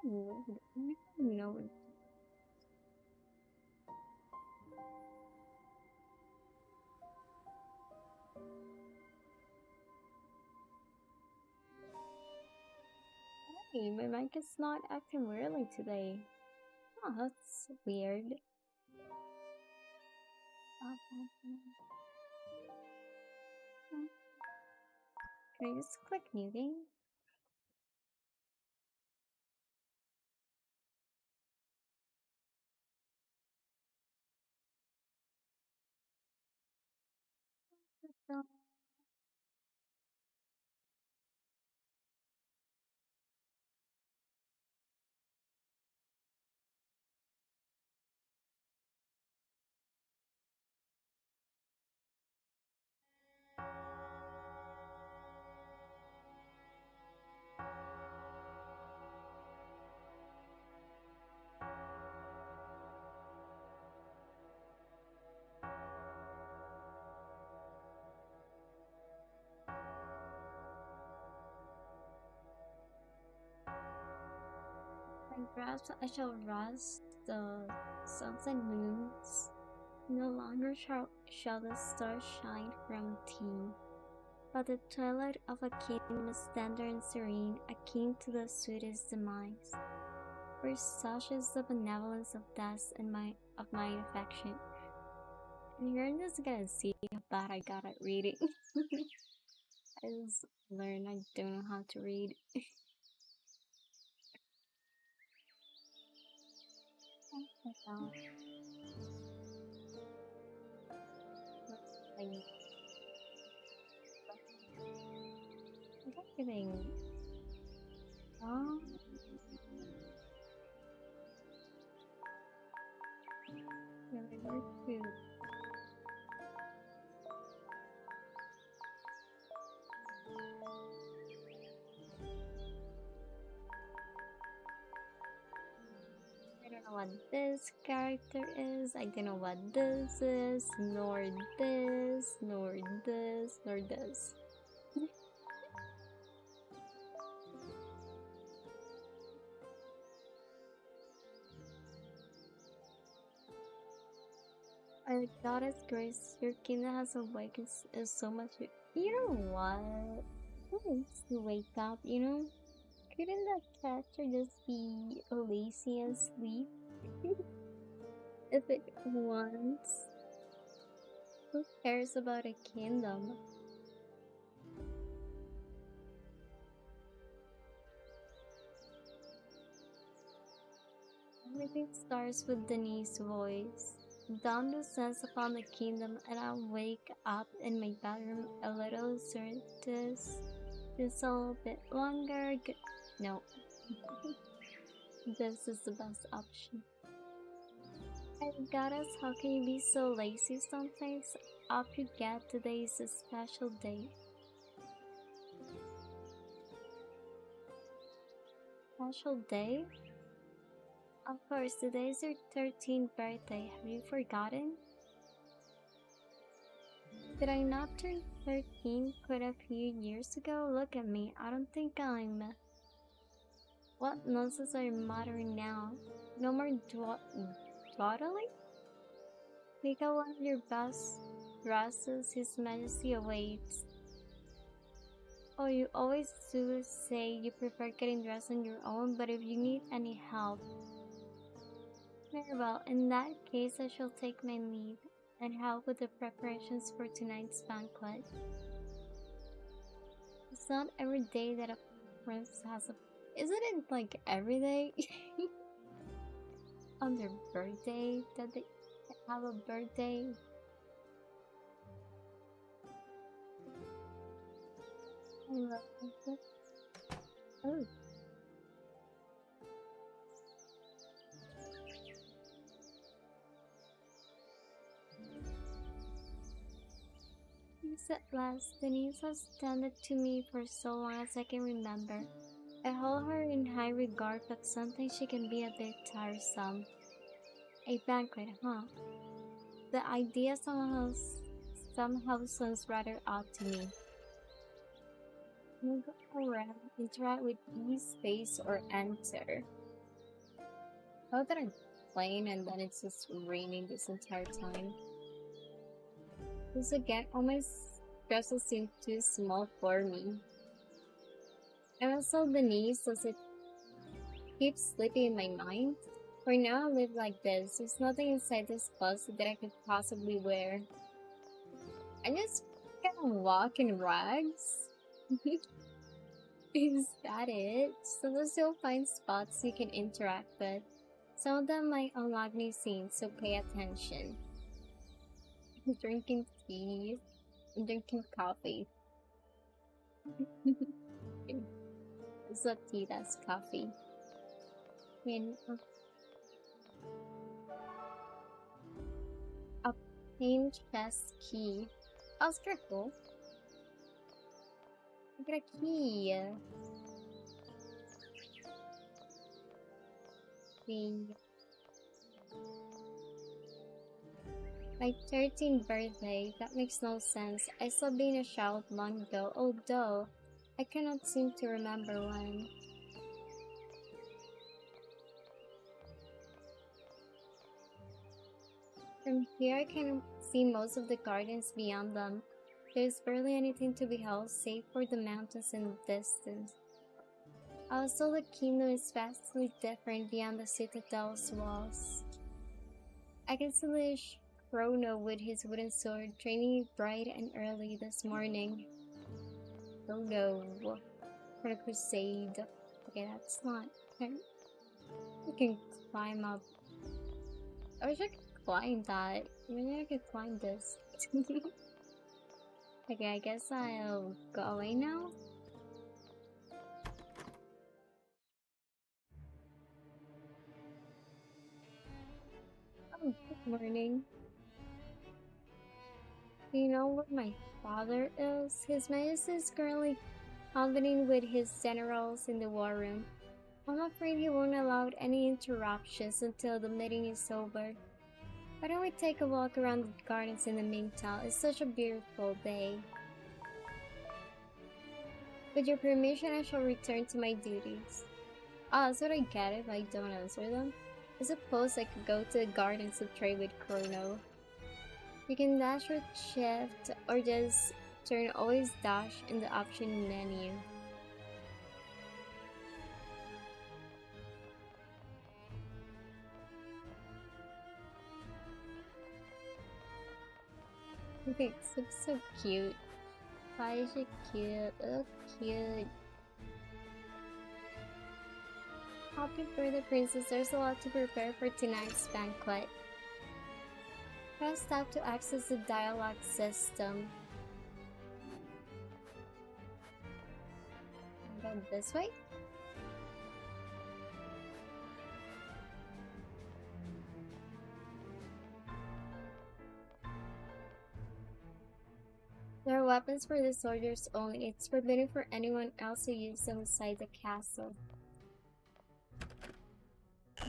No. Hey, my mic is not acting weirdly today. Oh, that's weird. Can I just click muting? Perhaps I shall rest the suns and moons. No longer shall the stars shine from tea, but the twilight of a king is tender and serene, akin to the sweetest demise. For such is the benevolence of death and of my affection. And you're just gonna see how bad I got at reading. I just learned I don't know how to read. I'm not kidding. Oh. Really hard to. I don't know what this character is. I don't know what this is. Nor this. Nor this. Nor this. My goddess Grace, your kingdom has awakened so much. You know what? Who needs to wake up, you know? Couldn't that character just be lazy and sleep? If it wants, who cares about a kingdom? Everything starts with Denise's voice. Dawn descends upon the kingdom, and I wake up in my bedroom a little surreal. Just a little bit longer. No. This is the best option. And goddess, how can you be so lazy sometimes? Up you get, today is a special day. Special day? Of course, today is your 13th birthday. Have you forgotten? Did I not turn 13 quite a few years ago? Look at me. I don't think I'm... What nonsense are you muttering now? No more dawdling? Pick out one of your best dresses. His Majesty awaits. Oh, you always do say you prefer getting dressed on your own, but if you need any help... Very well, in that case I shall take my leave and help with the preparations for tonight's banquet. It's not every day that a prince has a... Isn't it like every day? On their birthday that they have a birthday? I love it. Oh. At last, Denise has tended to me for so long as I can remember. I hold her in high regard, but sometimes she can be a bit tiresome. A banquet, huh? The idea somehow sounds rather odd to me. Move around, interact with ease, space, or enter. How that I'm playing and then it's just raining this entire time. This again, all my stresses seem too small for me. And also the knees, does it keep slipping in my mind? For now, I live like this. There's nothing inside this closet that I could possibly wear. I just gonna walk in rags? Is that it? Sometimes you'll find spots you can interact with. Some of them might unlock new scenes, so pay attention. I'm drinking tea. I'm drinking coffee. It's not tea, that's coffee. And a plain chest key. Oh, it's pretty cool. I got a key. My 13th birthday, that makes no sense. I stopped being a child long ago, although I cannot seem to remember when. From here I can see most of the gardens beyond them. There's barely anything to behold save for the mountains in the distance. Also, the kingdom is vastly different beyond the citadel's walls. I can see the Chrono with his wooden sword training bright and early this morning. Oh no, for the crusade. Okay, that's not. Okay. I can climb up. I wish I could climb that. Maybe I could climb this. Okay, I guess I'll go away now. Oh, good morning. Do you know where my father is? His Majesty is currently convening with his generals in the war room. I'm afraid he won't allow any interruptions until the meeting is over. Why don't we take a walk around the gardens in the meantime? It's such a beautiful day. With your permission, I shall return to my duties. Ah, that's what I get if I don't answer them. I suppose I could go to the gardens to trade with Chrono. You can dash with shift or just turn always dash in the option menu. Okay, it looks so cute. Why is it cute? Oh, cute. Happy birthday, princess. There's a lot to prepare for tonight's banquet. Press tab to access the dialogue system. Go this way. There are weapons for the soldiers only. It's forbidden for anyone else to use them inside the castle.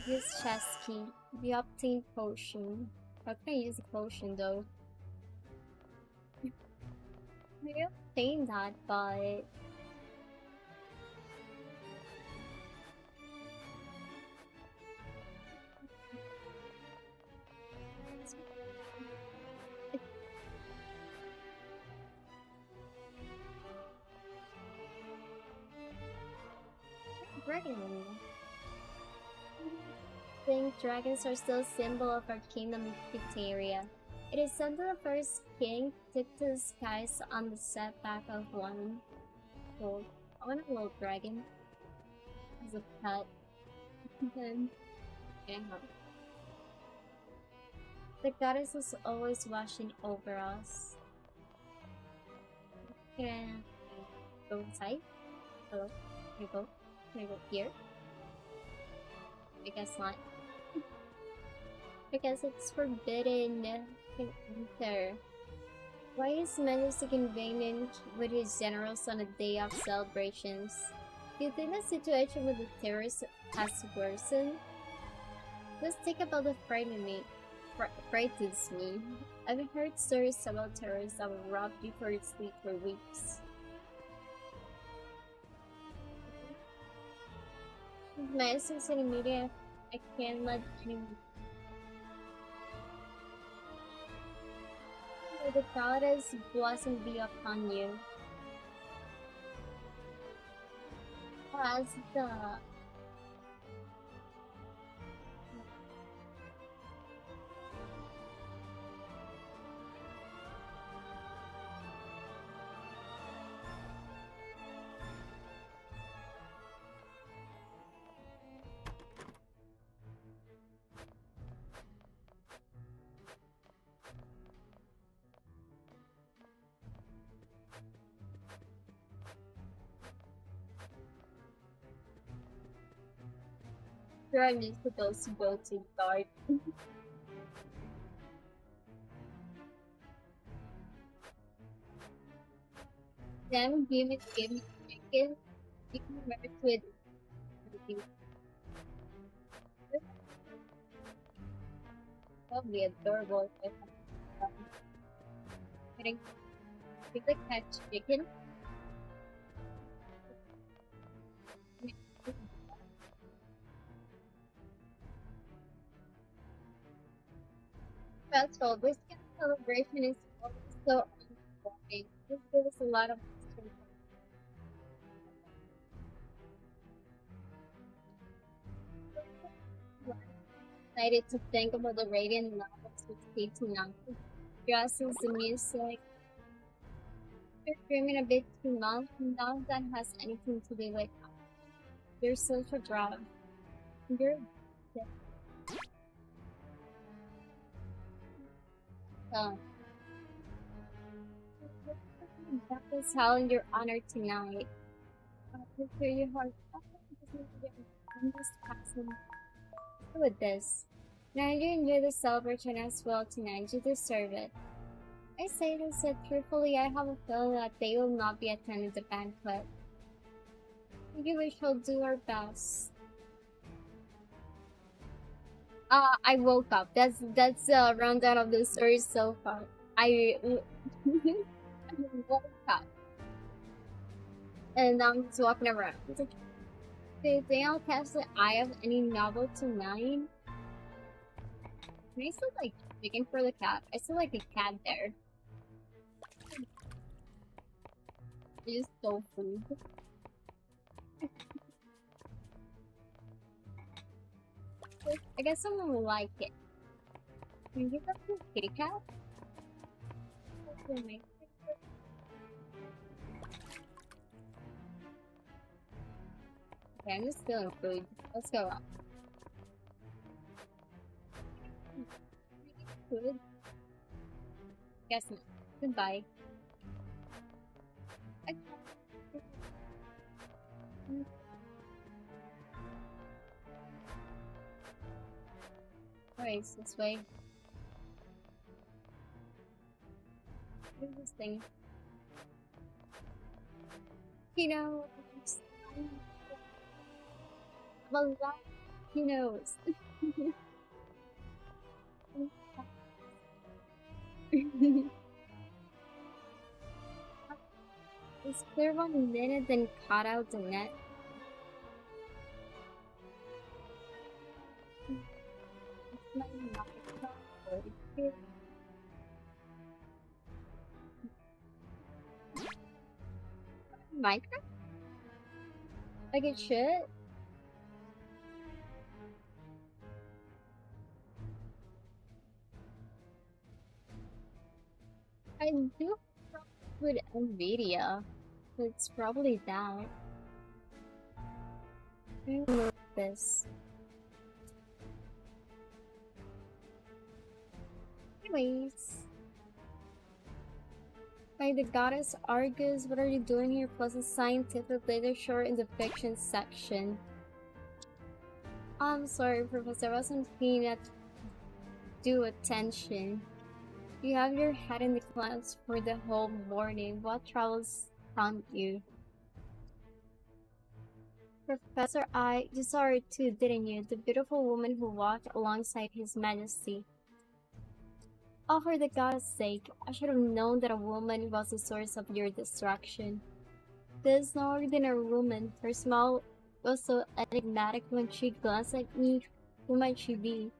Use chest key. The obtained potion. How can I use a potion though? I obtained that, but dragon. I think dragons are still a symbol of our kingdom in Pteria. It is said that the first king took to the skies on the setback of one. Well, I want a little dragon as a pet. Then, yeah. The goddess is always watching over us. Can I go inside? Hello? Can I go? Can I go here? I guess not. Because it's forbidden to enter. Why is Majesty convening with his generals on a day of celebrations? Do you think the situation with the terrorists has worsened? Let's think about the frightens me. I've heard stories about terrorists that were robbed before sleep for weeks. Majesty is in immediate I can't let anyone. May the goddess blessing be upon you. As the sure I'm supposed to go to dark. Then give me chicken. You can remember to it. Probably adorable if I'm getting give the cat chicken. Festival. This kind of celebration is always so unfolding. This gives a lot of excited to think about the radiant novels with Katie now. Dresses, the music. You're dreaming a bit too much, none of that has anything to do with us. You're such a drug. You're so that is how in your honor tonight. Prepare your heart. I'm just passing with this. Now you enjoy the celebration as well tonight. You deserve it. I say this yet truthfully, I have a feeling that they will not be attending the banquet. Maybe we shall do our best. I woke up. That's a rundown of the story so far. I woke up and I'm just walking around. Did they all catch the eye of any novel tonight? Can I still like looking for the cat? I still like a cat there. It is so food. I guess someone will like it. Can you give that to a kitty cat? Okay, I'm just stealing food. Let's go up. Food? Guess not. Goodbye. Alright, it's this way. What is this thing? He knows. A lot. He knows. Is clear 1 minute, then cut out the net. Minecraft? Like it should? I do with NVIDIA. It's probably that. I love this. Anyways. By the goddess Argus, what are you doing here? Plus a scientific literature in the fiction section. I'm sorry, Professor, I wasn't paying that due attention. You have your head in the clouds for the whole morning. What troubles haunt you? Professor, you saw her too, didn't you? The beautiful woman who walked alongside His Majesty. Oh, for the goddess' sake, I should have known that a woman was the source of your destruction. This is no ordinary woman. Her smile was so enigmatic when she glanced at me. Who might she be?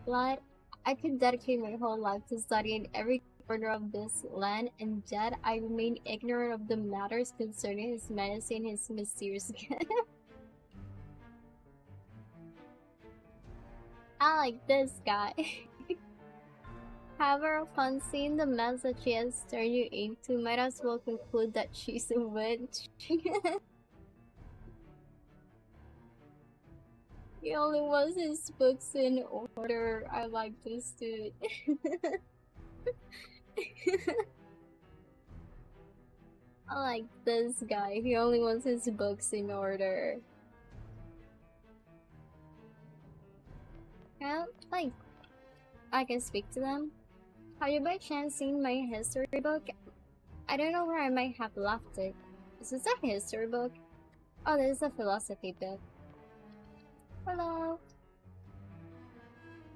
But I could dedicate my whole life to studying every corner of this land, and yet I remain ignorant of the matters concerning his medicine, his mysterious gift. I like this guy. However, upon seeing the mess that she has turned you into, might as well conclude that she's a witch. He only wants his books in order. I like this dude. I like this guy. He only wants his books in order. Yeah, like, I can speak to them. Have you by chance seen my history book? I don't know where I might have left it. Is this a history book? Oh, this is a philosophy book. Hello.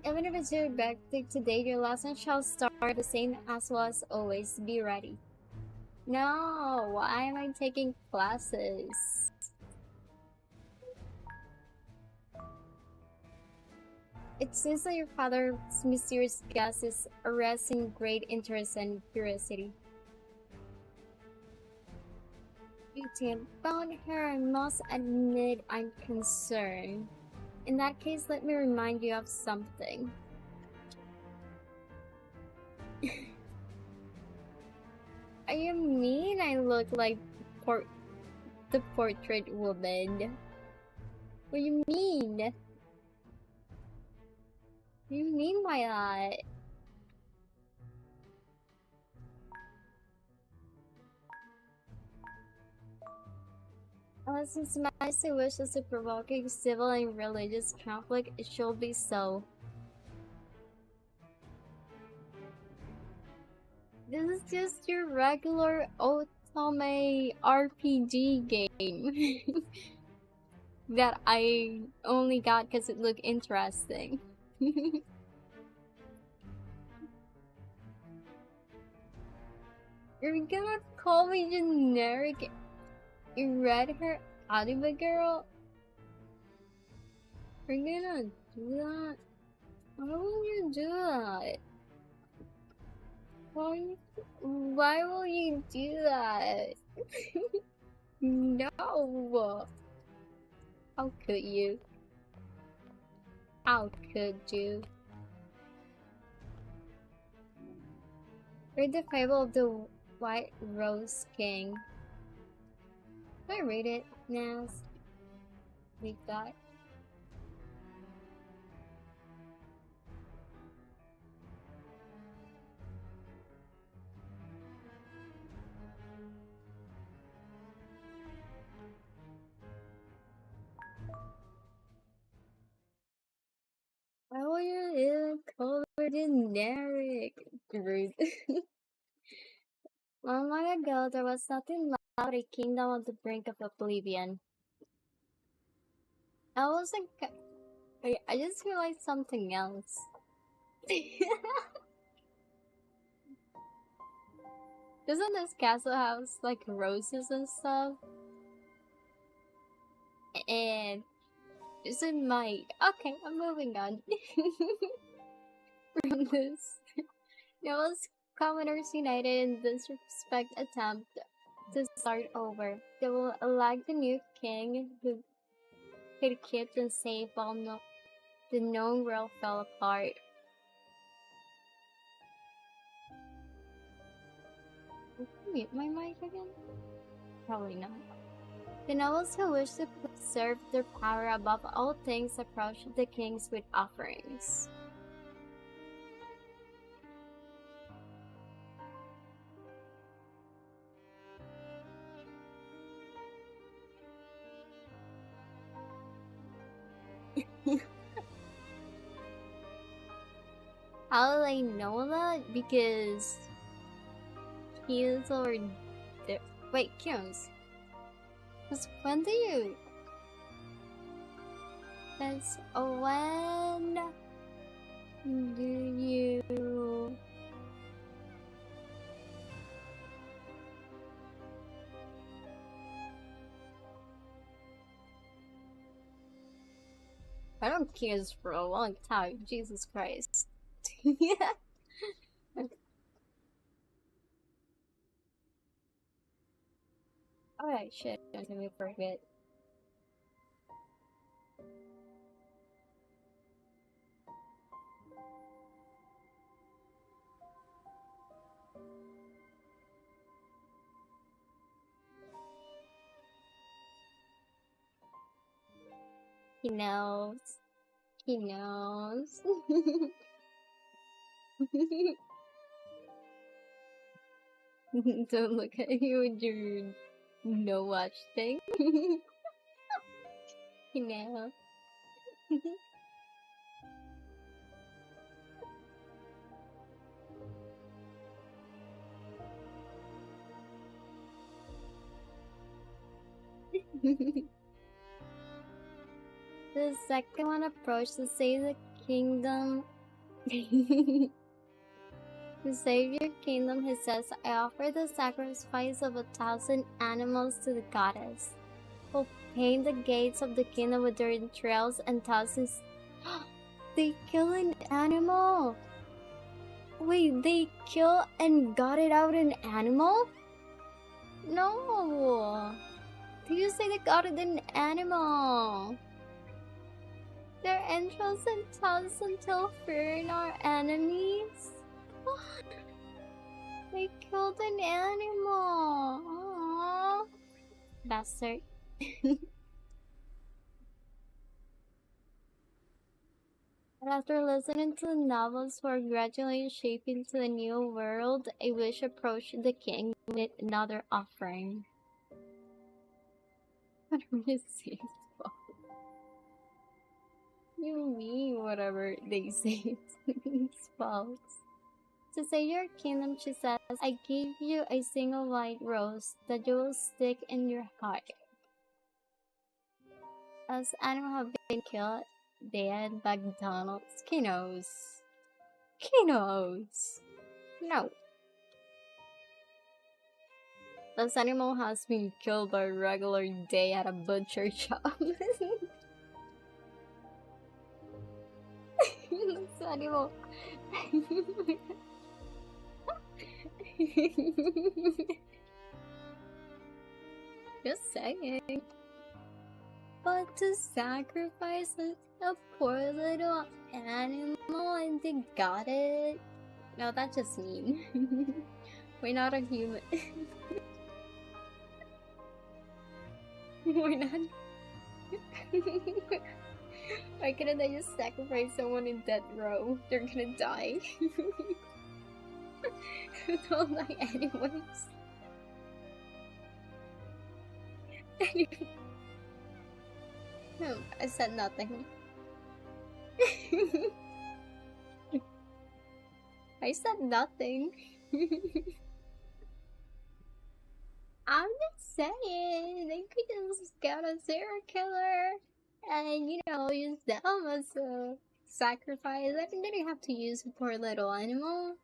Even if it's your birthday today, your lesson shall start the same as was always. Be ready. No, why am I taking classes? It seems that your father's mysterious guest is arousing great interest and curiosity. Beauty, about her, I must admit I'm concerned. In that case, let me remind you of something. Are you mean I look like the portrait woman? What do you mean? What do you mean by that? Unless His Majesty wishes to provoke a civil and religious conflict, it shall be so. This is just your regular Otome RPG game that I only got because it looked interesting. You're gonna call me generic red-haired anime girl? You're gonna do that? Why would you do that? Why will you do that? No! How could you? How could you? Read the Fable of the White Rose King. Can I read it, Naz? Read that. Why will you call her generic? Rude. Long ago, there was nothing like a kingdom on the brink of oblivion. I wasn't. I just realized something else. Doesn't this castle house like roses and stuff? And isn't my okay? I'm moving on from this. There was Commoners United in this respect attempt to start over. They will elect a new king who could keep them safe while the known world fell apart. Did I mute my mic again? Probably not. The nobles who wish to preserve their power above all things approach the kings with offerings. How do I know that? Because he's over there. Wait, Kyons. Because when do you? That's when do you? I don't kiss for a long time. Jesus Christ. Yeah. Alright, shit. Don't let me forget. He knows. He knows. Don't look at you with your no watch thing. You know. The second one approached to save the kingdom. To save your kingdom, he says, I offer the sacrifice of 1,000 animals to the goddess. Who paint the gates of the kingdom with their entrails and thousands. They kill an animal! Wait, they kill and got it out an animal? No! You say they got it an animal! Their entrails and tongues until fearing our enemies? They killed an animal! Aww. Bastard. But after listening to the novels who are gradually shaping to the new world, a wish approached the king with another offering. What are we saying? You mean whatever they say it's false. To save your kingdom, she says, I give you a single white rose that you will stick in your heart. As animals have been killed, dead McDonald's. Kinos. No. This animal has been killed by a regular day at a butcher shop. This animal. Just saying. But to sacrifice a poor little animal and they got it? No, that's just mean. We're not a human. We're not. Why couldn't I just sacrifice someone in death row? They're gonna die. Don't die anyways. No, I said nothing. I said nothing. I'm just saying, they could just get a serial killer and, you know, use them as a sacrifice. I think they didn't have to use a poor little animal.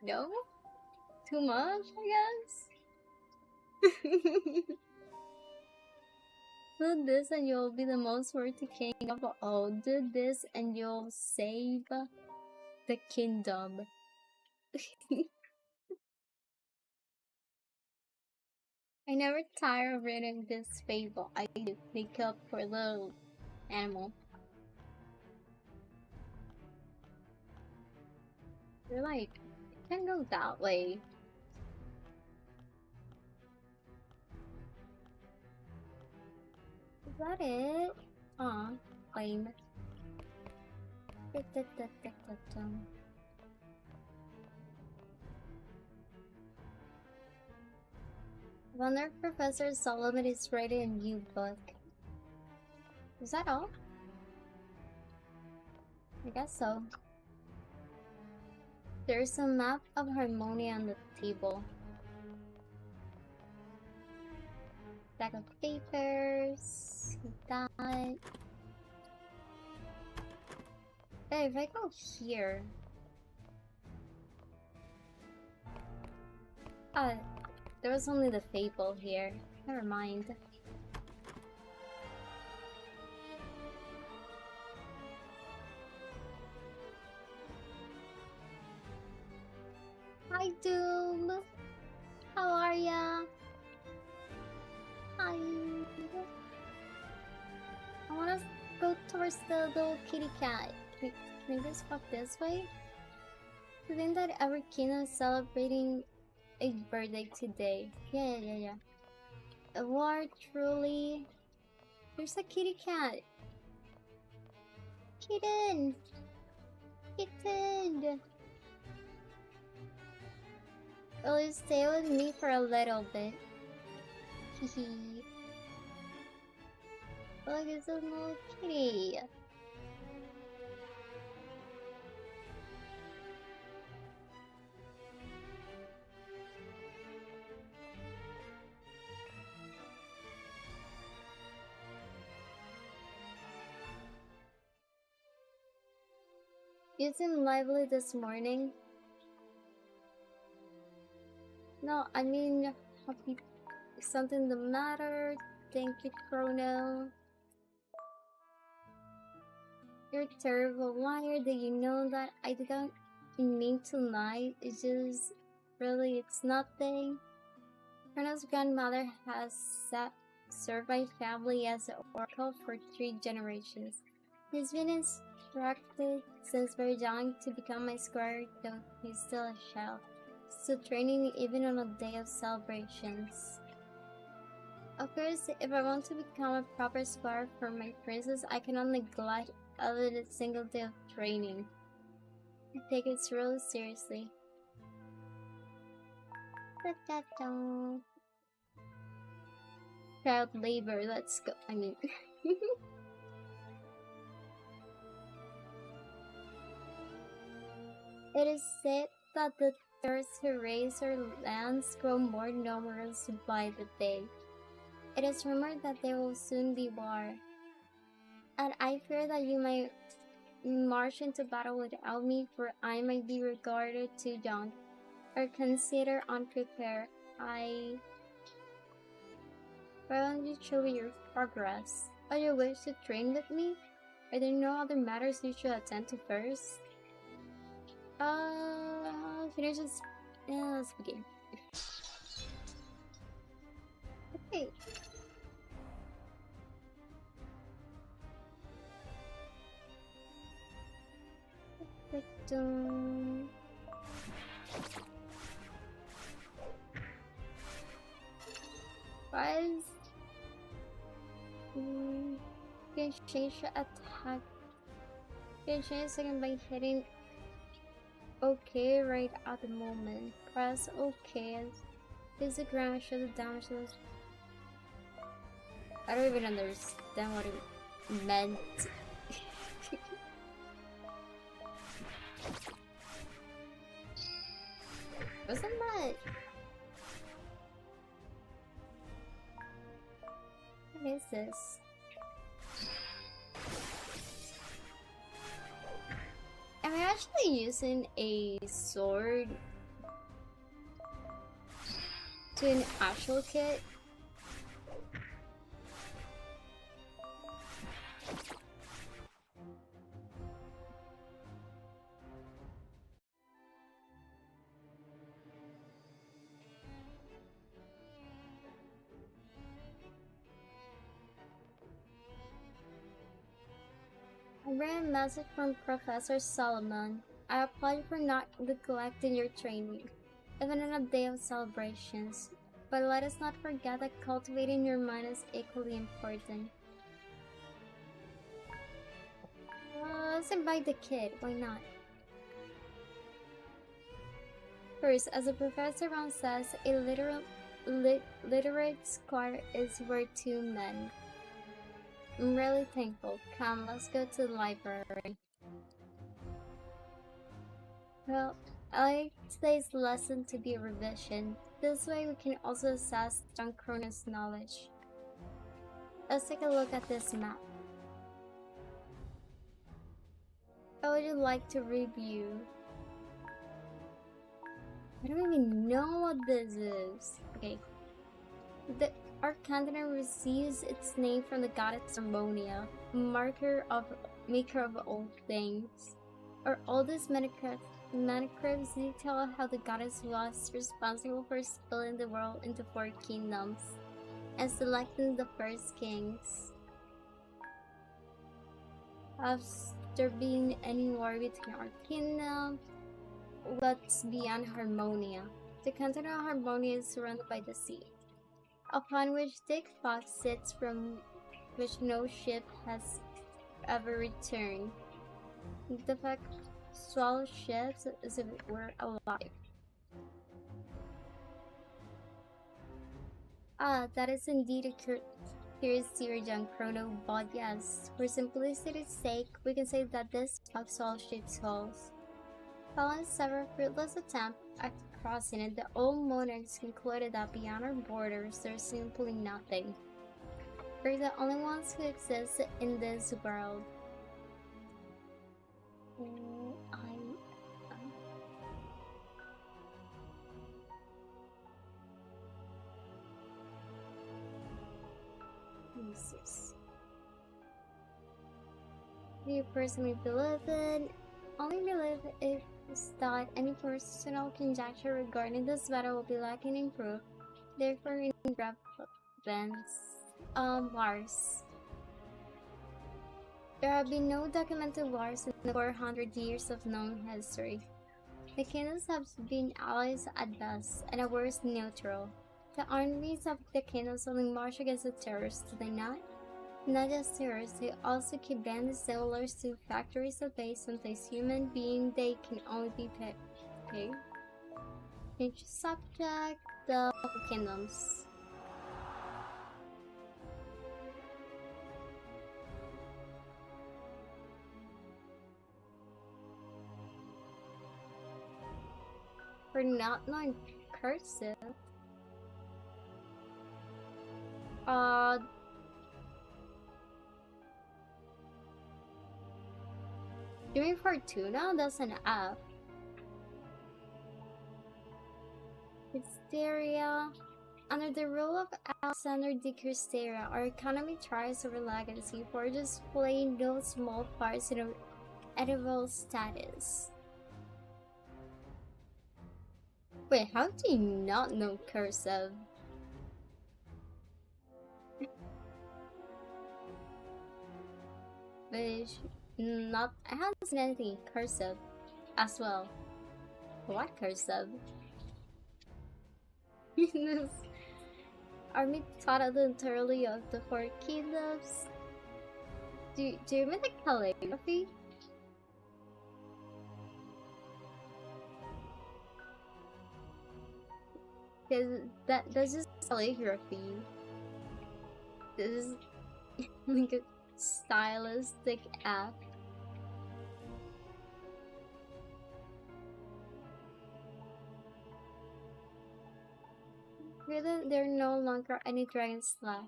No? Too much, I guess? Do this and you'll be the most worthy king of all. Do this and you'll save the kingdom. I never tire of reading this fable. I do pick up for a little animal. You're like, it can't go that way. Is that it? Aw, lame. Wonder if Professor Solomon is writing a new book. Is that all? I guess so. There's a map of Harmonia on the table. Stack of papers. That. Hey, if I go here. There was only the Fable here. Never mind. Hi, Doom! How are ya? Hi! I wanna go towards the little kitty cat. Can I just walk this way? I think that our king is celebrating a birthday today. Yeah. A war, truly. There's a kitty cat. Kitten! Kitten! Will you stay with me for a little bit? Hehe. Look, it's a little kitty. You seem lively this morning. No, I mean, happy. Something the matter? Thank you, Chrono. You're a terrible liar. Do you know that I didn't mean to lie? It's just, really, it's nothing. Chrono's grandmother has served my family as an oracle for 3 generations. He's been instructed since very young to become my squire, though he's still a child. So training me even on a day of celebrations. Of course, if I want to become a proper squire for my princess, I cannot neglect a single day of training. I take it really seriously. Child labor, let's go. I mean... It is said that the thirsts who raise our lands grow more numerous by the day. It is rumored that there will soon be war, and I fear that you might march into battle without me, for I might be regarded too young, or considered unprepared. Why don't you show me your progress? Are you wish to train with me? Are there no other matters you should attend to first? Can I just... Yeah, let's begin. Okay. Rise. You can change your attack. You can change second by hitting OK right at the moment. Press OK. Is the ground show the damage to this? I don't even understand what it meant. Wasn't that? What is this? Am I actually using a sword to an actual kit? I read a message from Professor Solomon. I applaud you for not neglecting your training, even on a day of celebrations. But let us not forget that cultivating your mind is equally important. Let's invite the kid, why not? First, as the Professor once says, a literate squire is worth 2 men. I'm really thankful. Come, let's go to the library. Well, I like today's lesson to be a revision. This way we can also assess John Cronin's knowledge. Let's take a look at this map. How would you like to review? I don't even know what this is. Okay. Our continent receives its name from the goddess Harmonia, maker of all things. Our oldest manuscripts detail how the goddess was responsible for splitting the world into 4 kingdoms and selecting the first kings. Has there been any war between our kingdom? What's beyond Harmonia? The continent of Harmonia is surrounded by the sea, upon which thick fog sits from which no ship has ever returned. The fog swallows ships as if it were alive. Ah, that is indeed a curious theory, young Chrono, but yes, for simplicity's sake, we can say that this fog swallows ship's hulls. Following several fruitless attempts at crossing it, the old monarchs concluded that beyond our borders there's simply nothing. We're the only ones who exist in this world. Jesus. Do you personally believe in? Only believe if that any personal conjecture regarding this battle will be lacking in proof. Therefore, in wars. There have been no documented wars in the 400 years of known history. The kingdoms have been allies at best, and at worst neutral. The armies of the kingdoms only march against the terrorists, do they not? Not just terrorists, they also keep bandits similar to factories that based on this human being they can only be paid. Change subject, the kingdoms. For not knowing cursive. Doing Fortuna? That's an F. Hysteria. Under the rule of Alexander the Hysteria, our economy tries over legacy for displaying no small parts in our edible status. Wait, how do you not know cursive? Which, I haven't seen anything cursive as well. What cursive? Army taught entirely of the 4 kingdoms. Do you mean the calligraphy? Because that's just calligraphy. This is like a stylistic app. Really, there are no longer any dragons left.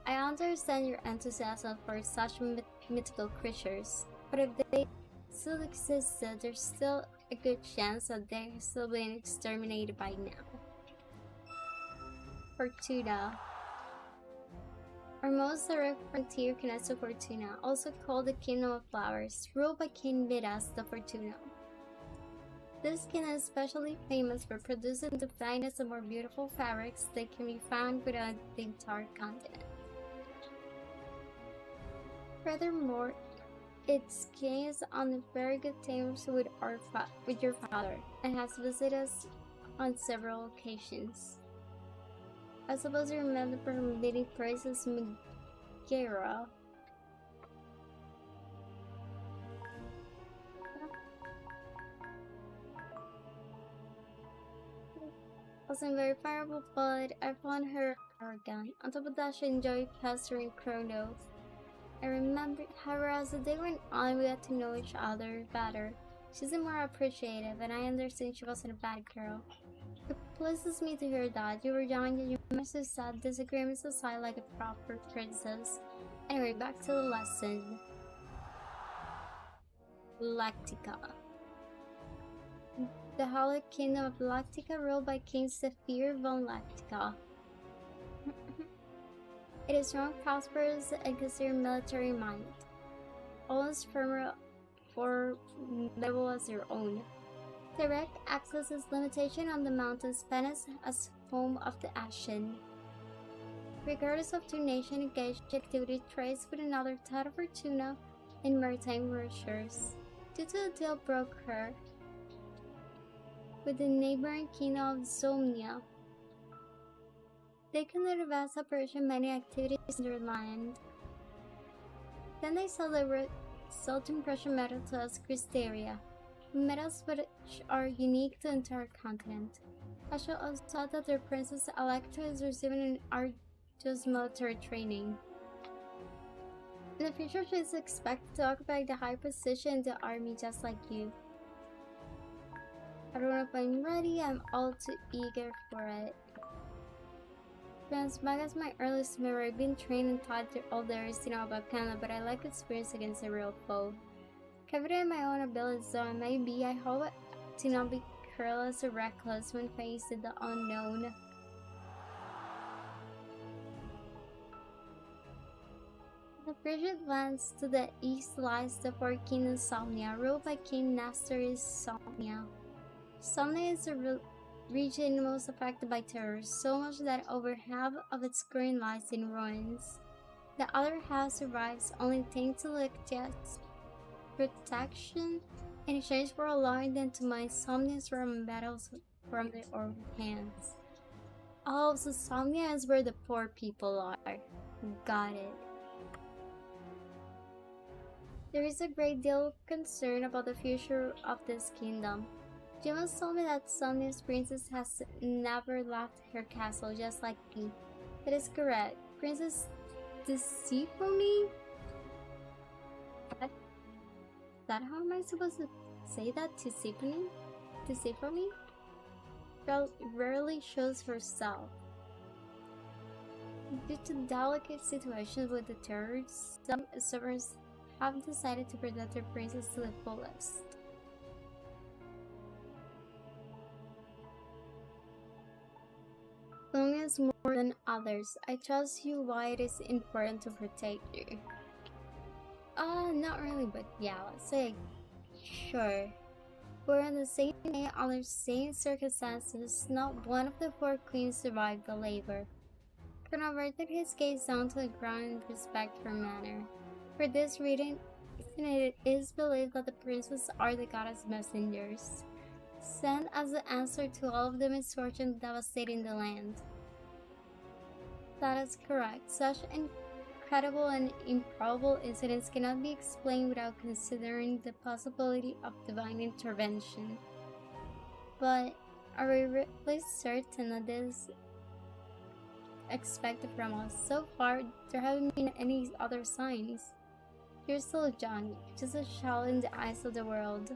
I understand your enthusiasm for such mythical creatures, but if they still existed, there's still a good chance that they're still being exterminated by now. Fortuna. Our most direct frontier connects to Fortuna, also called the Kingdom of Flowers, ruled by King Midas the Fortuna. This kingdom is especially famous for producing the finest and more beautiful fabrics that can be found throughout the entire continent. Furthermore, its king is on very good terms with your father, and has visited us on several occasions. I suppose you remember her meeting Princess Megara. Wasn't very favorable, but I found her arrogant. On top of that, she enjoyed pestering Chronos. I remember, however, as the day went on, we got to know each other better. She's more appreciative, and I understand she wasn't a bad girl. It pleases me to hear that. You were young and you must have said disagreements aside like a proper princess. Anyway, back to the lesson. Lactica. the Holy Kingdom of Lactica ruled by King Zephyr von Lactica. It is strong, prosperous, and considered military-minded. Almost formidable as their own. Direct access is limitation on the mountains Venice as home of the Ashen. Regardless of two nations engaged in activity trades with another title fortuna in maritime virtues. Due to the deal broker with the neighboring kingdom of Zomnia, they conducted vast operation many activities in their land. Then they sold the resulting precious metal to us Cristeria, metals which are unique to the entire continent. I shall also add that their princess Electra is receiving an arduous military training. In the future, she is expected to occupy the high position in the army just like you. I don't know if I'm ready, I'm all too eager for it. As back as my earliest memory, I've been trained and taught all there is to know about Canada, but I lack experience against a real foe. Confident in my own abilities though I may be, I hope to not be careless or reckless when facing the unknown. The frigid lands to the east lies the Four Kingdoms Somnia, ruled by King Nestorius Somnia. Somnia is the region most affected by terror, so much that over half of its current lies in ruins. The other half survives only thanks to Lictia's protection in exchange for allowing them to mine Somnia's rare metals from their own hands. Oh, so Somnia is where the poor people are. Got it. There is a great deal of concern about the future of this kingdom. Jimas told me that Somnia's princess has never left her castle, just like me. That is correct. Princess Tisiphone? That how am I supposed to say that? Tisiphone? Tisiphone? Rarely shows herself. Due to delicate situations with the terrorists, some sovereigns have decided to protect their princess to the fullest. Some is more than others. I trust you why it is important to protect you. Not really, but yeah, let's say sure. We're in the same day under the same circumstances, not one of the four queens survived the labor. Colonel averted his gaze down to the ground in respect for manner. For this reason, it is believed that the princes are the goddess messengers, sent as the answer to all of the misfortune devastating the land. That is correct. Such incredible and improbable incidents cannot be explained without considering the possibility of divine intervention. But are we really certain that this is expected from us? So far, there haven't been any other signs. You're still young, just a child in the eyes of the world.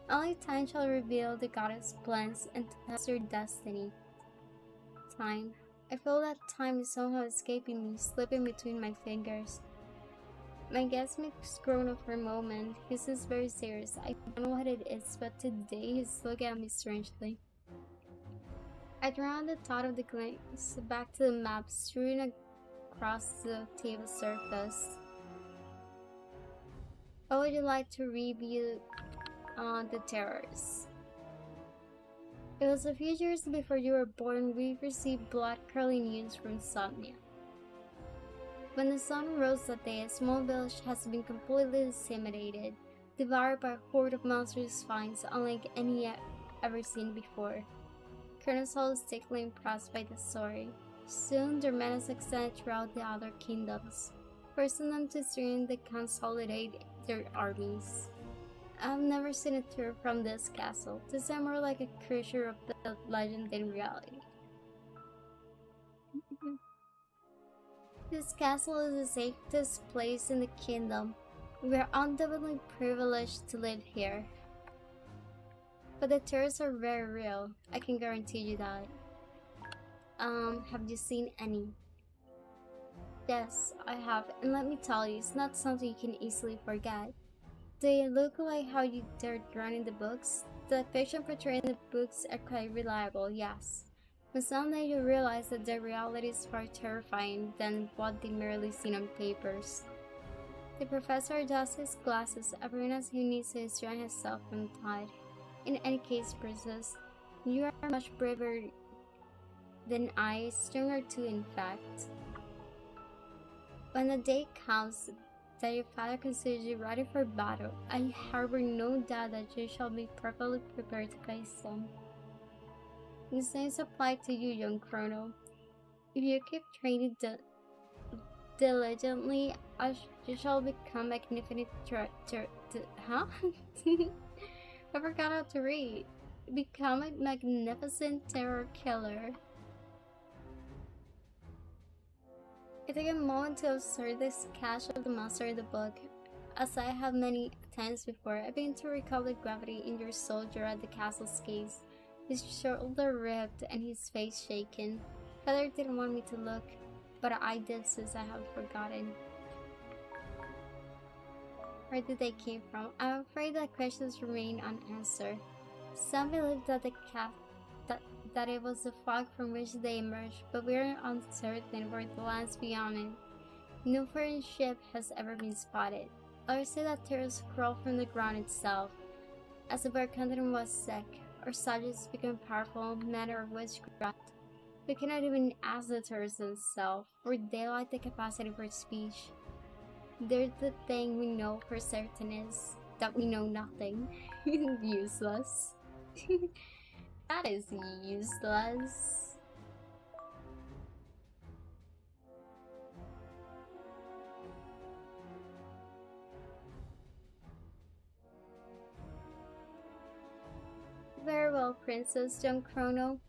Only time shall reveal the goddess' plans and test your destiny. Time. I feel that time is somehow escaping me, slipping between my fingers. My guest grown up for a moment. He seems very serious. I don't know what it is, but today he's looking at me strangely. I draw the thought of the glance back to the map strewn across the table surface. How would you like to review the terrors? It was a few years before you were born we received blood-curdling news from Somnia. When the sun rose that day, a small village has been completely disseminated, devoured by a horde of monstrous finds unlike any ever seen before. Colonel Saul was thickly impressed by the story. Soon their menace extended throughout the other kingdoms, forcing them to strain to consolidate their armies. I've never seen a tour from this castle. This is more like a creature of the legend than reality. This castle is the safest place in the kingdom. We are undoubtedly privileged to live here. But the terrors are very real, I can guarantee you that. Have you seen any? Yes, I have, and let me tell you, it's not something you can easily forget. They look like how you dared run in the books, the fiction portrayed in the books are quite reliable, yes. But someday you realize that the reality is far terrifying than what they merely seen on papers. The professor adjusts his glasses, appearing as he needs to restrain himself from tide. In any case, Princess, you are much braver than I, stronger too, in fact. When the day comes that your father considers you ready for battle, I harbor no doubt that you shall be perfectly prepared to face him. The same applies to you, young Chrono. If you keep training diligently, you shall become magnificent. Huh? I forgot how to read. Become a magnificent terror killer. I take a moment to observe the sketch of the master of the book. As I have many times before, I begin to recall the gravity in your soldier at the castle's gates, his shoulder ripped and his face shaken. Father didn't want me to look, but I did since I have forgotten. Where did they came from? I'm afraid that questions remain unanswered. Some believe that that it was the fog from which they emerged, but we are uncertain for the lands beyond it. No foreign ship has ever been spotted. Others say that terrors crawl from the ground itself. As if our continent was sick, or subjects become powerful, men or witchcraft. We cannot even ask the terrors themselves, or they lack the capacity for speech. There's the thing we know for certain is that we know nothing. Useless. That is useless. Very well, Princess Young Chrono.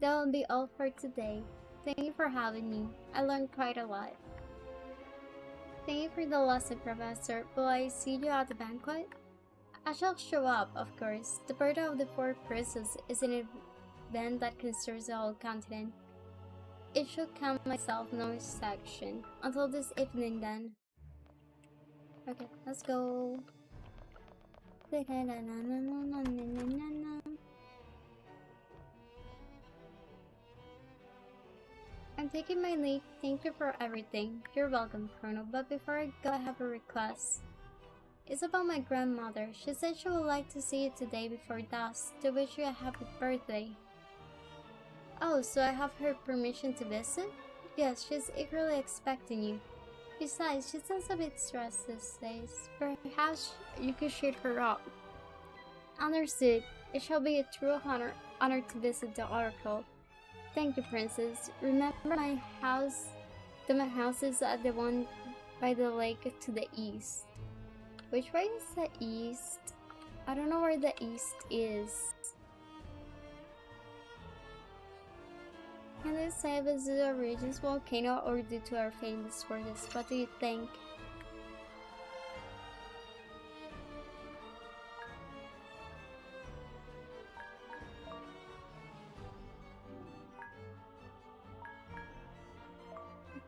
That will be all for today. Thank you for having me. I learned quite a lot. Thank you for the lesson, Professor. Will I see you at the banquet? I shall show up, of course. The birth of the four princes is an event that concerns the whole continent. It should count myself no exception. Until this evening, then. Okay, let's go. I'm taking my leave. Thank you for everything. You're welcome, Colonel. But before I go, I have a request. It's about my grandmother. She said she would like to see you today before dusk to wish you a happy birthday. Oh, so I have her permission to visit? Yes, she's eagerly expecting you. Besides, she seems a bit stressed these days. Perhaps you could cheer her up. Understood. It shall be a true honor to visit the Oracle. Thank you, Princess. Remember my house? My house is at the one by the lake to the east. Which way is the east? I don't know where the east is. Can this say if it's the region's volcano or due to our famous for this? What do you think?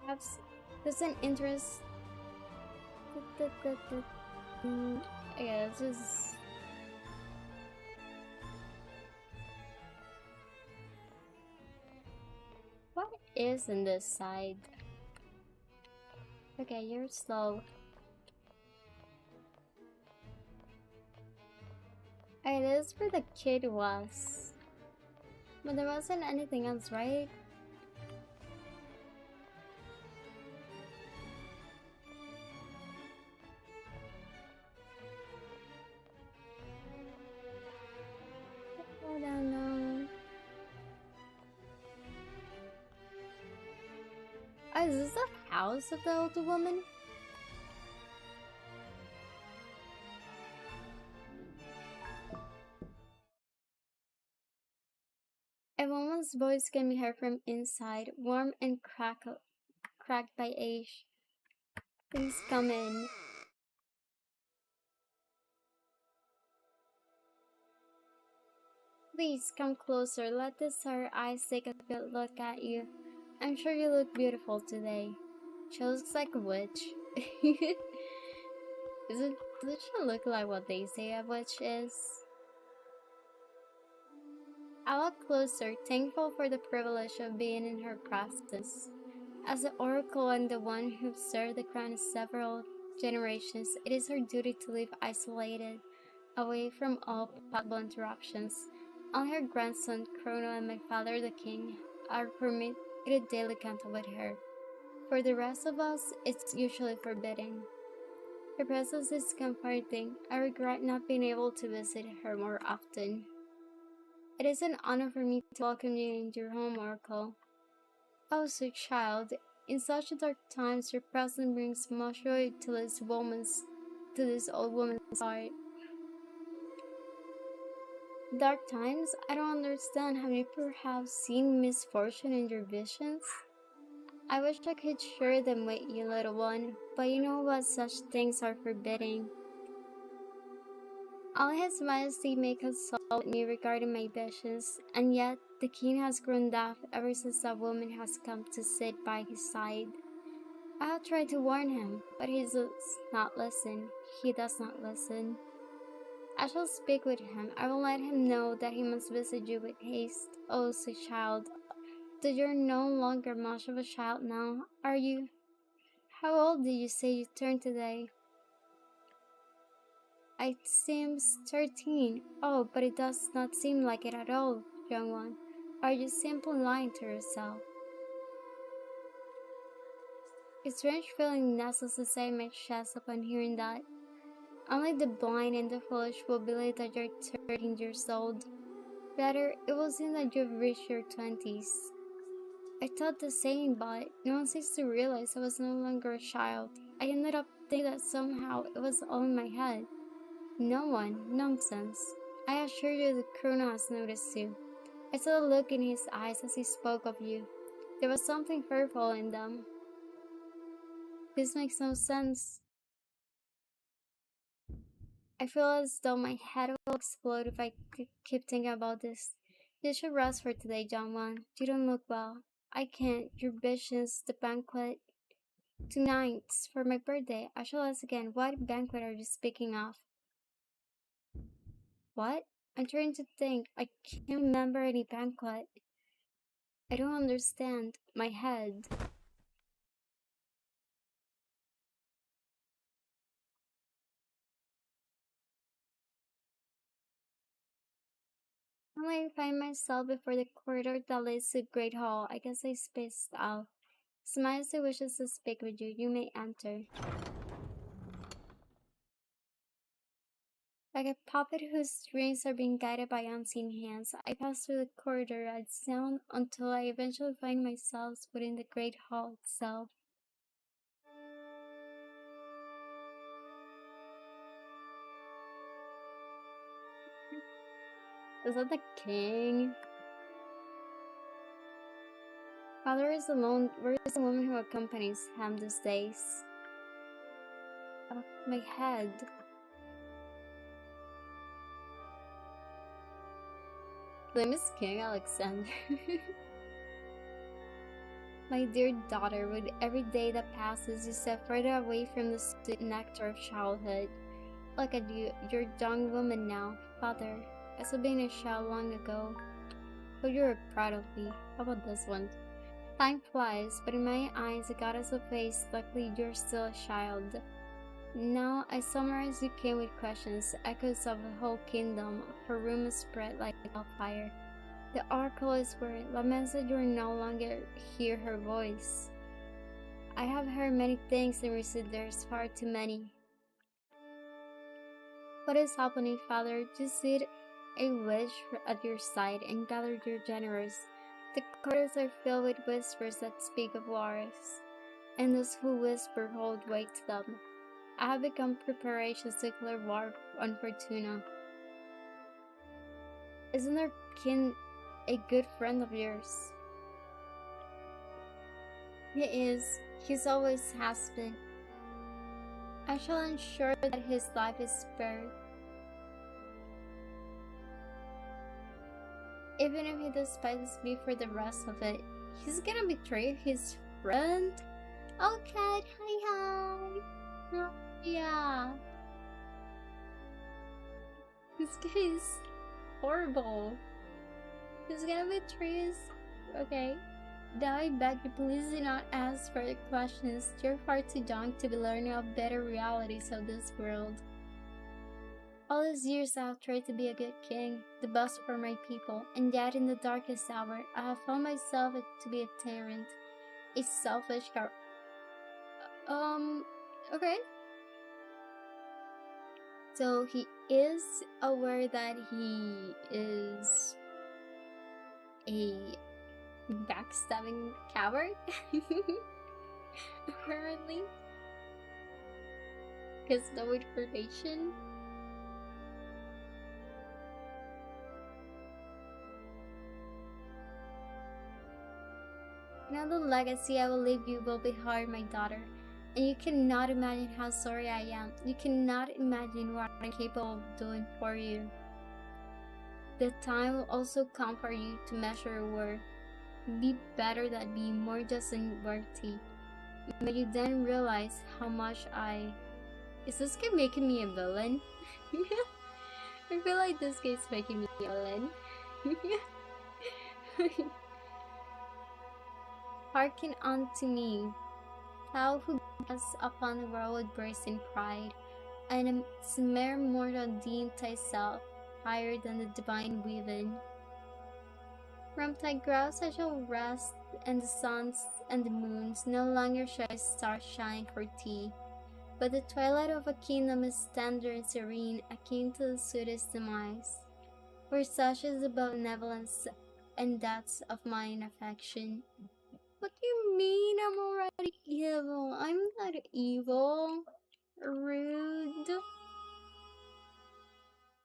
Perhaps there's an interest. Yeah, this is. What is in this side? Okay, you're slow. It is where the kid was. But there wasn't anything else, right? I don't know. Oh, is this the house of the old woman? A woman's voice can be heard from inside, warm and cracked by age. Please come in. Please come closer. Let the star eyes take a good look at you. I'm sure you look beautiful today. She looks like a witch. Does she look like what they say a witch is? I walked closer, thankful for the privilege of being in her presence. As the oracle and the one who served the crown several generations, it is her duty to live isolated, away from all possible interruptions. Only her grandson, Chrono, and my father, the king, are permitted daily contact with her. For the rest of us, it's usually forbidden. Her presence is comforting. I regret not being able to visit her more often. It is an honor for me to welcome you into your home, Oracle. Oh, sweet child, in such dark times, your presence brings much joy to this old woman's heart. Dark times? I don't understand. Have you perhaps seen misfortune in your visions? I wish I could share them with you, little one, but you know what, such things are forbidden. Only His Majesty may consult with me regarding my visions, and yet the king has grown deaf ever since that woman has come to sit by his side. I have tried to warn him, but he does not listen. He does not listen. I shall speak with him. I will let him know that he must visit you with haste. Oh, sweet child, that you're no longer much of a child now, are you? How old did you say you turned today? It seems 13. Oh, but it does not seem like it at all, young one. Are you simply lying to yourself? A strange feeling nestles inside my chest upon hearing that. Only the blind and the foolish will believe that you're 13 years old. Rather, it will seem that you've reached your 20s. I thought the same, but no one seems to realize I was no longer a child. I ended up thinking that somehow it was all in my head. No one. Nonsense. I assure you that Chrono has noticed too. I saw the look in his eyes as he spoke of you. There was something hurtful in them. This makes no sense. I feel as though my head will explode if I keep thinking about this. You should rest for today, John Wan. You don't look well. I can't. Your visions, the banquet. Tonight, for my birthday. I shall ask again, what banquet are you speaking of? What? I'm trying to think. I can't remember any banquet. I don't understand. My head. Suddenly I find myself before the corridor that leads to the Great Hall. I guess I spaced out. His Majesty wishes to speak with you. You may enter. Like a puppet whose strings are being guided by unseen hands, I pass through the corridor at sound until I eventually find myself within the Great Hall itself. Is that the king? Father is alone. Where is the woman who accompanies him these days? Oh, my head. The name is King Alexander. My dear daughter, with every day that passes, you step further away from the sweet nectar of childhood. Look at you, you're a young woman now. Father, I saw being a child long ago. But you're proud of me. How about this one? Time flies, but in my eyes, a goddess of face, luckily you're still a child. Now, I summarize you came with questions, echoes of a whole kingdom, for rumors spread like wildfire. The oracle is worried, laments that you will no longer hear her voice. I have heard many things and received there's far too many. What is happening, Father? Just sit a witch at your side and gather your generous. The corridors are filled with whispers that speak of wars, and those who whisper hold weight to them. I have begun preparations to declare war on Fortuna. Isn't our kin a good friend of yours? He is. He's always has been. I shall ensure that his life is spared. Even if he despises me for the rest of it, he's gonna betray his friend? Oh, cat, hi. Oh, yeah. This guy is horrible. It's gonna be trees. Okay. Now I beg you, please do not ask further questions. You're far too young to be learning of better realities of this world. All these years I have tried to be a good king, the best for my people, and yet in the darkest hour, I have found myself to be a tyrant, a selfish okay. So he is aware that he is a backstabbing coward, apparently, because no information. Now the legacy I will leave you will be hard, my daughter, and you cannot imagine how sorry I am. You cannot imagine what I'm capable of doing for you. The time will also come for you to measure your worth. Be better than me, more just and worthy. May you then realize how much Is this guy making me a villain? I feel like this guy's making me a villain. Hearken unto me, thou who gazest upon the world with brazen pride, and a mere mortal deemed thyself higher than the divine weaving. From thy grouse I shall rest, and the suns and the moons no longer shall stars shine for thee. But the twilight of a kingdom is tender and serene, akin to the sweetest demise. For such is the benevolence and depths of mine affection. What do you mean I'm already evil? I'm not evil. Rude.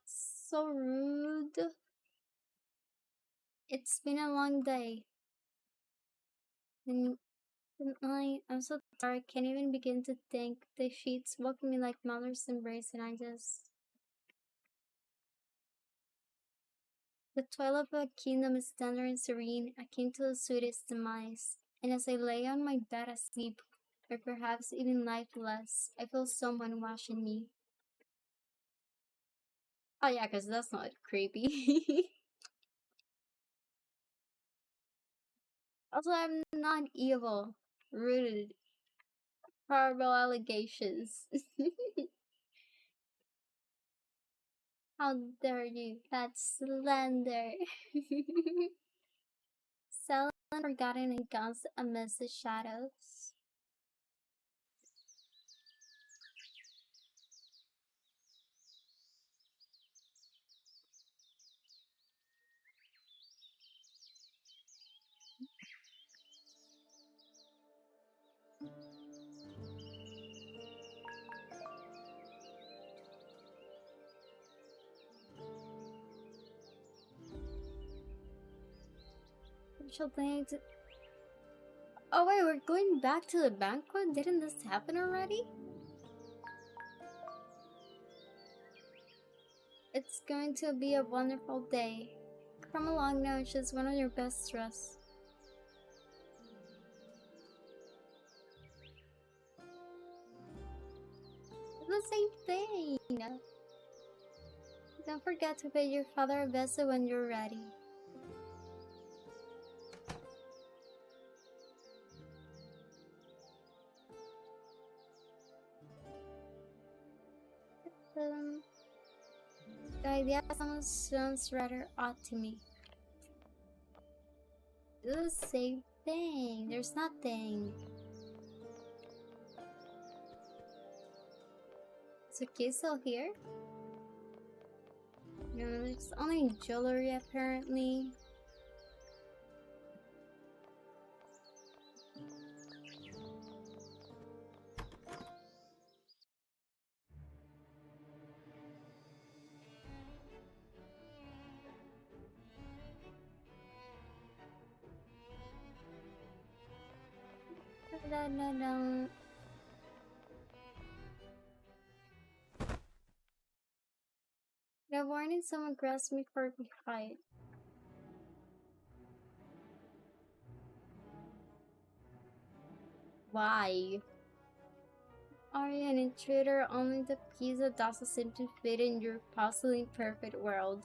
So rude. It's been a long day. And I'm so tired, I can't even begin to think. The sheets welcome me like mother's embrace, and I just... The twilight of a kingdom is tender and serene, akin to the sweetest demise. And as I lay on my bed asleep, or perhaps even lifeless, I feel someone watching me. Oh yeah, because that's not creepy. Also, I'm not evil. Rude. Horrible allegations. How dare you? That's slander. Selling forgotten and guns amidst the shadows. She'll think. Oh wait, we're going back to the banquet? Didn't this happen already? It's going to be a wonderful day. Come along now, she's one of your best dressed. The same thing! Don't forget to pay your father a visit when you're ready. The idea sounds rather odd to me. Do the same thing. There's nothing. Is the key still here? No, there's only jewelry apparently. The warning someone grasped me for behind. Why? Are you an intruder? Only the pizza doesn't seem to fit in your puzzling perfect world.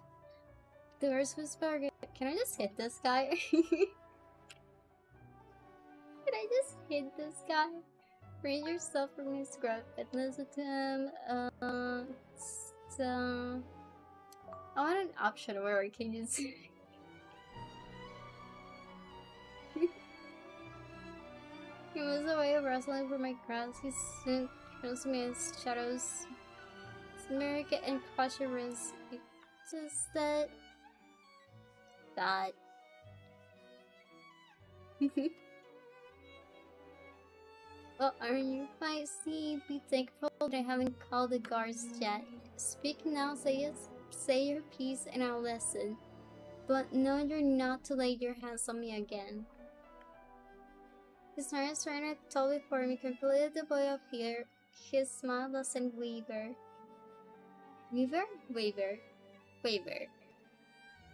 The worst whisper Can I just hit this guy? Can I just hit this guy? Raise yourself from his growth and listen to him. So I want an option where I can just he moves away, wrestling for my crowns. He soon turns me as shadows. Smirk and crush your wrist. Just that. Well, aren't you feisty? Be thankful that I haven't called the guards yet. Speak now, say your piece, and I'll listen. But no, you're not to lay your hands on me again. His hands turned tall before me, completely devoid of fear. His smile doesn't waver. Waver?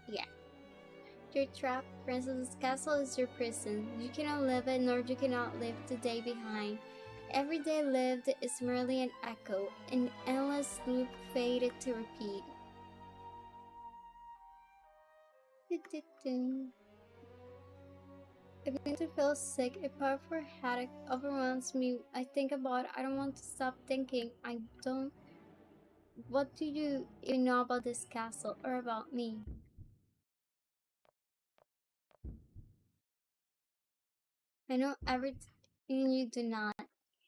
Yeah. Your trap, Princess's castle is your prison. You cannot live it, nor you cannot leave the day behind. Every day lived is merely an echo, an endless loop fated to repeat. I begin to feel sick. A powerful headache overwhelms me. I think about it. I don't want to stop thinking. I don't. What do you even know about this castle or about me? I know everything you do not.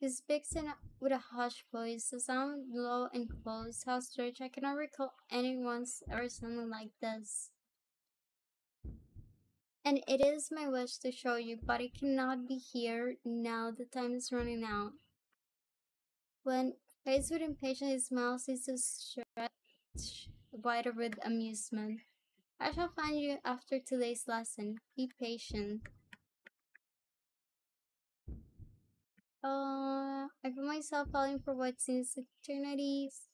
He speaks with a hushed voice, the sound low and close. How strange! I cannot recall anyone's ever sounded like this. And it is my wish to show you, but it cannot be here now. The time is running out. When faced with impatience, his mouth seems to stretch wider with amusement. I shall find you after today's lesson. Be patient. I feel myself falling for what seems eternities.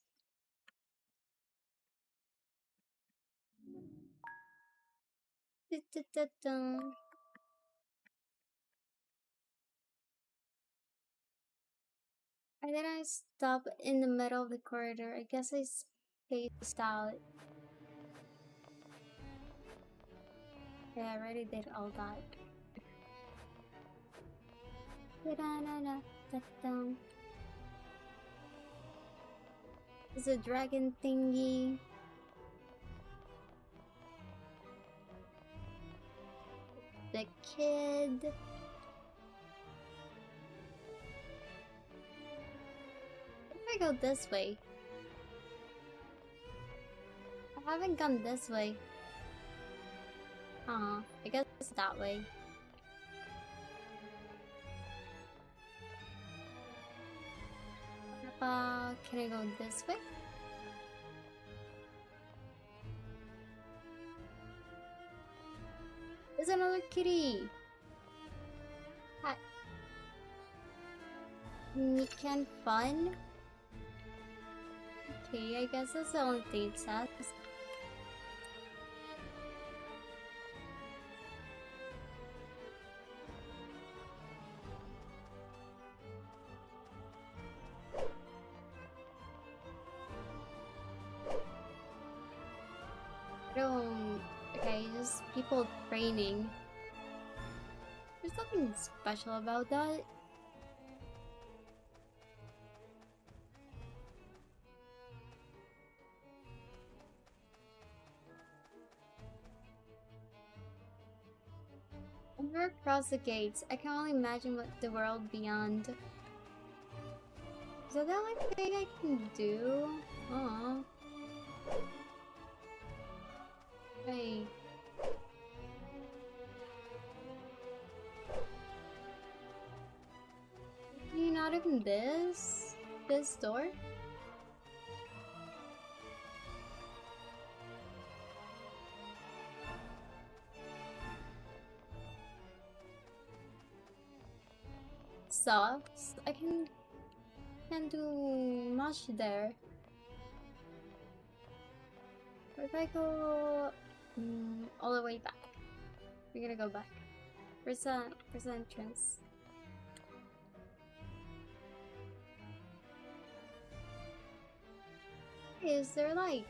I didn't stop in the middle of the corridor. I guess I spaced out. Yeah, I already did all that. It's a dragon thingy. The kid. If I go this way. I haven't gone this way. I guess it's that way. Can I go this way? There's another kitty! Hi. Can fun? Okay, I guess that's the only thing it says. Okay, just people training. There's nothing special about that. Never across the gates. I can only imagine what the world beyond. Is that the only thing I can do? Aww. Hey. You not even this? This door? Sucks. I can't do much there. What if I go all the way back? We're gonna go back. Where's the entrance? Is there like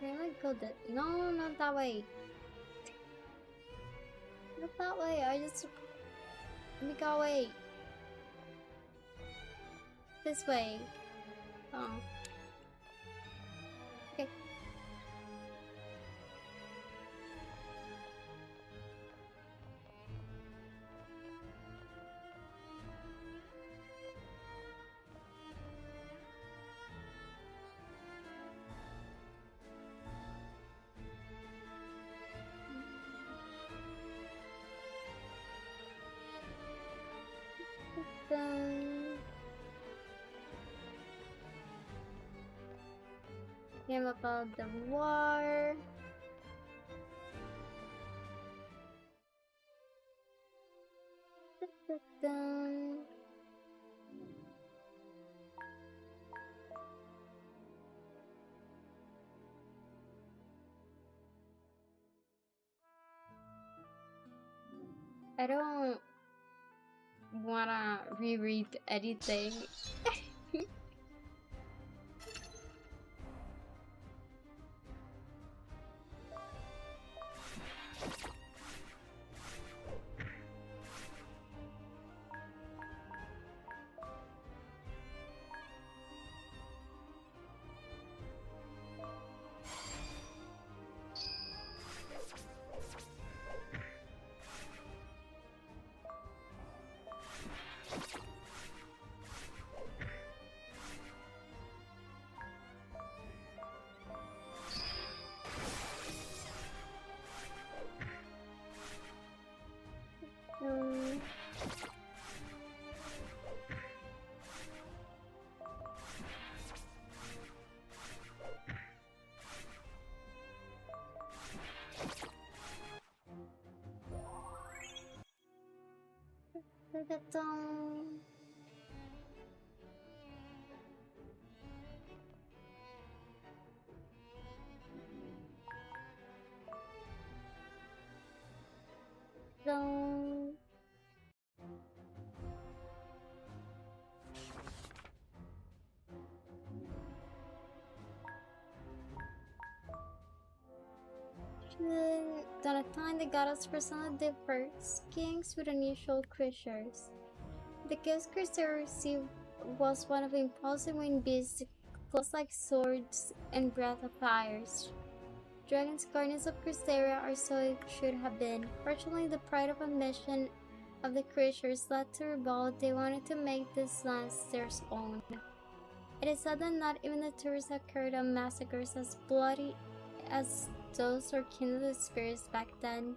Can I go that? No, not that way. Not that way. Let me go away. This way. Oh. Okay. Game about the war. I don't wanna reread anything. At a time, the goddess presented the first kings with unusual creatures. The gifts Crystera received was one of impulsive winged beasts, claws like swords and breath of fires. Dragons guardians of Crystera, or so it should have been. Fortunately, the pride of ambition of the creatures led to revolt. They wanted to make this land theirs own. It is said that not even the tourists have carried out massacres as bloody as those or kindled spirits back then.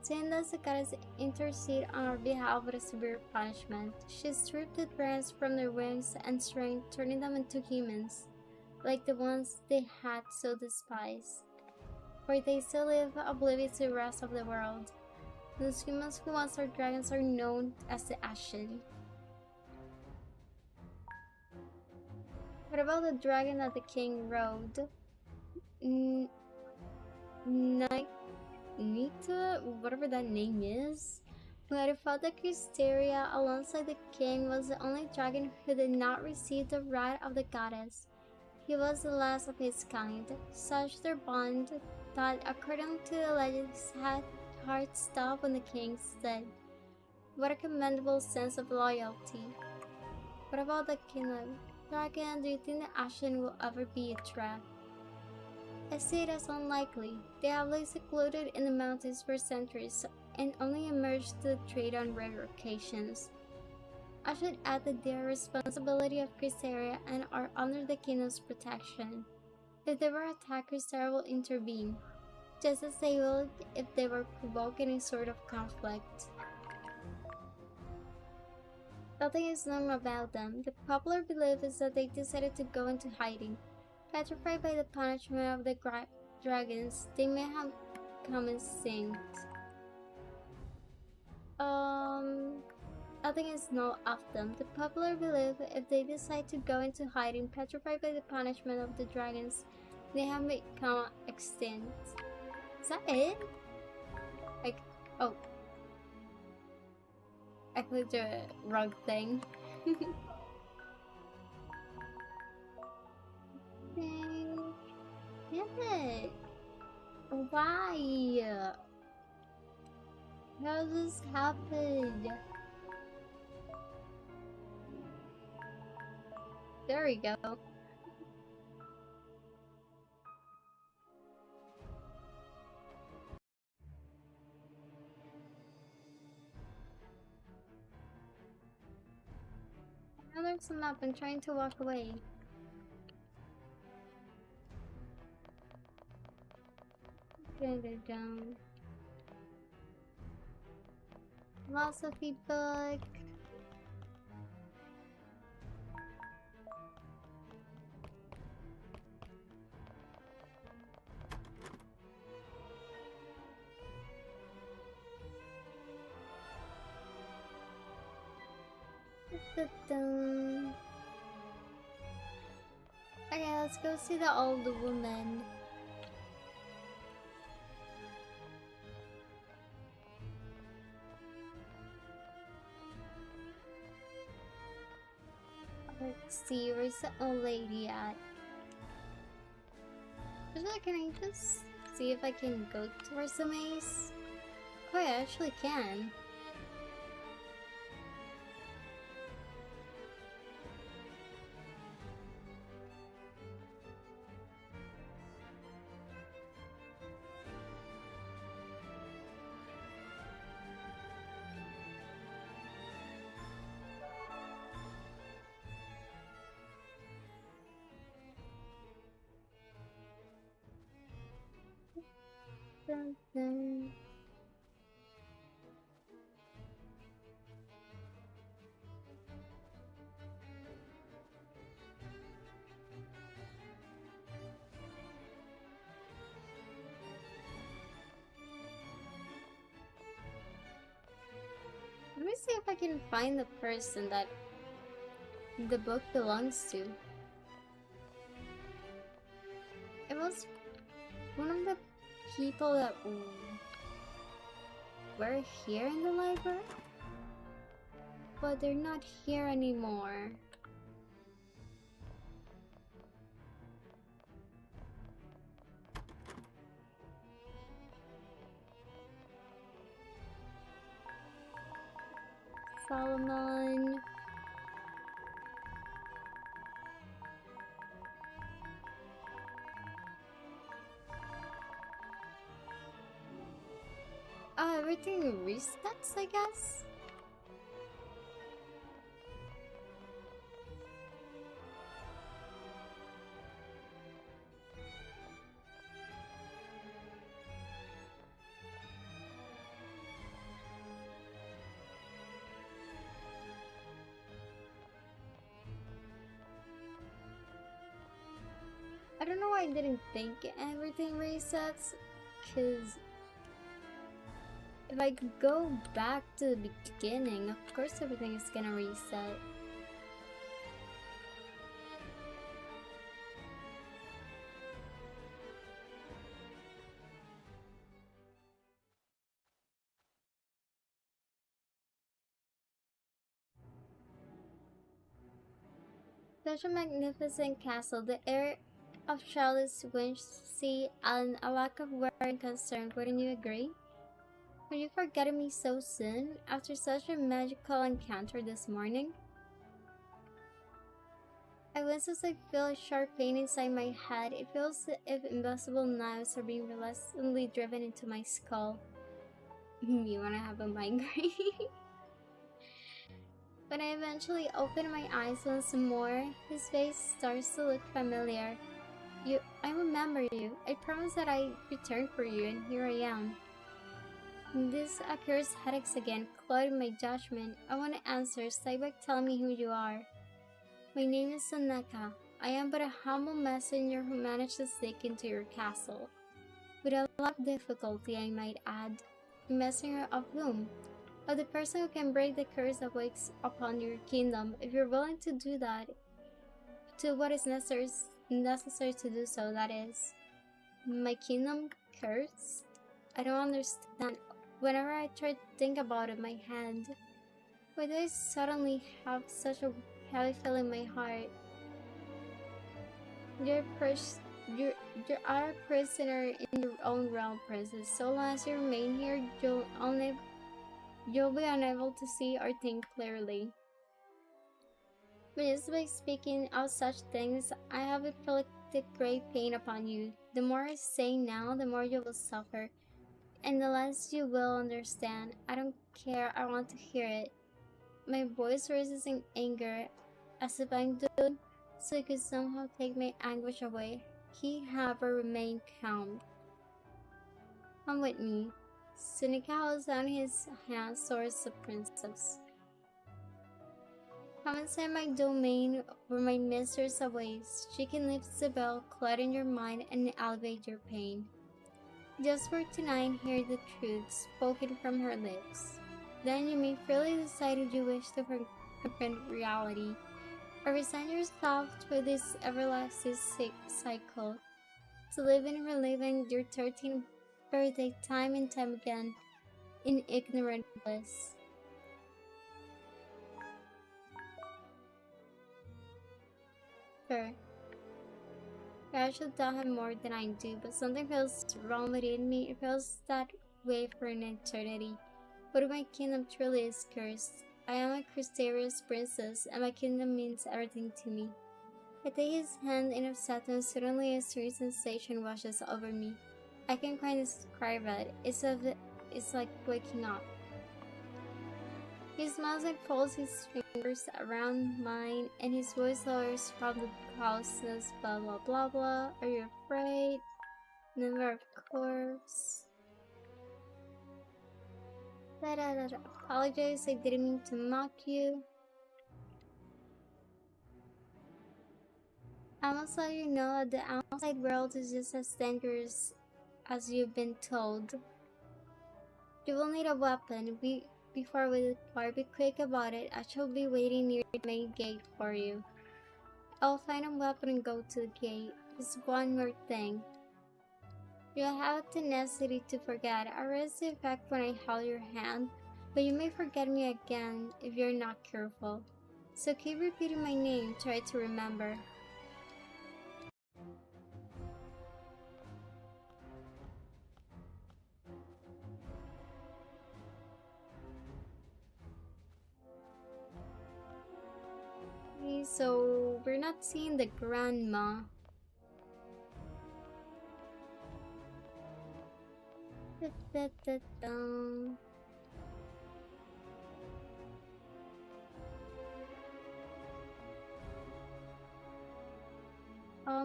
Seeing thus, the goddess intercede on our behalf with a severe punishment. She stripped the dragons from their wings and strength, turning them into humans, like the ones they had so despised. For they still live oblivious to the rest of the world. Those humans who once are dragons are known as the Ashen. What about the dragon that the king rode? Nita, whatever that name is, who had fought the Crystera alongside the king, was the only dragon who did not receive the wrath of the goddess. He was the last of his kind. Such their bond that, according to the legends, had heart stopped when the king said. What a commendable sense of loyalty. What about the kingdom? Dragon, do you think the Ashen will ever be a threat? I see it as unlikely. They have lived secluded in the mountains for centuries and only emerge to trade on rare occasions. I should add that they are responsibility of Crystera and are under the kingdom's protection. If they were attacked, Crystera will intervene, just as they would if they were provoking any sort of conflict. Nothing is known about them. The popular belief is that they decided to go into hiding. Petrified by the punishment of the dragons, they may have come extinct. Nothing is known of them. The popular belief, if they decide to go into hiding, petrified by the punishment of the dragons, they have become extinct. Is that it? Like, oh. I clicked the wrong thing. it? Why? How this happened? There we go. Now there's a map. I'm trying to walk away. Gonna go down. Lots of feedback. Okay, let's go see the old woman. Let's see, where's the old lady at? Can I just see if I can go towards the maze? Oh, I actually can. Dun, dun. Let me see if I can find the person that the book belongs to. It was one of the people that were here in the library, but they're not here anymore. Solomon. Oh, everything resets, I guess? I don't know why I didn't think everything resets, because if I could go back to the beginning, of course everything is gonna reset. Such a magnificent castle, the air of childless whimsy and a lack of worry and concern, wouldn't you agree? Were you forgetting me so soon, after such a magical encounter this morning? I wince as I feel a sharp pain inside my head. It feels as if invisible knives are being relentlessly driven into my skull. You wanna have a migraine? When I eventually open my eyes once more, his face starts to look familiar. I remember you. I promised that I'd return for you, and here I am. This accursed headaches again, clouding my judgment. I want to answer. Stay back, tell me who you are. My name is Soneka. I am but a humble messenger who managed to sneak into your castle. With a lot of difficulty, I might add. A messenger of whom? Of the person who can break the curse that waits upon your kingdom. If you're willing to do that, to what is necessary to do so, that is. My kingdom cursed? I don't understand. Whenever I try to think about it, my hand. Why do I suddenly have such a heavy feeling in my heart? Dear You're, you are a prisoner in your own realm, princess. So long as you remain here, you'll be unable to see or think clearly. But just by speaking of such things, I have inflicted great pain upon you. The more I say now, the more you will suffer, and the less you will understand. I don't care, I want to hear it. My voice rises in anger, as if I'm doomed, so he could somehow take my anguish away. He, however, remained calm. Come with me. Seneca holds out his hand towards the princess. Come inside my domain where my mistress awaits. She can lift the veil, gladden your mind, and alleviate your pain. Just for tonight, hear the truth spoken from her lips. Then you may freely decide if you wish to confront reality, or resign yourself to this everlasting cycle, to live and reliving your 13th birthday time and time again in ignorant bliss. Sure, I should tell him more than I do, but something feels wrong within me. It feels that way for an eternity. But my kingdom truly is cursed. I am a Crystarius princess, and my kingdom means everything to me. I take his hand in upset, suddenly a strange sensation washes over me. I can't quite describe it. It's like waking up. He smiles and folds his fingers around mine, and his voice lowers from the closeness, blah blah blah blah. Are you afraid? Never, of course. Apologize, I didn't mean to mock you. I must let you know that the outside world is just as dangerous as you've been told. You will need a weapon. Before we depart, be quick about it. I shall be waiting near the main gate for you. I'll find a weapon and go to the gate. Just one more thing. You'll have tenacity to forget. I rest the effect when I hold your hand, but you may forget me again if you're not careful. So keep repeating my name. Try to remember. Okay, so we're not seeing the grandma.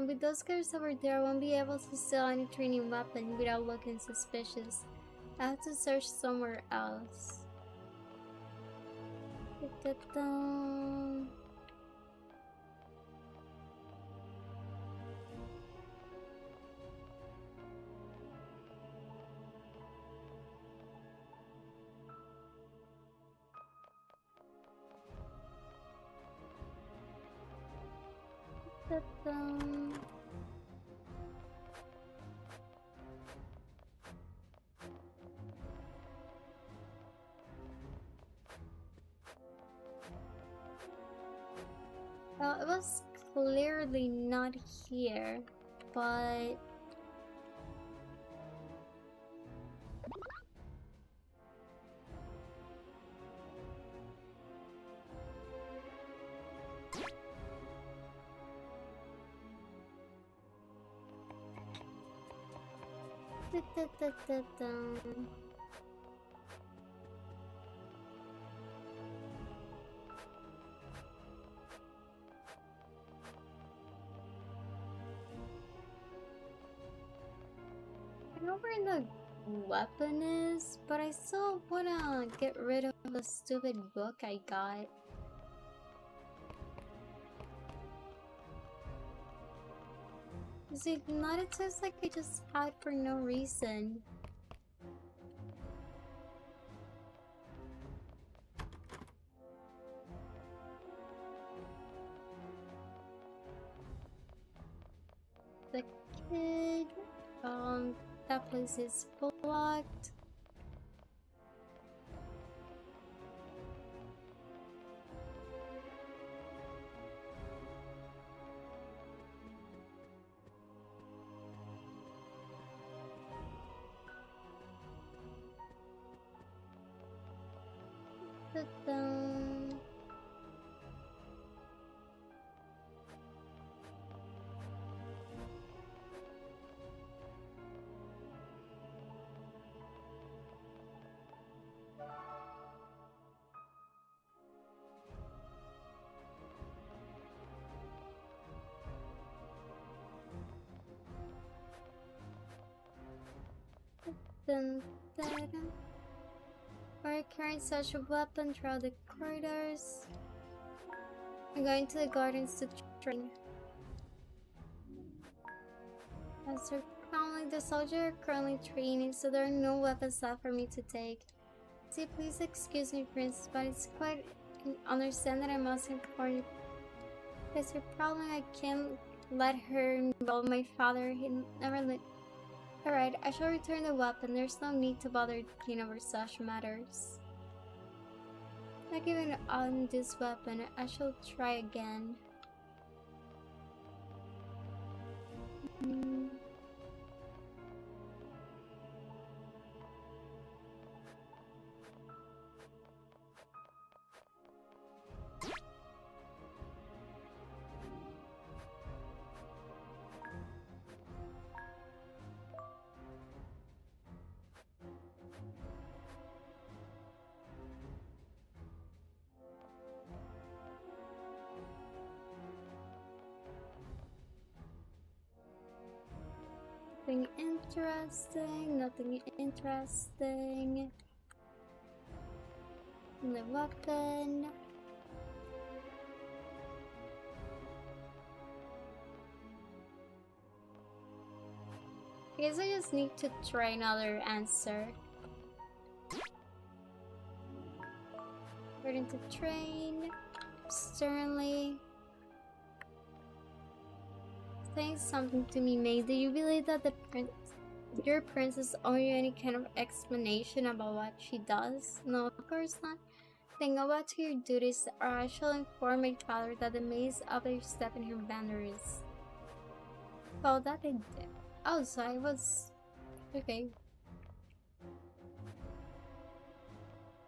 With those guys over there, I won't be able to sell any training weapon without looking suspicious. I have to search somewhere else. Well, it was clearly not here, but... I know where the weapon is, but I still wanna get rid of the stupid book I got. Is it not? It seems like I just had it for no reason. The kid, that place is blocked. Ta-dum. Dun, da-dum. We're carrying such a weapon throughout the corridors. I'm going to the gardens to train. As they're calmly, the soldiers are currently training, so there are no weapons left for me to take. See, please excuse me, Princess, but it's quite understand that I must inform you. Because your problem, I can't let her involve my father. He never let. Alright, I shall return the weapon. There's no need to bother the king over such matters. Not giving on this weapon, I shall try again. Nothing interesting, nothing interesting. The weapon. I guess I just need to try another answer. According to train, sternly. Saying something to me, May. Do you believe that your princess owe you any kind of explanation about what she does? No, of course not. Then go back to your duties, or I shall inform my father that the maid is up there stepping her boundaries. Well, that I did. Oh, so I was... okay.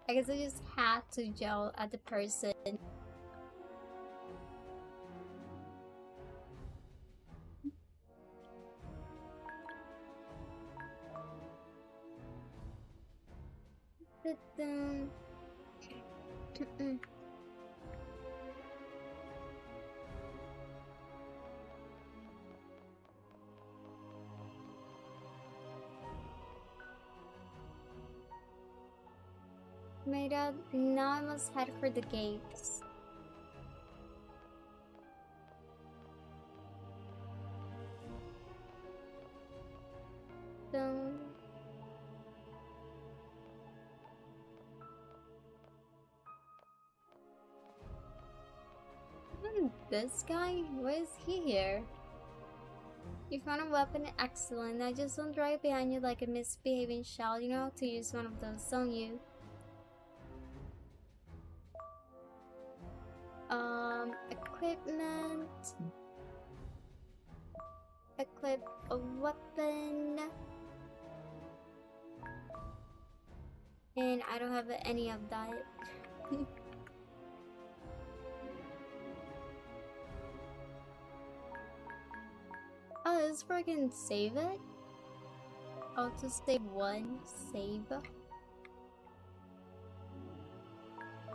I guess I just had to yell at the person. Made up. Now I must head for the gates. So... this guy? Why is he here? You found a weapon, excellent. Now just don't drive behind you like a misbehaving child, you know, to use one of those, don't you? Equipment. Equip a weapon. And I don't have any of that. Oh, this is where I can save it? Oh, to save one, save.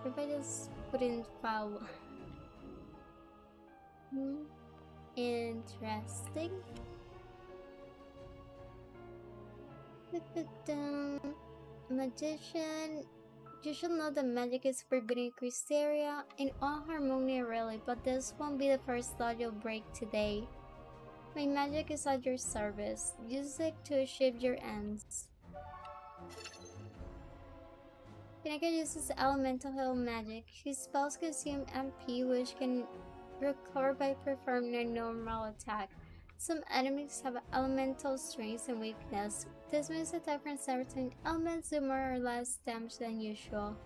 If I just put in file. Interesting. Magician. You should know that magic is forbidden in Cristeria, in all Harmonia really, but this won't be the first law you'll break today. My magic is at your service. Use it to achieve your ends. Pinaka uses elemental heal magic. His spells consume MP, which can recover by performing a normal attack. Some enemies have elemental strengths and weakness. This means attack from certain elements do more or less damage than usual.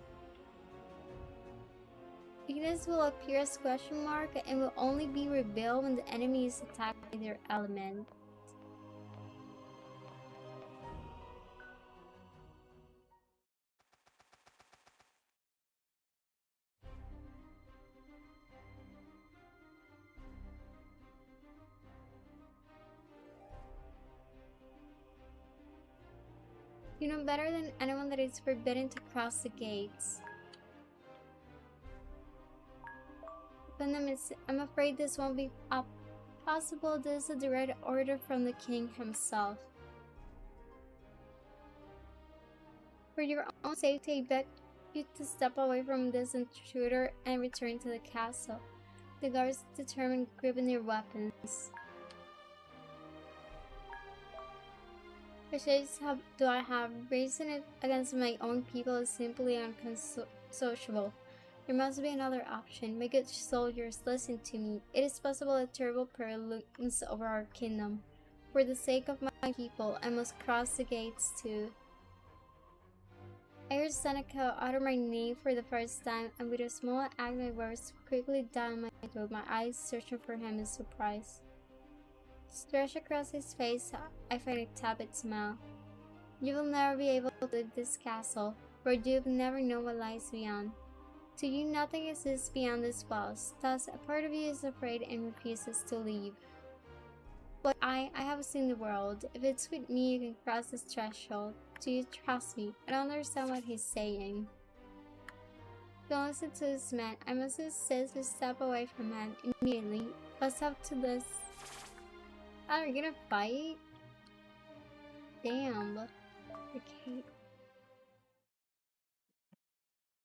Weakness will appear as question mark and will only be revealed when the enemy is attacked by their element. You know better than anyone that it's forbidden to cross the gates. I'm afraid this won't be possible. This is a direct order from the king himself. For your own safety, I beg you to step away from this intruder and return to the castle. The guards determined gripping their weapons. Which shades do I have? Raising it against my own people is simply unsociable. There must be another option. My good soldiers, listen to me. It is possible a terrible peril looms over our kingdom. For the sake of my people, I must cross the gates too. I heard Seneca utter my name for the first time, and with a small act my words quickly down my throat, my eyes searching for him in surprise. Stretched across his face, I find a tepid smile. You will never be able to leave this castle, for you will never know what lies beyond. To you nothing exists beyond these walls, thus a part of you is afraid and refuses to leave. But I have seen the world. If it's with me, you can cross this threshold. Do you trust me? I don't understand what he's saying. Don't listen to this man. I must insist you step away from him immediately. What's up to this? Are we gonna fight? Damn. Okay.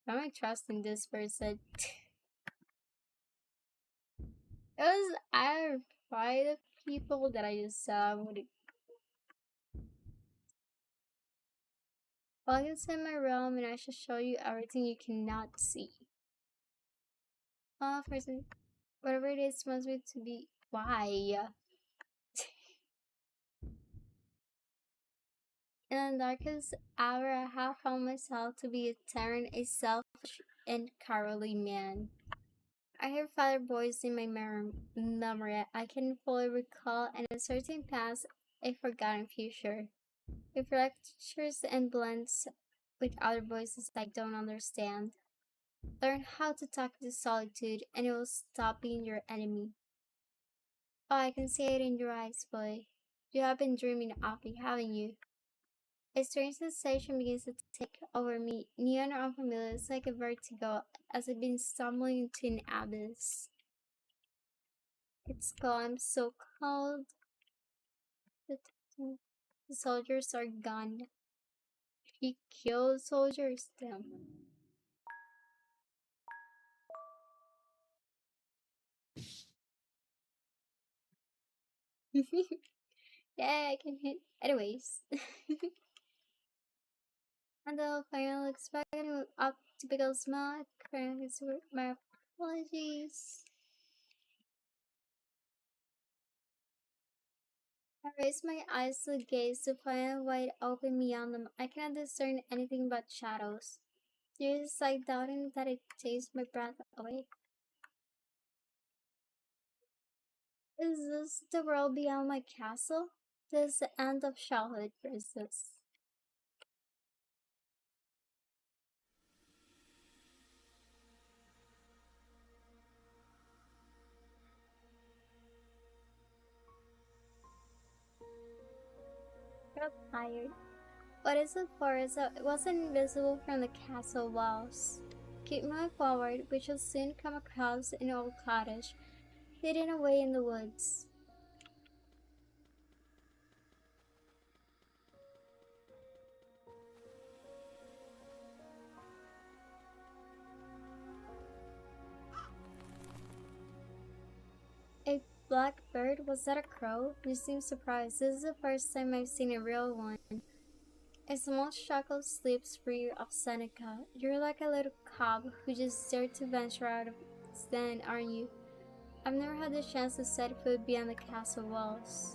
Am I trusting this person? It was out of fight of people that I just saw. Welcome to my realm, and I shall show you everything you cannot see. Oh, person, whatever it is wants me to be. Why? In the darkest hour, I have found myself to be a tyrant, a selfish and cowardly man. I hear father voice in my memory. I can fully recall an uncertain past, a forgotten future. It fractures and blends with other voices I don't understand. Learn how to talk to solitude, and it will stop being your enemy. Oh, I can see it in your eyes, boy. You have been dreaming of me, haven't you? A strange sensation begins to take over me, new and unfamiliar. It's like a vertigo, as I've been stumbling into an abyss. It's cold. I'm so cold. The soldiers are gone. He killed soldiers, damn. Yeah, I can hit. Anyways. And the final looks back and with a typical smile. My apologies. I raise my eyes to gaze to find a wide open beyond them. I cannot discern anything but shadows. There is like doubting that it takes my breath away. Is this the world beyond my castle? This is the end of childhood, princess. I'm tired. What is it for? So it wasn't invisible from the castle walls. Keep moving forward, we shall soon come across an old cottage, hidden away in the woods. A black bird? Was that a crow? You seem surprised. This is the first time I've seen a real one. A small chuckle slips free of Seneca. You're like a little cub who just dared to venture out of its den, aren't you? I've never had the chance to set foot beyond the castle walls.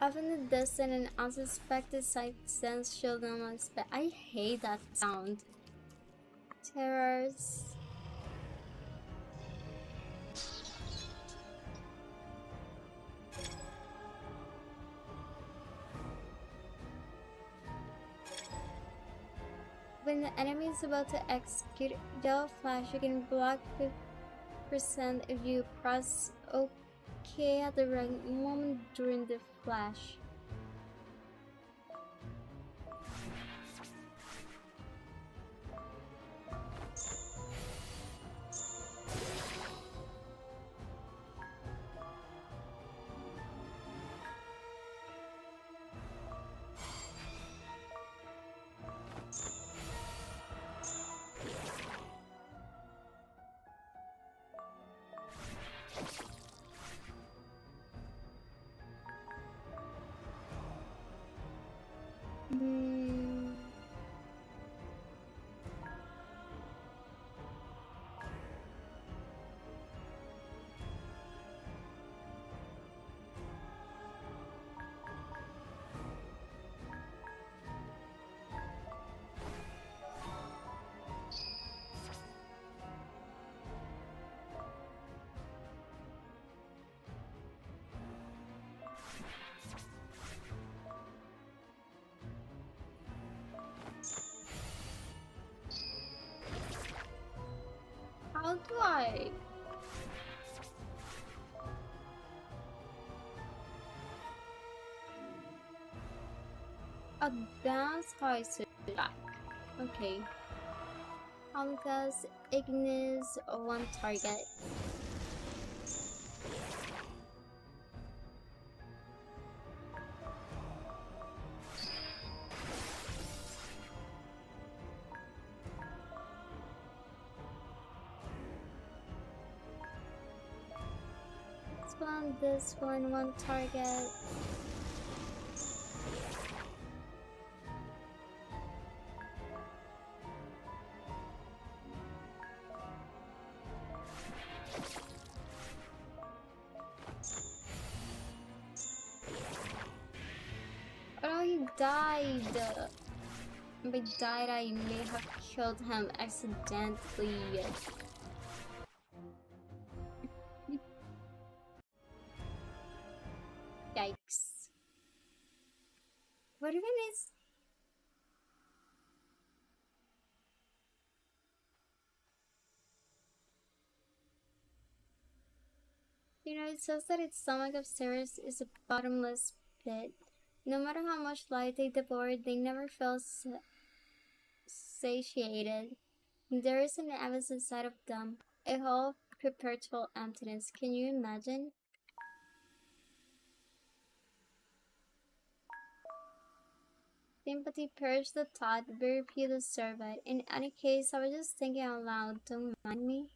Off in the distance, an unsuspected sight sends children on its back. I hate that sound. Terrors. When the enemy is about to execute yellow flash, you can block 50% if you press OK at the right moment during the flash. How do I? Advanced high back. Okay. Does Ignis one target? This one target. Oh, he died. If he died, I may have killed him accidentally. Yikes. What even is... You know, it says that its stomach upstairs is a bottomless pit. No matter how much light they devour, they never feel satiated. There is an abyss inside of them, a hole of perpetual emptiness. Can you imagine? Sympathy purged the thought, very few deserve it. In any case, I was just thinking out loud, don't mind me.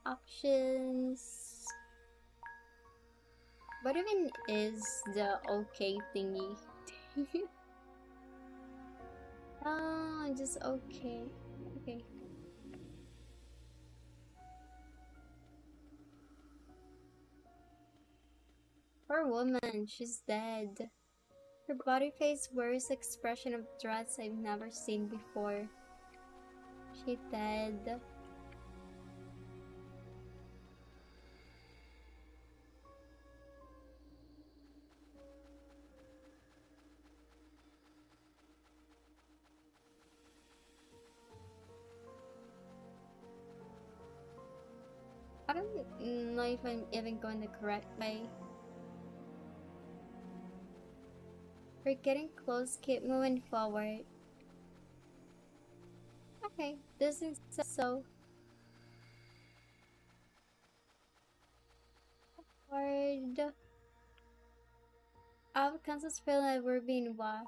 Options. What even is the OK thingy? Oh, just okay. Okay. Poor woman, she's dead. Her body face wears expression of dread I've never seen before. She's dead. I don't know if I'm even going the correct way. We're getting close, keep moving forward. Okay, this is so hard. I have a constant feeling that we're being washed.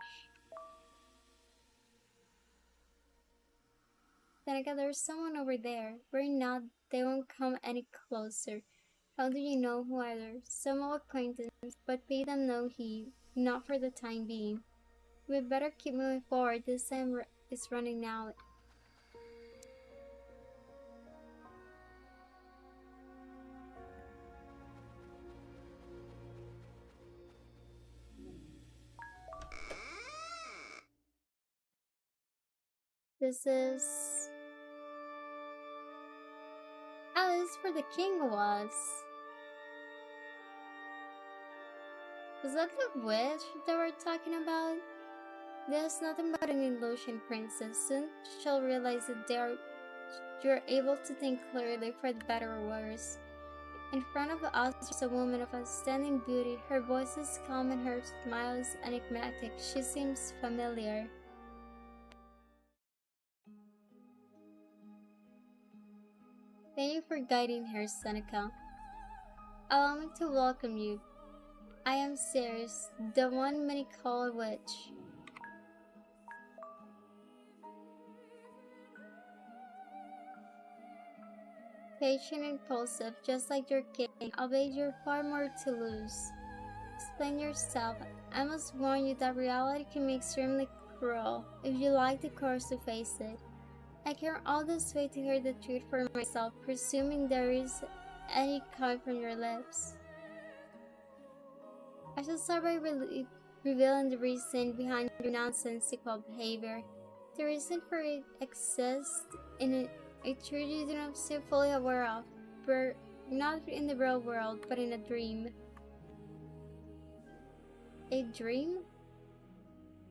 Then again, there's someone over there. We're not, they won't come any closer. How do you know who either? Some old acquaintance, but pay them no heed. Not for the time being. We better keep moving forward. This time is running out. This is... Oh, this is where the king was. Was that the witch that we're talking about? There's nothing but an illusion, princess. Soon she'll realize that you're able to think clearly for the better or worse. In front of us is a woman of outstanding beauty. Her voice is calm and her smile is enigmatic. She seems familiar. Thank you for guiding her, Seneca. Allow me to welcome you. I am Ceres, the one many call a witch. Patient and impulsive, just like your king, albeit you're far more to lose. Explain yourself. I must warn you that reality can be extremely cruel if you like the courage to face it. I came all this way to hear the truth for myself, presuming there is any coming from your lips. I shall start by revealing the reason behind your nonsensical behavior. The reason for it exists in a truth you do not seem fully aware of, not in the real world, but in a dream. A dream?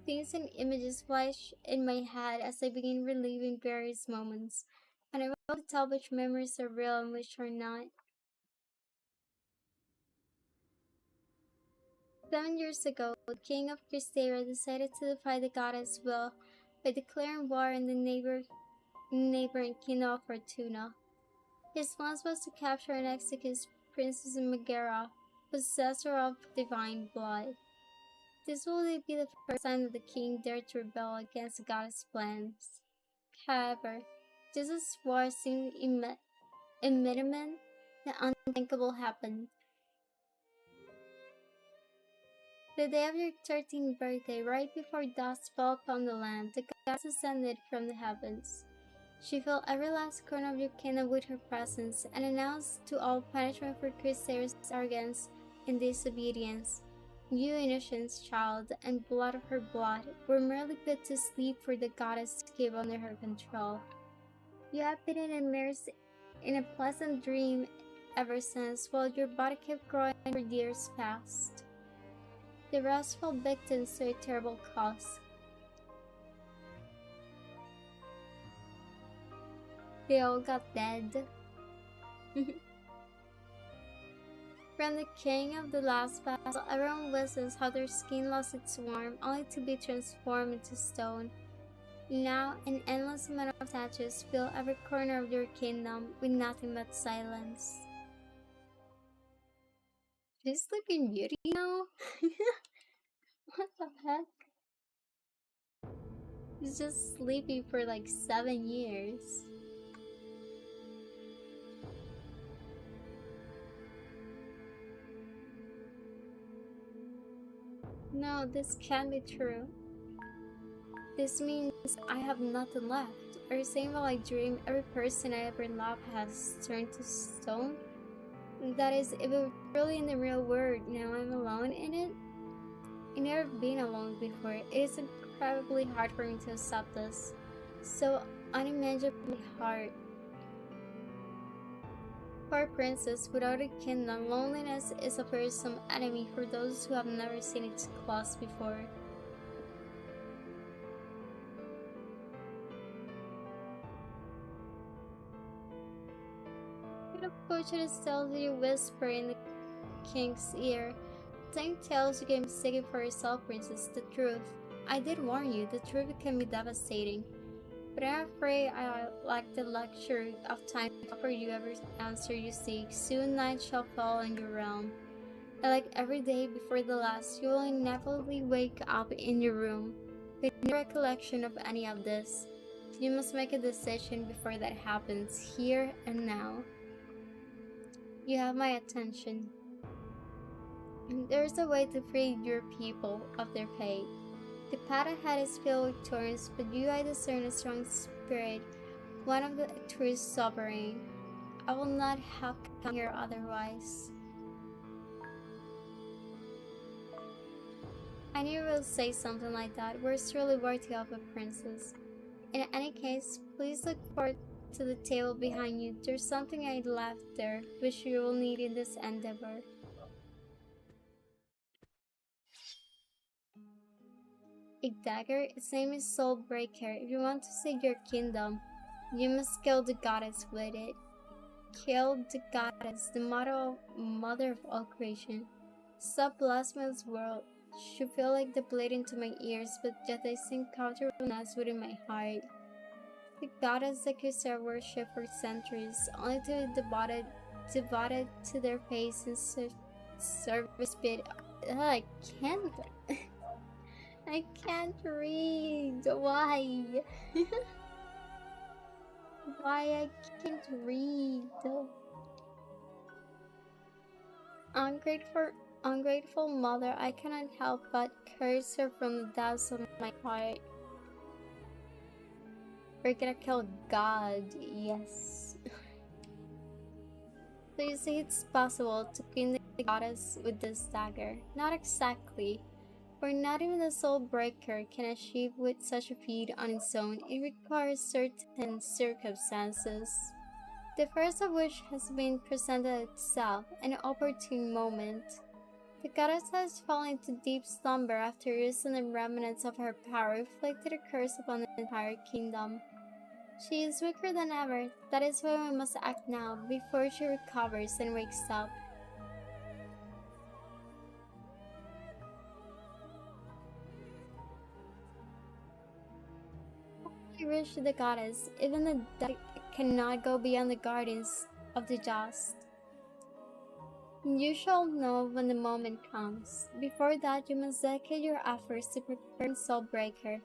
Things and images flash in my head as I begin reliving various moments, and I'm able to tell which memories are real and which are not. 7 years ago, the king of Cristera decided to defy the goddess' will by declaring war on the neighboring kingdom of Fortuna. His plan was to capture and execute Princess Megara, possessor of divine blood. This will be the first time that the king dared to rebel against the goddess' plans. However, just as war seemed imminent, the unthinkable happened. The day of your 13th birthday, right before dusk fell upon the land, the goddess descended from the heavens. She filled every last corner of your kingdom with her presence and announced to all punishment for Cristera's arrogance and disobedience. You, innocent child, and blood of her blood, were merely put to sleep for the goddess to keep under her control. You have been immersed in a pleasant dream ever since, while your body kept growing for years past. The rest fell victims to a terrible cause. They all got dead. From the king of the last battle, everyone witnesses how their skin lost its warmth only to be transformed into stone. Now, an endless amount of statues fill every corner of your kingdom with nothing but silence. She's Sleeping Beauty now? What the heck? He's just sleeping for like 7 years. No, this can't be true. This means I have nothing left. Are you saying while I dream, every person I ever loved has turned to stone? That is, if it were truly in the real world, now I'm alone in it? I've never been alone before. It is incredibly hard for me to accept this. So unimaginably hard. For a princess without a kingdom, loneliness is a fearsome enemy for those who have never seen its claws before. But of course it tells you whisper in the king's ear. Time tells you get mistaken for yourself, princess, the truth. I did warn you, the truth can be devastating. But I'm afraid I lack the luxury of time to offer you every answer you seek. Soon night shall fall in your realm. And like every day before the last, you will inevitably wake up in your room with no recollection of any of this. You must make a decision before that happens, here and now. You have my attention. There's a way to free your people of their fate. The path ahead is filled with thorns, but you I discern a strong spirit, one of the true sovereign. I will not have come here otherwise. I knew you would say something like that. We're surely worthy of a princess. In any case, please look forward to the table behind you. There's something I left there, which you will need in this endeavor. A dagger? Its name is Soulbreaker. If you want to save your kingdom, you must kill the goddess with it. Kill the goddess, the mother of all creation. Stop blasphemous world. Should feel like the blade into my ears, but yet I sing counterfulness within my heart. The goddess that Kusar worshipped for centuries, only to be devoted to their face and service bid. I can't. I can't read. Why? Why I can't read? Ungrateful mother, I cannot help but curse her from the depths of my heart. We're gonna kill God, yes. So you say it's possible to kill the goddess with this dagger? Not exactly, for not even the soul breaker can achieve with such a feat on its own. It requires certain circumstances, the first of which has been presented itself, an opportune moment. The goddess has fallen into deep slumber after using the remnants of her power inflicted a curse upon the entire kingdom. She is weaker than ever. That is why we must act now, before she recovers and wakes up. I wish the goddess, even the dead cannot go beyond the gardens of the just. You shall know when the moment comes. Before that, you must dedicate your efforts to prepare Soulbreaker.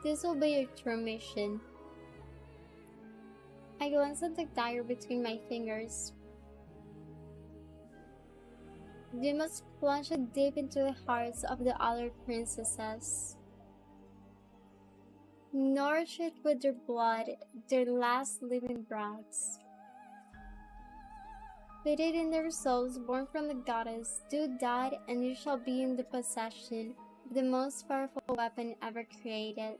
This will be your true mission. I glance at the dagger between my fingers. You must plunge it deep into the hearts of the other princesses. Nourish it with their blood, their last living breaths. Feed it in their souls born from the goddess. Do that, and you shall be in the possession of the most powerful weapon ever created.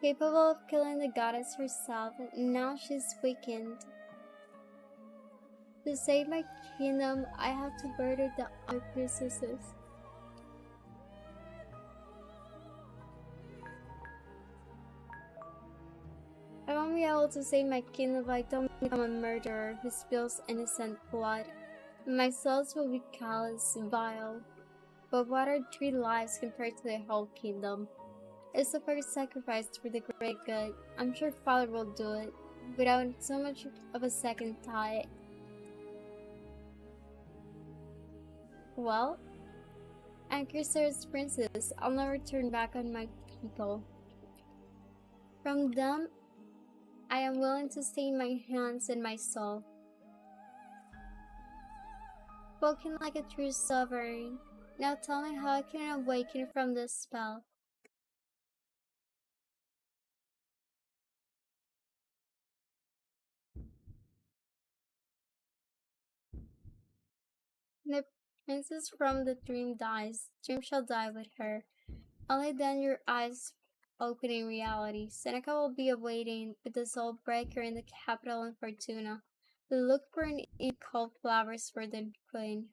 Capable of killing the goddess herself, now she's weakened. To save my kingdom, I have to murder the other princesses. I won't be able to save my kingdom if I don't become a murderer who spills innocent blood. My souls will be callous, vile. But what are 3 lives compared to the whole kingdom? It's the first sacrifice for the great good. I'm sure Father will do it, without so much of a second thought. Well, I'm Kusar's princess. I'll never turn back on my people. From them, I am willing to stain my hands and my soul. Spoken like a true sovereign. Now tell me how I can awaken from this spell. The princess from the dream dies. Dream shall die with her. Only then your eyes open in reality. Seneca will be awaiting with the soul breaker in the capital in Fortuna. Look for an inn called Flowers for the Queen.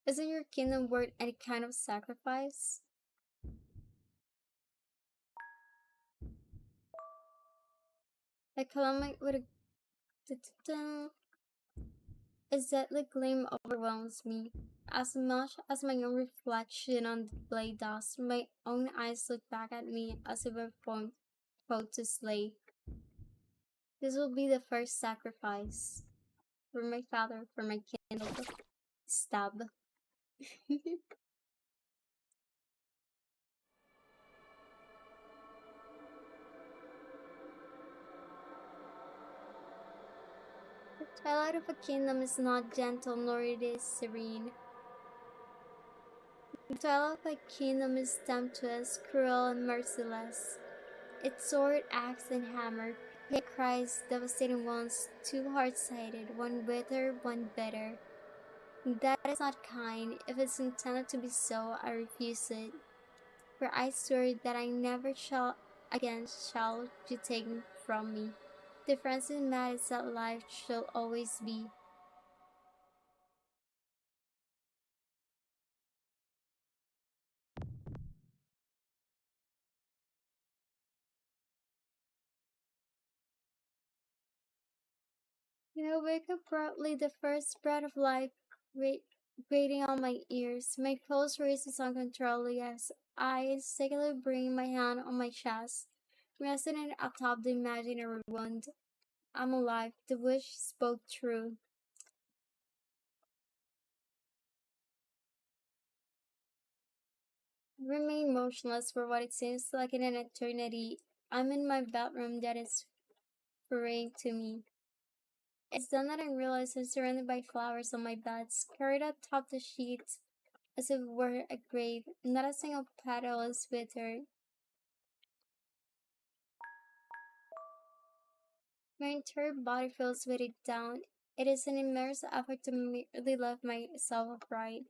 Isn't your kingdom worth any kind of sacrifice? A calamity with a His deadly gleam overwhelms me. As much as my own reflection on the blade does, my own eyes look back at me as if I were about to slay. This will be the first sacrifice. For my father, for my candle. Stab. The twilight of a kingdom is not gentle, nor it is serene. The twilight of a kingdom is tempestuous, cruel, and merciless. Its sword, axe, and hammer pay cries, devastating wounds, 2 hard-sided, one bitter, one bitter. That is not kind. If it's intended to be so, I refuse it. For I swear that I never shall again shall be taken from me. The friends in mad is that life shall always be. Wake up abruptly, the first breath of life grating on my ears. My pulse races uncontrollably as I instinctively bring my hand on my chest, resting it atop the imaginary wound. I'm alive. The wish spoke true. I remain motionless for what it seems like an eternity. I'm in my bedroom that is praying to me. It's then that I realize I'm surrounded by flowers on my bed, carried atop the sheets as if it were a grave. Not a single petal is withered. My entire body feels weighted down. It is an immense effort to merely lift myself upright.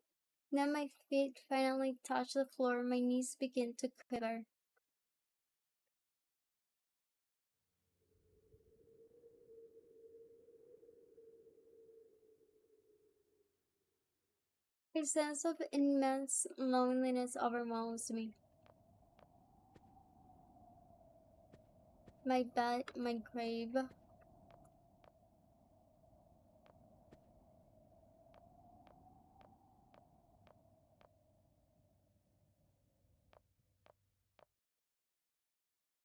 Then my feet finally touch the floor, my knees begin to quiver. A sense of immense loneliness overwhelms me. My bed, my grave.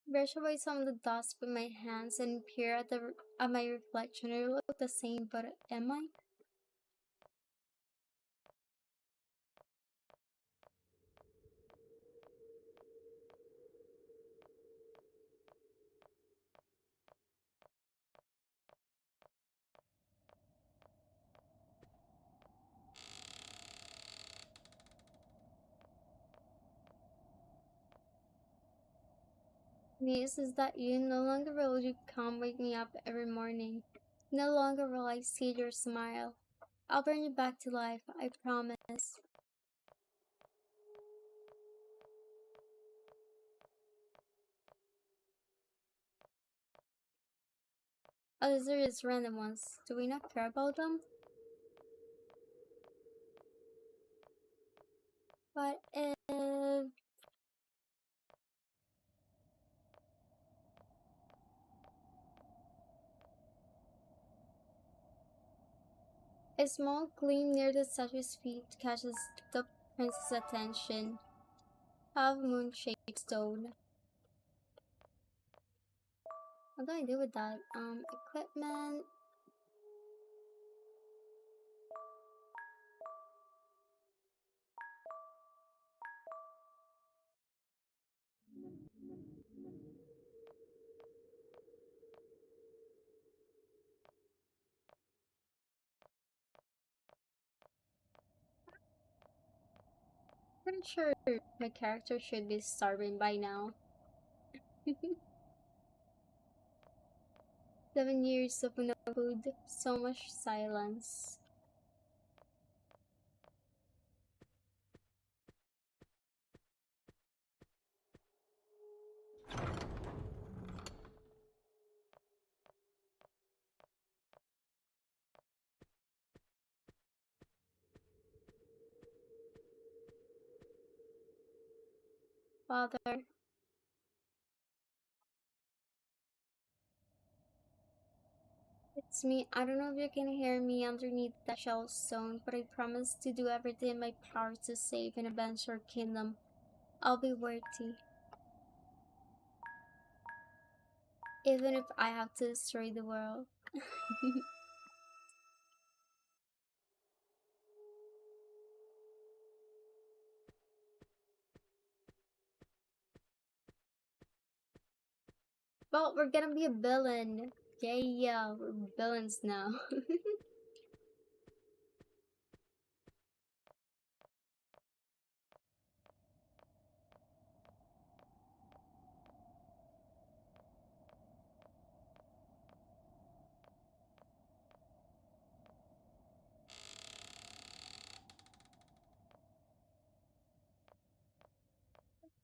Brush away some of the dust with my hands and peer at my reflection. I look the same, but am I? News is that you no longer will you come wake me up every morning. No longer will I see your smile. I'll bring you back to life, I promise. Oh, these are just random ones. Do we not care about them? But if a small gleam near the statue's feet catches the prince's attention. Half moon-shaped stone. What do I do with that? Equipment. Pretty sure my character should be starving by now. 7 years of no food, so much silence. Father, it's me. I don't know if you can hear me underneath that shell stone, but I promise to do everything in my power to save and avenge your kingdom. I'll be worthy, even if I have to destroy the world. Well, we're gonna be a villain. Yeah, we're villains now.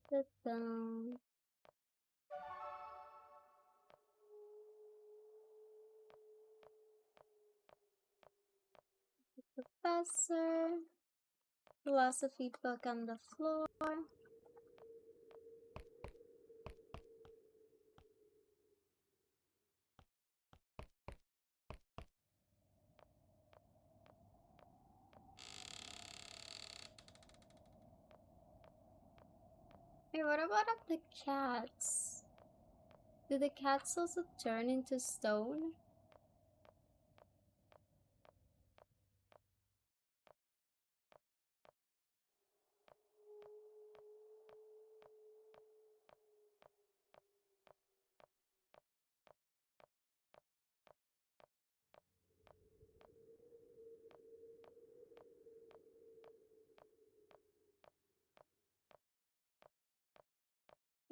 Sit down. Professor. Philosophy book on the floor. Hey, what about the cats? Do the cats also turn into stone?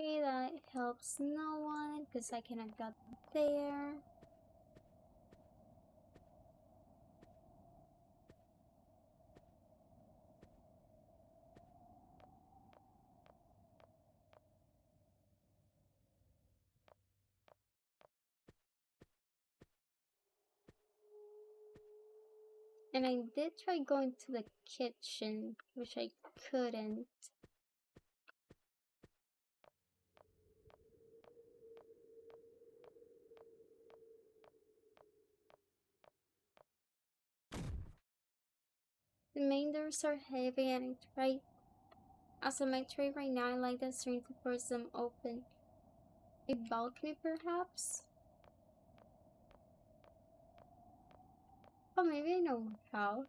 Okay, that helps no one because I cannot get there. And I did try going to the kitchen, which I couldn't. The main doors are heavy and I tried. As on my tray right now, I like the strength to force them open. A balcony, perhaps? Oh, maybe I know how.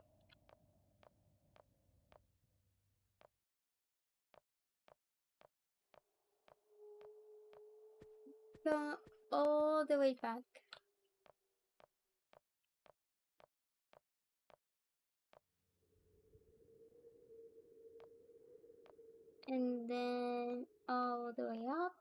Go all the way back. And then all the way up.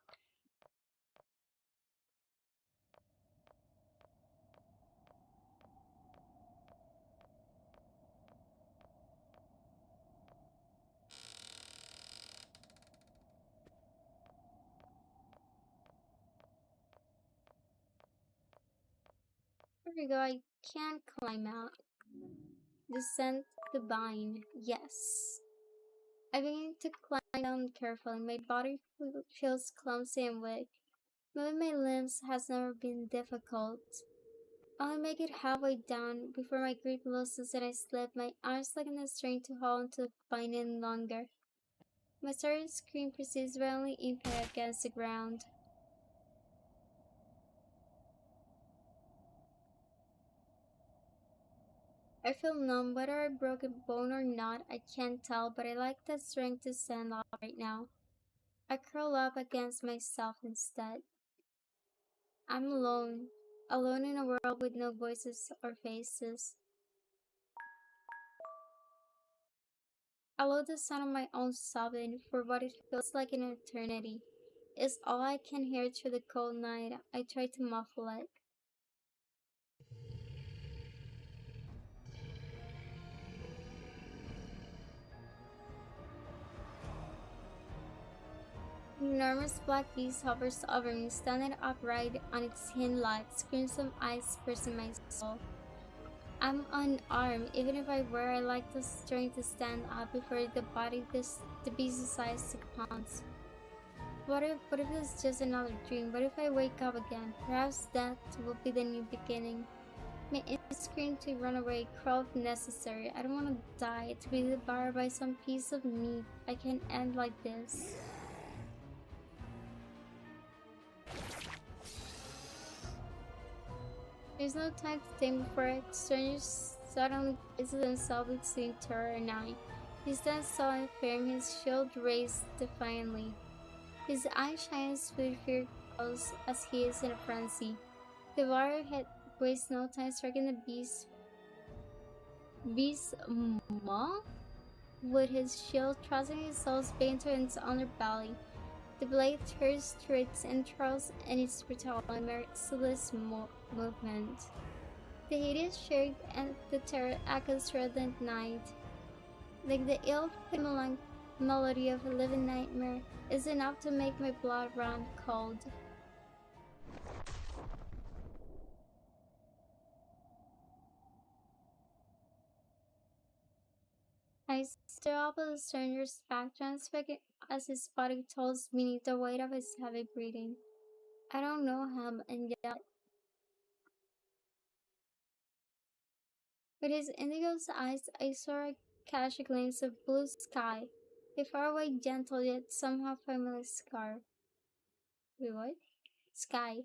There we go, I can't climb out. Descent the vine, yes. I begin to climb down carefully. My body feels clumsy and weak. Moving my limbs has never been difficult. I make it halfway down before my grip loses and I slip, my arms like in a string to hold onto the vine any longer. My starting scream precedes violently impact against the ground. I feel numb, whether I broke a bone or not, I can't tell, but I like that strength to stand up right now. I curl up against myself instead. I'm alone, alone in a world with no voices or faces. I love the sound of my own sobbing for what it feels like an eternity. It's all I can hear through the cold night. I try to muffle it. An enormous black beast hovers over me, standing upright on its hind legs, crimson eyes piercing my soul. I'm unarmed, even if I were, I like the strength to stand up before the beast decides to pounce. What if it's just another dream? What if I wake up again? Perhaps death will be the new beginning. My instinct scream to run away, crawl if necessary. I don't want to die, to be devoured by some piece of meat. I can't end like this. There's no time to think before a stranger suddenly places himself between terror and I. He stands tall and firm, his shield raised defiantly. His eyes shine with fear close as he is in a frenzy. The warrior had wasted no time striking the beast's maw with his shield, thrusting his soul's bane into its underbelly. The blade tears through its entrails and its brutal and merciless movement. The hideous shriek and the terror echoes through the night. Like the ill-fitting melody of a living nightmare, is enough to make my blood run cold. I stare up at the stranger's back, transfigured as his body tolls beneath the weight of his heavy breathing. I don't know him, and yet, with his indigo eyes, I saw a catch a glimpse of blue sky. A faraway, gentle yet somehow familiar scar. Wait, what? Sky.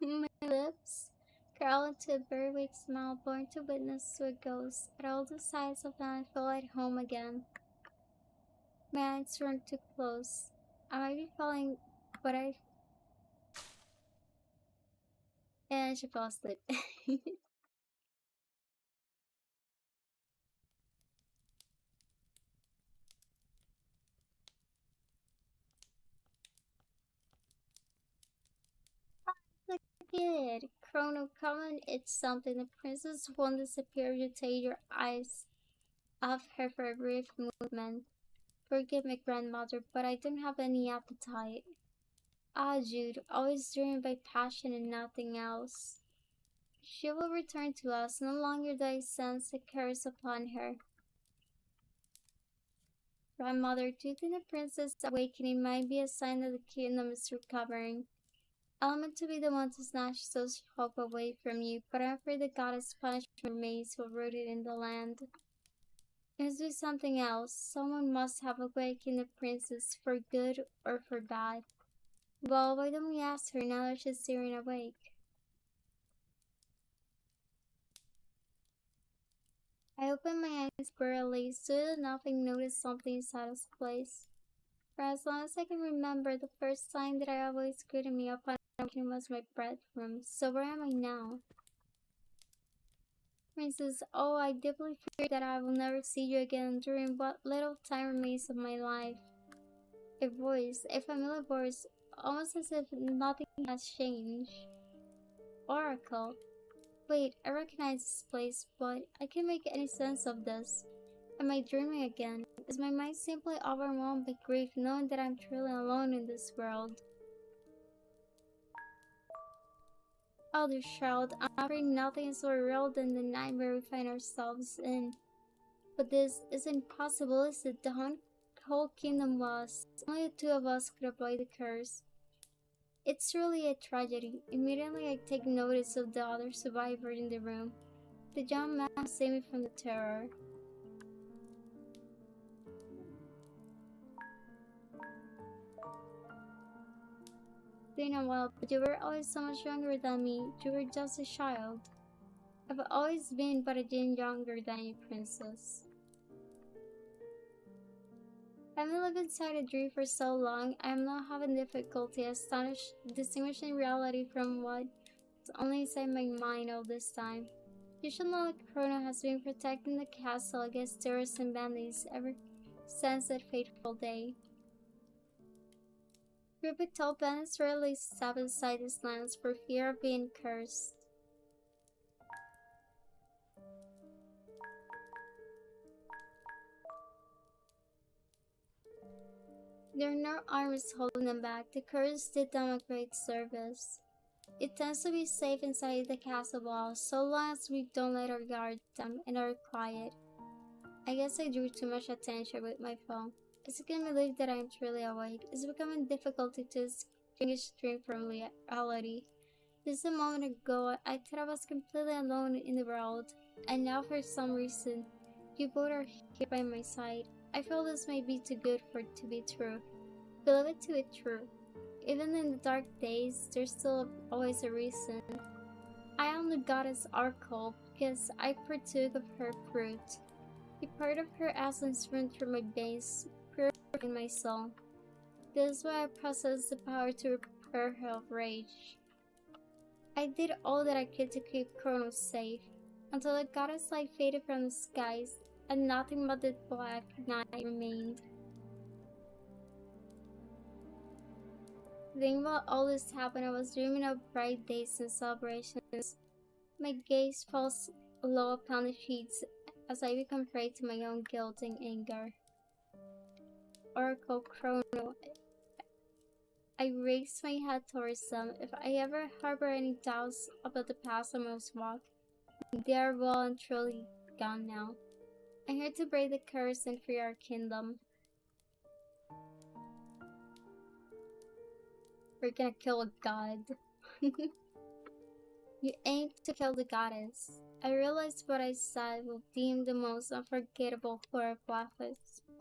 My lips curl into a very weak smile, born to witness to a ghost. At all the sights of them, I feel at home again. My eyes weren't too close. I might be falling, but and she fell asleep. Like a kid. Chrono, come on, it's something. The princess won't disappear. You take your eyes off her for a brief movement. Forgive me, grandmother, but I don't have any appetite. Ah, Jude, always driven by passion and nothing else. She will return to us. No longer do I sense a curse upon her. Grandmother, do you think the princess awakening might be a sign that the kingdom is recovering? I meant to be the one to snatch such hope away from you, but I'm afraid the goddess punishment remains so rooted in the land. It must be something else. Someone must have awakened the princess for good or for bad. Well, why don't we ask her now that she's staring awake? I opened my eyes wearily, stood enough and noticed something inside its place. For as long as I can remember, the first sign that I always greeted me upon awakening was my bedroom. So where am I now? Princess, oh, I deeply fear that I will never see you again during what little time remains of my life. A voice, a familiar voice, almost as if nothing has changed. Oracle. Wait, I recognize this place, but I can't make any sense of this. Am I dreaming again? Is my mind simply overwhelmed by grief knowing that I'm truly alone in this world? Elder child, I'm afraid nothing is more real than the nightmare we find ourselves in. But this isn't possible, is it? The whole kingdom was. Only the two of us could avoid the curse. It's really a tragedy. Immediately I take notice of the other survivor in the room. The young man who saved me from the terror. Been a while, but you were always so much younger than me. You were just a child. I've always been but a din younger than you, princess. Having lived inside a dream for so long, I am now having difficulty distinguishing reality from what was only inside my mind all this time. You should know that Chrono has been protecting the castle against terrorists and bandits ever since that fateful day. We've been told bandits rarely step inside these lands for fear of being cursed. There are no armies holding them back. The curse did them a great service. It tends to be safe inside the castle walls, so long as we don't let our guards down and are quiet. I guess I drew too much attention with my phone. As I can believe that I am truly awake, it's becoming difficult to distinguish dream from reality. Just a moment ago, I thought I was completely alone in the world, and now for some reason, you both are here by my side. I feel this may be too good for it to be true. Believe it to be true. Even in the dark days, there's still always a reason. I am the goddess Arkle because I partook of her fruit. A part of her essence ran through my veins, purifying my soul. This is why I possess the power to repair her of rage. I did all that I could to keep Kronos safe, until the goddess light faded from the skies, and nothing but the black night remained. Thinking about all this happened, I was dreaming of bright days and celebrations. My gaze falls low upon the sheets as I become prey to my own guilt and anger. Oracle Chrono, I raised my head towards them. If I ever harbor any doubts about the past I must walk, they are well and truly gone now. I'm here to break the curse and free our kingdom. We're gonna kill a god. You aim to kill the goddess. I realized what I said will deem the most unforgettable horror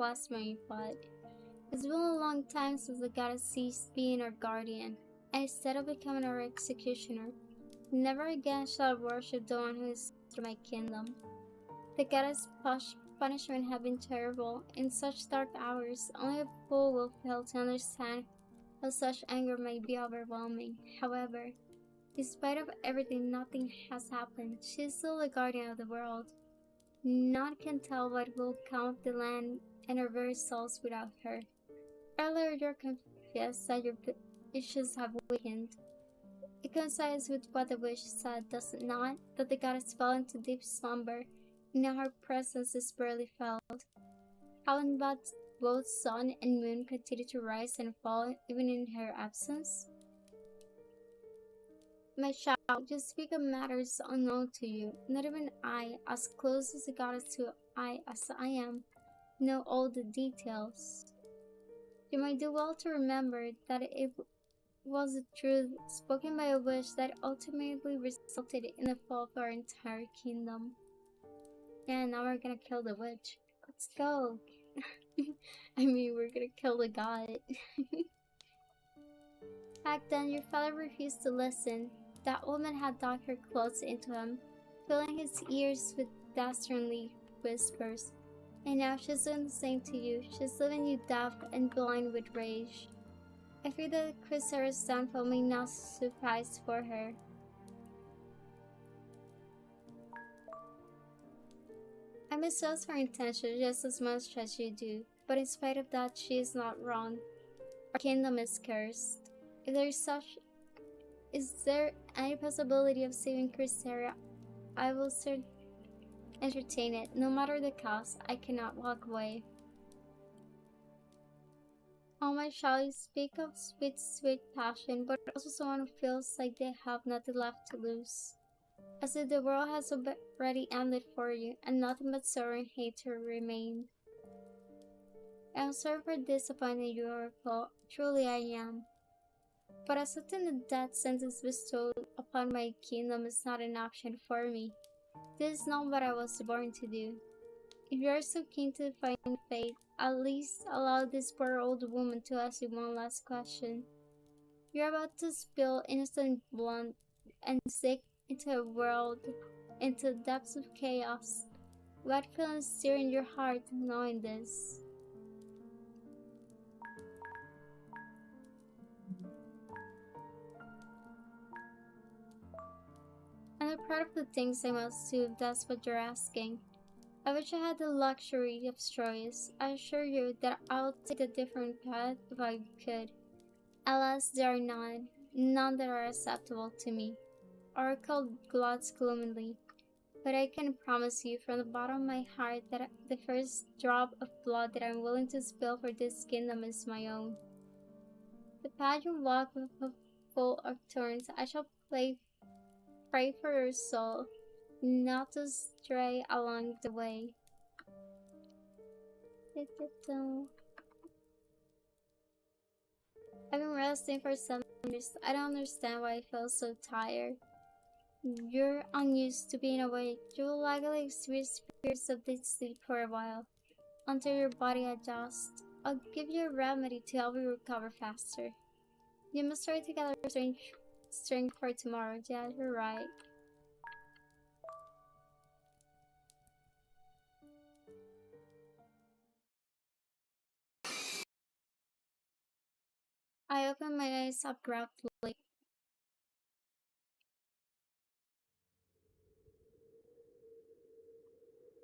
bless my butt. It's been a long time since the goddess ceased being our guardian, and instead of becoming our executioner, never again shall I worship the one who is to my kingdom. The goddess' punishment had been terrible. In such dark hours, only a fool will fail to understand how such anger might be overwhelming. However, despite of everything, nothing has happened. She is still the guardian of the world. None can tell what will come of the land and our very souls without her. Earlier you confessed that your wishes have weakened. It coincides with what the wish said, does it not? That the goddess fell into deep slumber, and now her presence is barely felt. How in both sun and moon continue to rise and fall even in her absence? My child, you speak of matters unknown to you. Not even I, as close as a goddess to I as I am, know all the details. You might do well to remember that it was the truth spoken by a wish that ultimately resulted in the fall of our entire kingdom. Yeah, now we're gonna kill the witch. Let's go. I mean, we're gonna kill the god. Back then, your father refused to listen. That woman had dug her clothes into him, filling his ears with dastardly whispers. And now she's doing the same to you. She's leaving you deaf and blind with rage. I fear that Chrysera's downfall may not suffice for her. I mistrust her intention just as much as you do, but in spite of that, she is not wrong. Our kingdom is cursed. If there is there any possibility of saving Chrysera, I will entertain it. No matter the cost, I cannot walk away. Oh my child, you speak of sweet, sweet passion, but also someone who feels like they have nothing left to lose. As if the world has already ended for you, and nothing but sorrow and hatred remain. I am sorry for disappointing you, Oracle. Truly I am. But accepting the death sentence bestowed upon my kingdom is not an option for me. This is not what I was born to do. If you are so keen to find fate, at least allow this poor old woman to ask you one last question. You are about to spill innocent blood and sink into a world, into the depths of chaos. What feelings stir in your heart knowing this? And I'm proud of the things I must do if that's what you're asking. I wish I had the luxury of choice. I assure you that I'll take a different path if I could. Alas, there are none that are acceptable to me. Oracle gloats gloomily, but I can promise you from the bottom of my heart that the first drop of blood that I'm willing to spill for this kingdom is my own. The path you walk with full of thorns, I shall pray for your soul, not to stray along the way. I've been resting for 7 years. I don't understand why I feel so tired. You're unused to being awake. You will likely experience periods of deep sleep for a while, until your body adjusts. I'll give you a remedy to help you recover faster. You must try to gather strength for tomorrow. Yeah, you're right. I opened my eyes abruptly.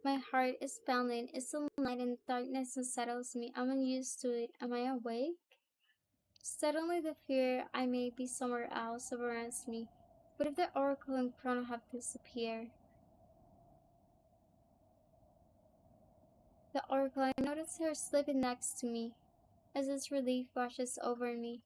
My heart is pounding. It's still night and darkness unsettles me. I'm unused to it. Am I awake? Suddenly the fear I may be somewhere else overruns me. What if the Oracle and Chrono have disappeared? The Oracle, I notice her sleeping next to me, as its relief washes over me.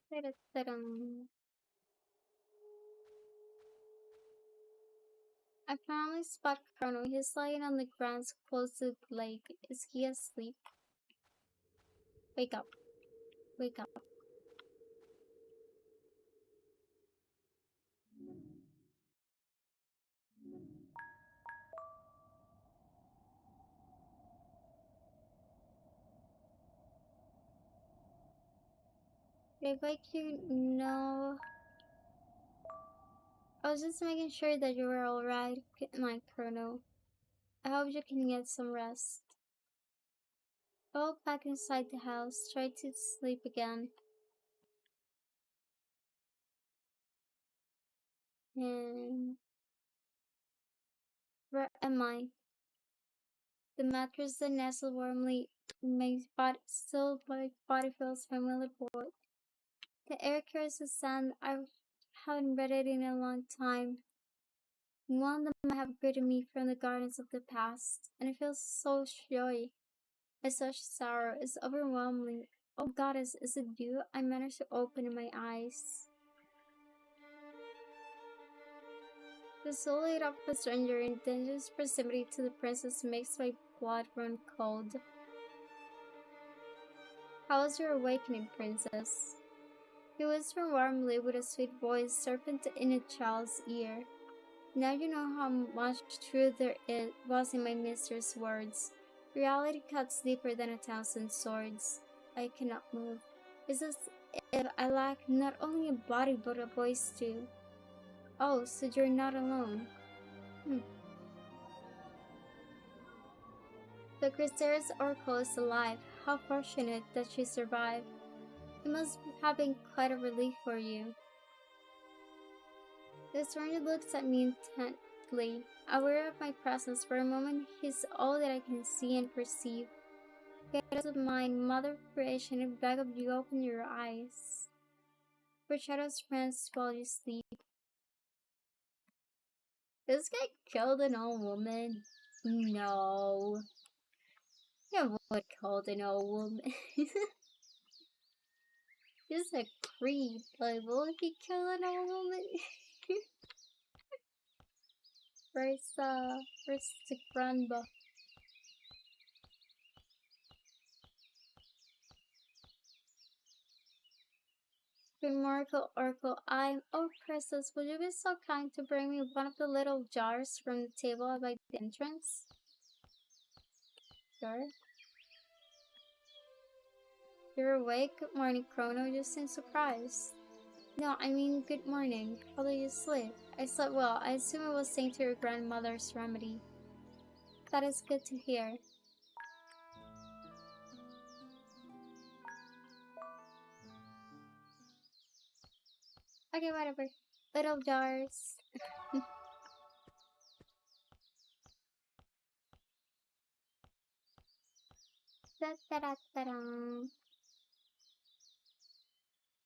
Ta-da-ta-dum. I finally spot Chrono. He's lying on the ground close to the lake. Is he asleep? Wake up. Wake up. Did I wake you? No. I was just making sure that you were alright. Good night, Chrono. I hope you can get some rest. I walked back inside the house, tried to sleep again. And where am I? The mattress that nestled warmly makes body still my body feels familiar bored. The air carries a sound I haven't read it in a long time. One that might have greeted me from the gardens of the past, and it feels so joy. And such sorrow is overwhelming. Oh goddess, is it you? I managed to open my eyes. The soul ate up a stranger in dangerous proximity to the princess makes my blood run cold. How was your awakening, princess? He whispered warmly with a sweet voice, serpent in a child's ear. Now you know how much truth was in my mistress' words. Reality cuts deeper than 1,000 swords. I cannot move. It's as if I lack not only a body but a voice too. Oh, so you're not alone. The Crystera's oracle is alive. How fortunate that she survived. It must have been quite a relief for you. The stranger looks at me intently. Aware of my presence, for a moment he's all that I can see and perceive. Goddess of mine, mother of creation, I beg of you, open your eyes. For shadows friends while you sleep. This guy killed an old woman? No. Yeah, would killed an old woman. He's a creep. Like, will he kill an old woman? Where's the grandpa? Remarkable Oracle, oh princess, would you be so kind to bring me one of the little jars from the table by the entrance? Sure. You're awake? Good morning, Chrono. You seem surprised. No, I mean good morning. How do you sleep? I slept well. I assume it was thanks to your grandmother's remedy. That is good to hear. Okay, whatever. Little jars. Da da da da da.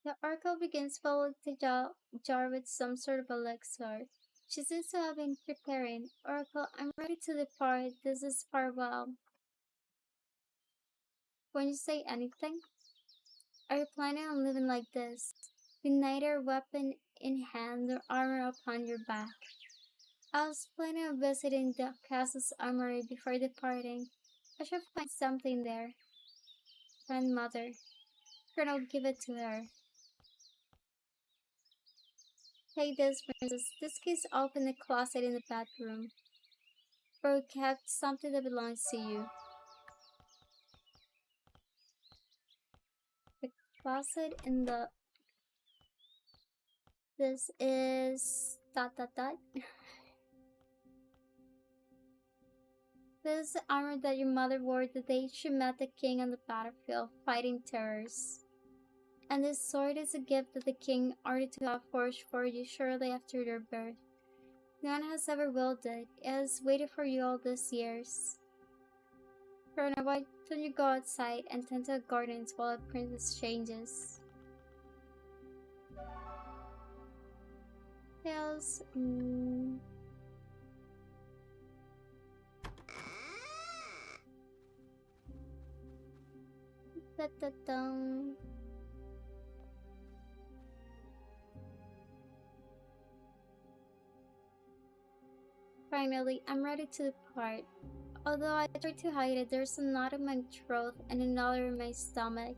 The oracle begins filling the jar with some sort of elixir. She seems to have been preparing. Oracle, I'm ready to depart. This is farewell. When you say anything, are you planning on living like this? With neither weapon in hand nor armor upon your back. I was planning on visiting the castle's armory before departing. I should find something there. Grandmother. Colonel, give it to her. Take this, princess. This case open the closet in the bathroom. Where we kept something that belongs to you. The closet in the... This is... dot dot dot. This is the armor that your mother wore the day she met the king on the battlefield, fighting terrors. And this sword is a gift that the king ordered to have forged for you shortly after your birth. No one has ever wielded it. It has waited for you all these years. Corona, why don't you go outside and tend to the gardens while the princess changes? Tails, Da-da-dum. Finally, I'm ready to depart. Although I try to hide it, there's a knot in my throat and another in my stomach.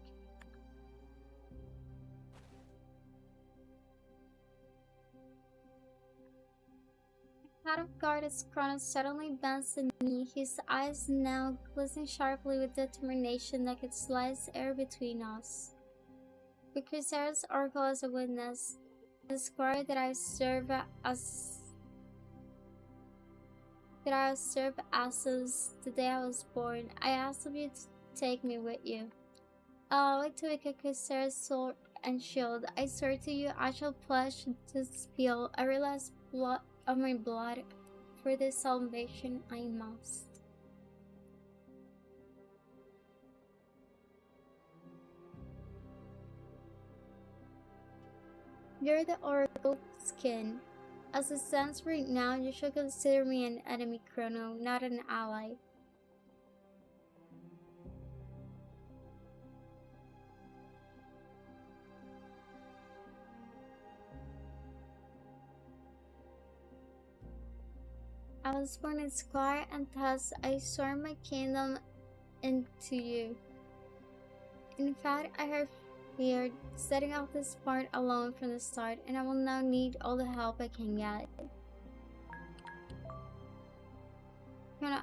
Out of guard as Kronos suddenly bends the knee, his eyes now glisten sharply with determination that could slice air between us. With Chrysalis Oracle as a witness, the squire that I serve as the day I was born, I asked of you to take me with you. Like to make a Chrysalis sword and shield, I swear to you I shall pledge to spill every last blood of my blood for this salvation I must. You're the Oracle skin. As it stands right now, you should consider me an enemy, Chrono, not an ally. I was born in Squire, and thus I swear my kingdom into you. In fact, I have feared setting off this part alone from the start, and I will now need all the help I can get.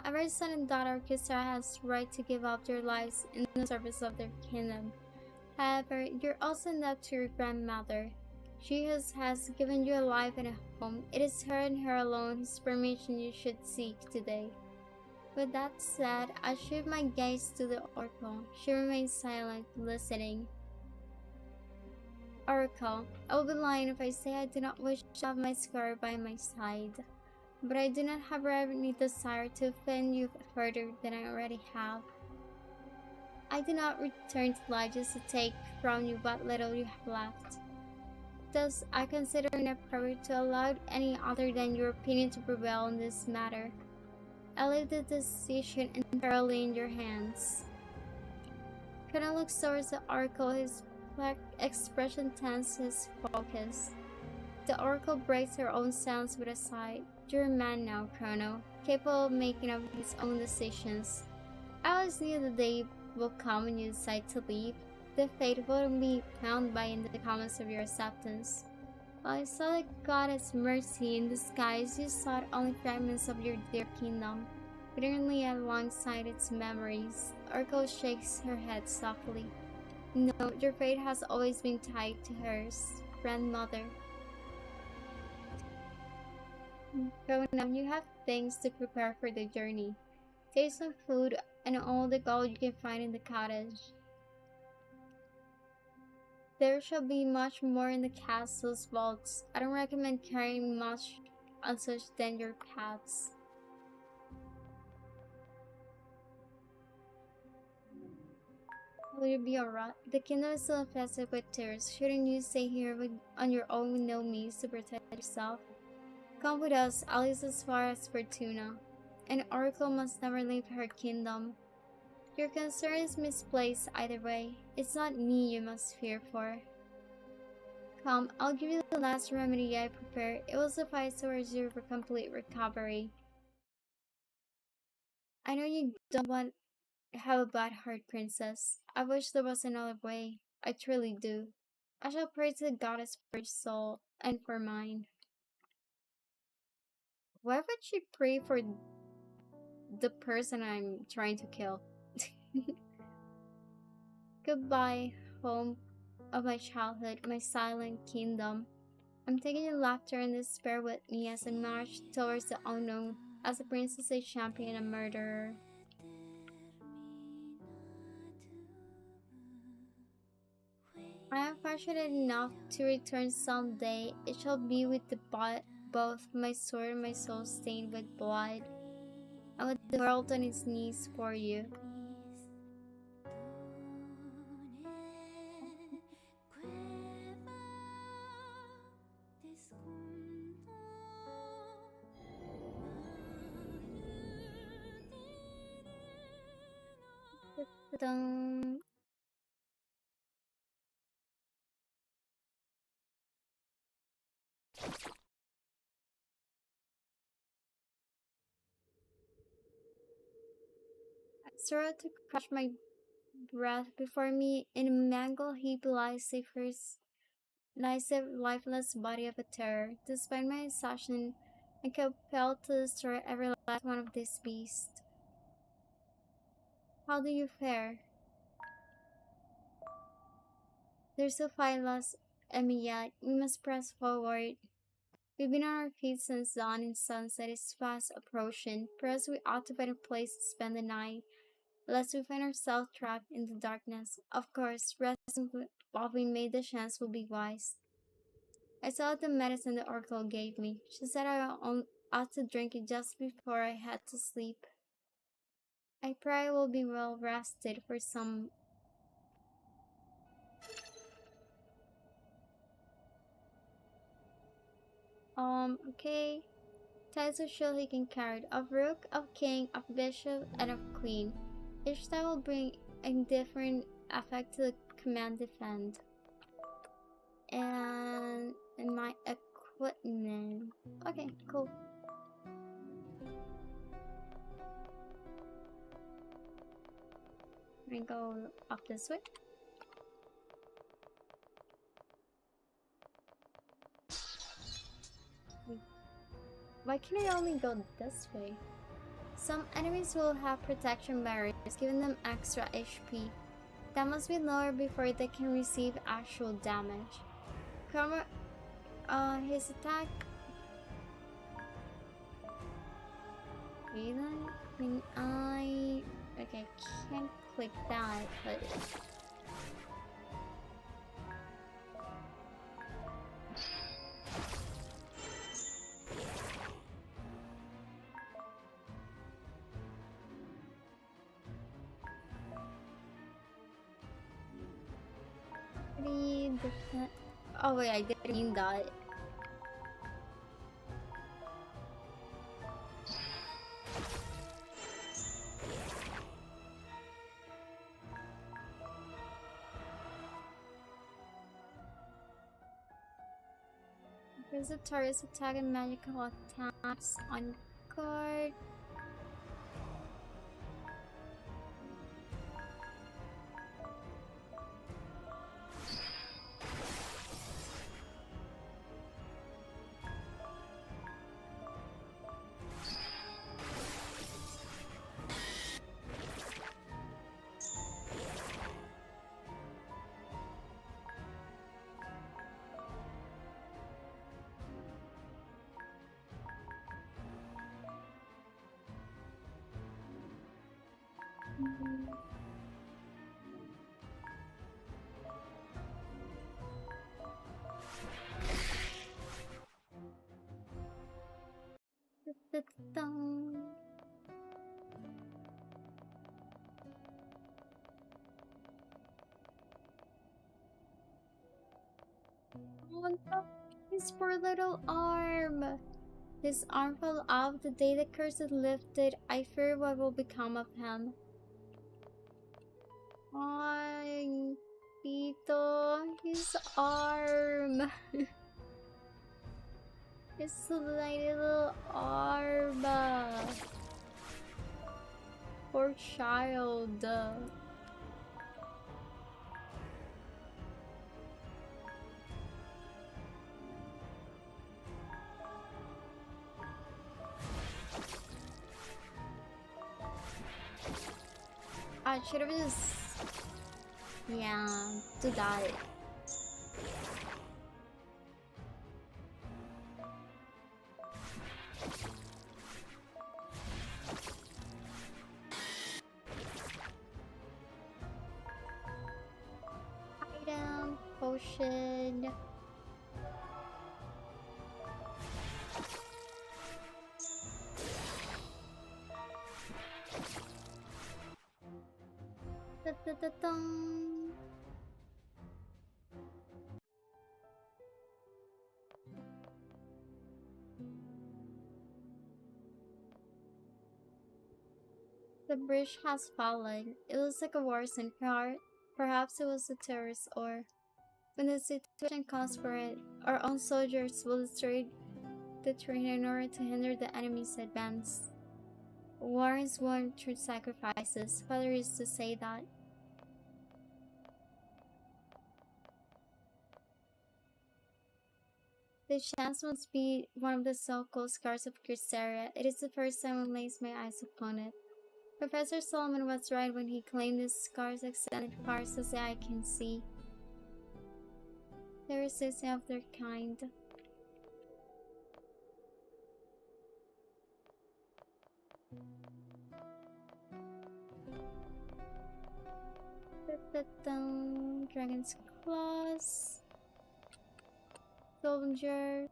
Every son and daughter of Kisara has the right to give up their lives in the service of their kingdom. However, you're also indebted to your grandmother. She has given you a life and a home. It is her and her alone whose permission you should seek today. With that said, I shift my gaze to the Oracle. She remains silent, listening. Oracle, I will be lying if I say I do not wish to have my squire by my side. But I do not have any desire to offend you further than I already have. I do not return to life just to take from you what little you have left. Thus, I consider it inappropriate to allow any other than your opinion to prevail in this matter. I leave the decision entirely in your hands. Kana looks towards the Oracle, his black expression tense his focus. The Oracle breaks her own silence with a sigh. You're a man now, Chrono, capable of making up his own decisions. I always knew the day will come when you decide to leave. The fate will be found by in the comments of your acceptance. While I saw that God has mercy in disguise, you sought only fragments of your dear kingdom, bitterly alongside its memories. Oracle shakes her head softly. No, your fate has always been tied to hers, grandmother. Go now, you have things to prepare for the journey. Take some food and all the gold you can find in the cottage. There shall be much more in the castle's vaults. I don't recommend carrying much on such dangerous paths. Will you be alright? The kingdom is still infested with terrors. Shouldn't you stay here on your own with no means to protect yourself? Come with us, at least as far as Fortuna. An oracle must never leave her kingdom. Your concern is misplaced either way. It's not me you must fear for. Come, I'll give you the last remedy I prepared. It will suffice towards your complete recovery. I know you don't want to have a bad heart, princess. I wish there was another way. I truly do. I shall pray to the goddess for your soul and for mine. Why would she pray for the person I'm trying to kill? Goodbye, home of my childhood, my silent kingdom. I'm taking your laughter and despair with me as I march towards the unknown, as a princess, a champion, a murderer. I am fortunate enough to return someday. It shall be with both my sword and my soul stained with blood, and with the world on its knees for you. Dun. Sora to catch my breath before me. In a mangled heap lies the lifeless body of a terror. Despite my exhaustion, I compelled to destroy every last one of these beasts. How do you fare? There's a fight lost, Emilia. We must press forward. We've been on our feet since dawn and sunset is fast approaching. Perhaps we ought to find a place to spend the night, lest we find ourselves trapped in the darkness. Of course, resting while we made the chance will be wise. I saw the medicine the oracle gave me. She said ought to drink it just before I had to sleep. I pray I will be well rested for some. Okay. Ties of shield he can carry of rook, of king, of bishop, and of queen. Each style will bring a different effect to the command defend. And my equipment. Okay, cool. I'm gonna go up this way. Why can I only go this way? Some enemies will have protection barriers, giving them extra HP. That must be lower before they can receive actual damage. Karma, his attack. Okay, then can I? Okay, I can't click that, but. Oh wait, I didn't mean that. Visitors attack and magical attacks on card. Oh no, his poor little arm! His arm fell off the day the curse is lifted. I fear what will become of him. Ay, Tito, his arm. His tiny little arm. Poor child. I should have just, yeah, do that. Item, potion. Da-da-da-dum. The bridge has fallen. It looks like a war zone. Perhaps it was a terrorist or when the situation calls for it, our own soldiers will destroy the train in order to hinder the enemy's advance. War is won through sacrifices. Father used to say that. The chance must be one of the so-called scars of Criteria. It is the first time I lays my eyes upon it. Professor Solomon was right when he claimed these scars extended far as the eye can see. They are system of their kind. Dragon's claws. Soldier.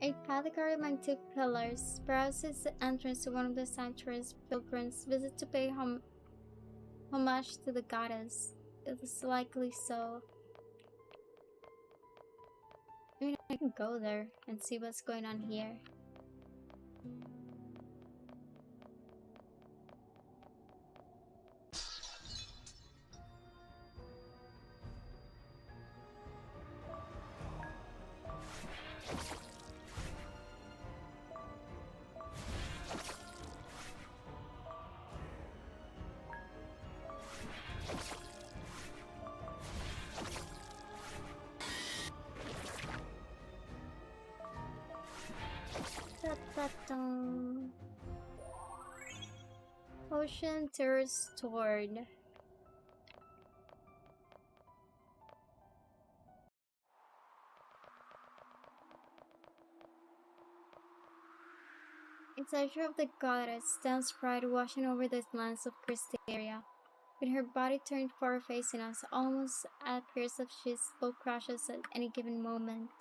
A pathicary among two pillars. Perhaps it's the entrance to one of the sanctuaries pilgrims visit to pay homage to the goddess. It is likely so. I mean, I can go there and see what's going on here. Potion to restored. In statue of the goddess stands pride washing over the lands of Cristeria. With her body turned forward facing us, almost appears as she still crashes at any given moment.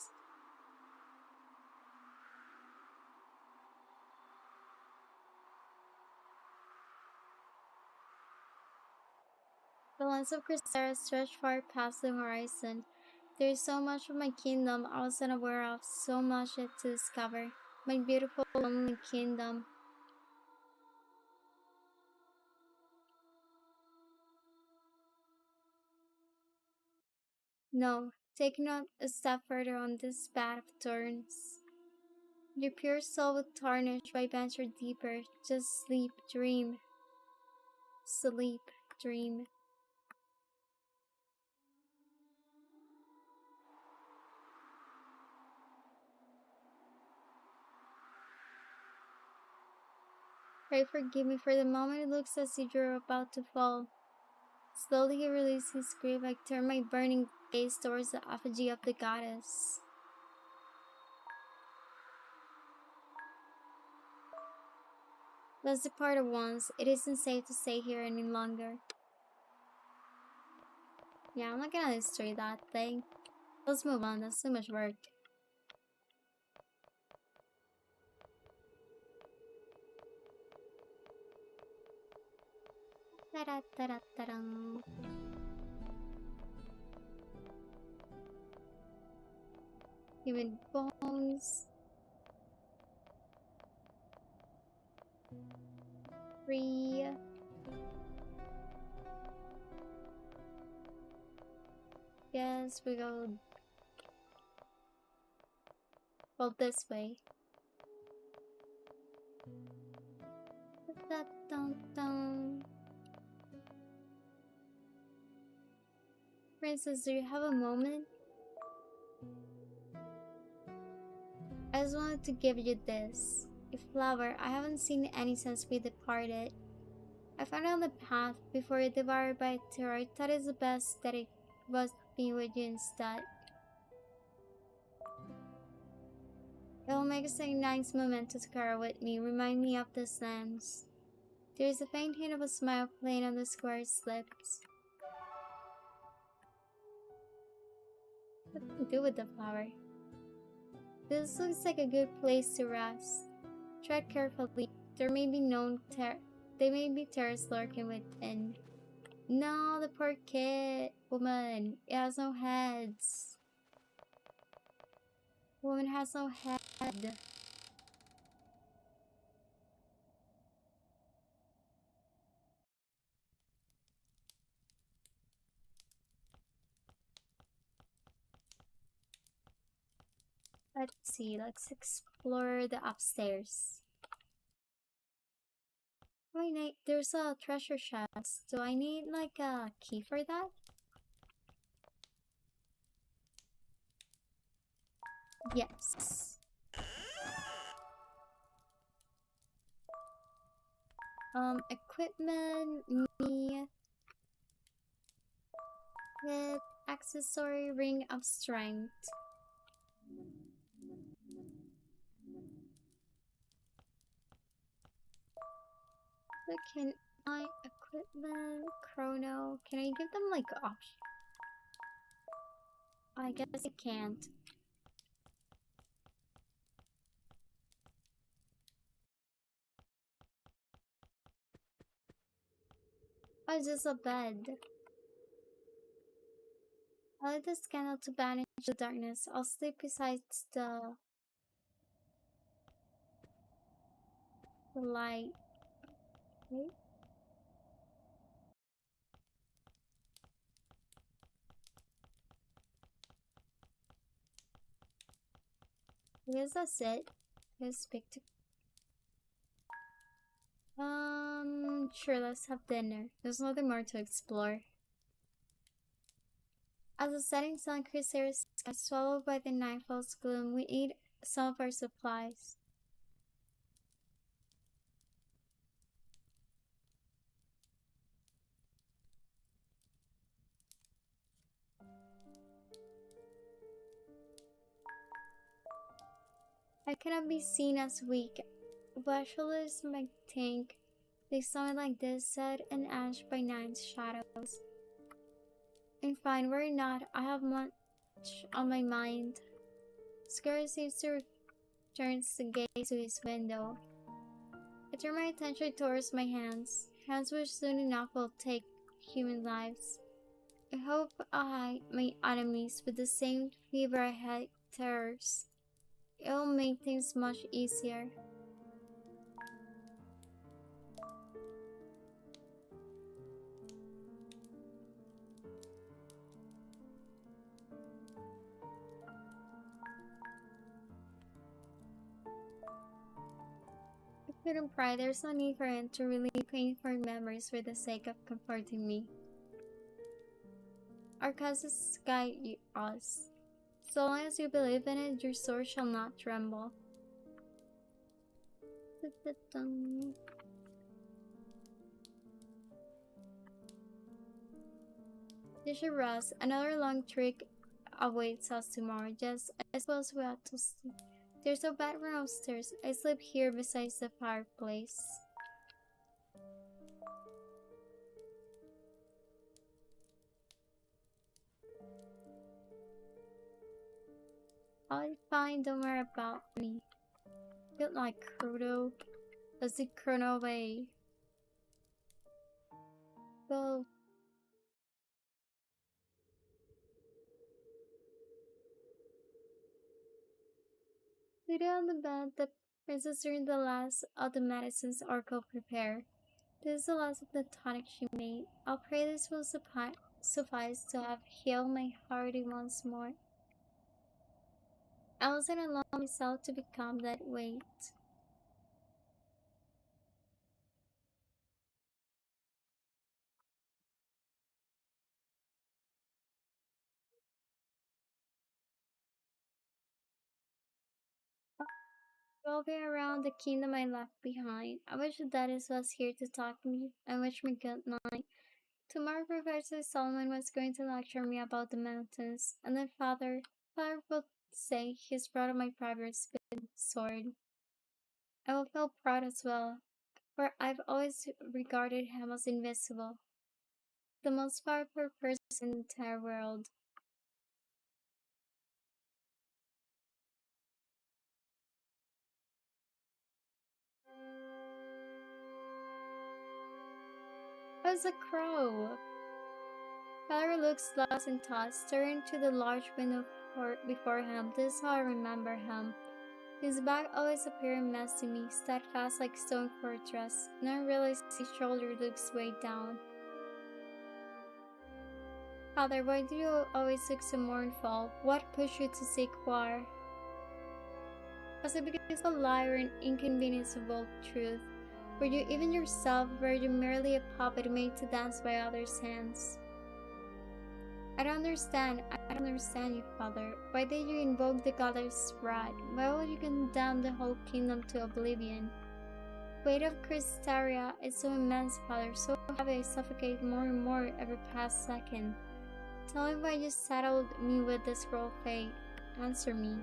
The lands of Cristeria stretch far past the horizon. There is so much of my kingdom I was unaware of, so much yet to discover. My beautiful, lonely kingdom. No, take not a step further on this path of thorns. Your pure soul will tarnish by venture deeper. Just sleep, dream. Sleep, dream. Pray forgive me for the moment it looks as if you're about to fall. Slowly he released his grip. I turned my burning gaze towards the effigy of the goddess. Let's depart at once. It isn't safe to stay here any longer. Yeah, I'm not gonna destroy that thing. Let's move on. That's too much work. Ta-da-ta-da-ta-da. Human bones. 3. Yes, we go. Well, this way. Da-da-dum-dum. Princess, do you have a moment? I just wanted to give you this. A flower I haven't seen any since we departed. I found it on the path before it devoured by terror. I thought it's the best that it was being with you instead. It will make a nice moment to carry with me, remind me of these lands. There is a faint hint of a smile playing on the squire's lips. What do we do with the flower? This looks like a good place to rest. Tread carefully. There may be terrors lurking within. No, the poor kid. Woman, it has no heads. Woman has no head. Let's see, let's explore the upstairs. Wait, there's a treasure chest. Do I need like a key for that? Yes. Equipment, me with accessory ring of strength. So can I equipment chrono? Can I give them like option? I guess I can't. Oh, it's just a bed. I lit this candle to banish the darkness. I'll sleep beside the light. Wait. I guess that's it. Let's pick to sure, let's have dinner. There's nothing more to explore. As the setting sun crusaders sky swallowed by the nightfall's gloom, we eat some of our supplies. I cannot be seen as weak. Specialists might think they sound like this, said and ash by night's shadows. And fine, worry not, I have much on my mind. Scar seems to return the gaze to his window. I turn my attention towards my hands, hands which soon enough will take human lives. I hope I hate my enemies with the same fever I hate terrors. It will make things much easier. I couldn't pry, there's no need for him to relieve painful memories for the sake of comforting me. Our causes guide us. So long as you believe in it, your sword shall not tremble. You should rest. Another long trek awaits us tomorrow. Just I suppose we have to sleep. There's a bedroom upstairs. I sleep here beside the fireplace. I'll be fine, don't worry about me. Good like Chrono. Let's see Chrono away. Go. Sitting on the bed, the princess during the last of the medicines Oracle prepared. This is the last of the tonic she made. I'll pray this will suffice to have healed my heart once more. I wasn't allow myself to become that weight. Roving around the kingdom I left behind. I wish Daddy was here to talk to me and wish me good night. Tomorrow Professor Solomon was going to lecture me about the mountains, and then Father would say he's proud of my progress with sword. I will feel proud as well, for I've always regarded him as invisible, the most powerful person in the entire world. As a crow! Father looks lost in thought, staring to the large window before him. This is how I remember him. His back always appeared mess to me, steadfast like stone fortress. Never realized his shoulder looks way down. Father, why do you always look so mournful? What pushed you to seek war? Was it because of a lie or an inconvenienceable truth? Were you even yourself? Were you merely a puppet made to dance by others' hands? I don't understand you, Father. Why did you invoke the goddess' wrath? Why would you condemn the whole kingdom to oblivion? The weight of Christaria is so immense, Father, so heavy I suffocate more and more every past second. Tell me why you saddled me with this scroll of fate. Answer me.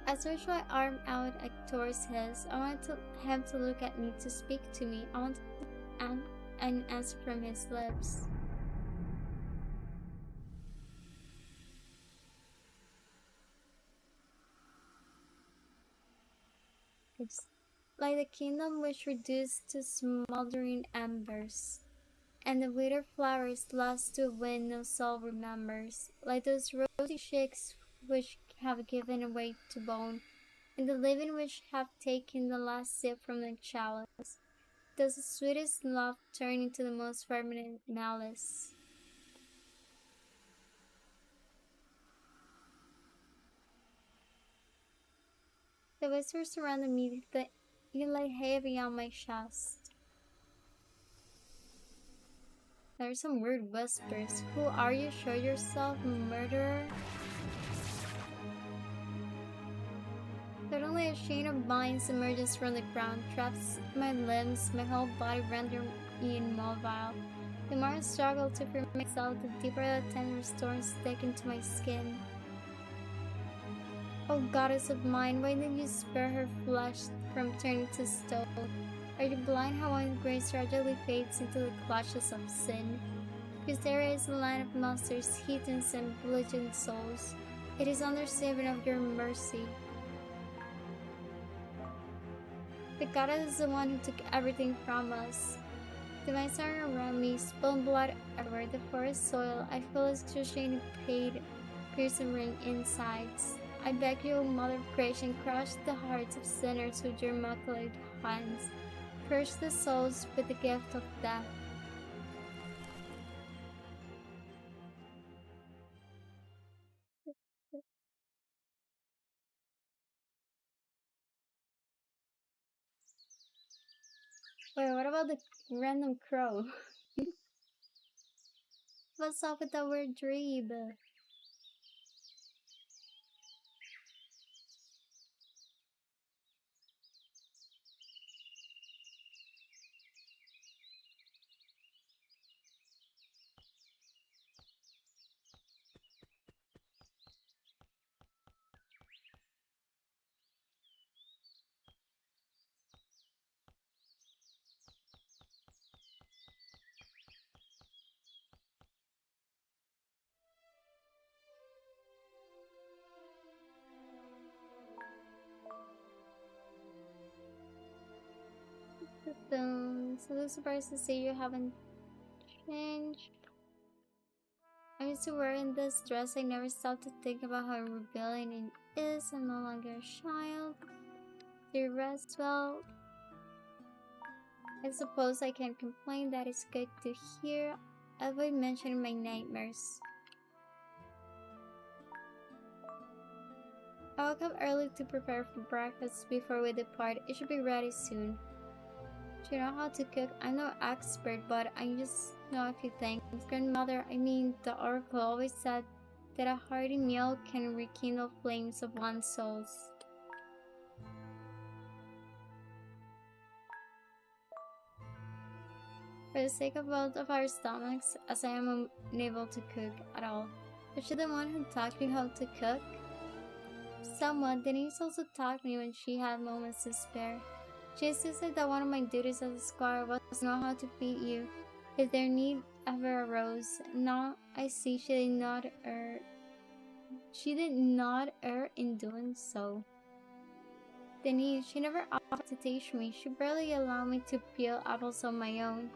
I stretched my arm out towards his. I wanted him to look at me, to speak to me. I wanted an answer from his lips. It's like the kingdom which reduced to smoldering embers, and the withered flowers lost to a wind no soul remembers, like those rosy cheeks which have given way to bone, and the living which have taken the last sip from the chalice. Does the sweetest love turn into the most permanent malice? The whispers surrounded me, it lay heavy on my chest. There are some weird whispers. Who are you? Show yourself, murderer. Suddenly a chain of vines emerges from the ground, traps my limbs, my whole body rendering me immobile. The more I struggle to free myself, the deeper the tender storms stick into my skin. O goddess of mine, why did you spare her flesh from turning to stone? Are you blind how one grace gradually fades into the clutches of sin? Because there is a land of monsters, heathens, and belligerent souls. It is undeserving of your mercy. The goddess is the one who took everything from us. The vines are around me, spilling blood everywhere. The forest soil, I feel excruciating pain piercing insides. I beg you, O Mother of Creation, crush the hearts of sinners with your immaculate hands. Crush the souls with the gift of death. Wait, what about the random crow? What's up with that weird dream? So surprised to see you haven't changed. I used to wearing this dress. I never stopped to think about how revealing it is. I'm no longer a child. You rest well. I suppose I can't complain. That is good to hear. Avoid mentioning my nightmares. I woke up early to prepare for breakfast before we depart. It should be ready soon. Do you know how to cook? I'm no expert, but I just know a few things. Grandmother, the oracle always said that a hearty meal can rekindle flames of one's souls. For the sake of both of our stomachs, as I am unable to cook at all, was she the one who taught you how to cook? Somewhat. Denise also taught me when she had moments to spare. She insisted that one of my duties as a squire was to know how to feed you, if their need ever arose. Now I see she did not err in doing so. Denise, she never offered to teach me. She barely allowed me to peel apples on my own.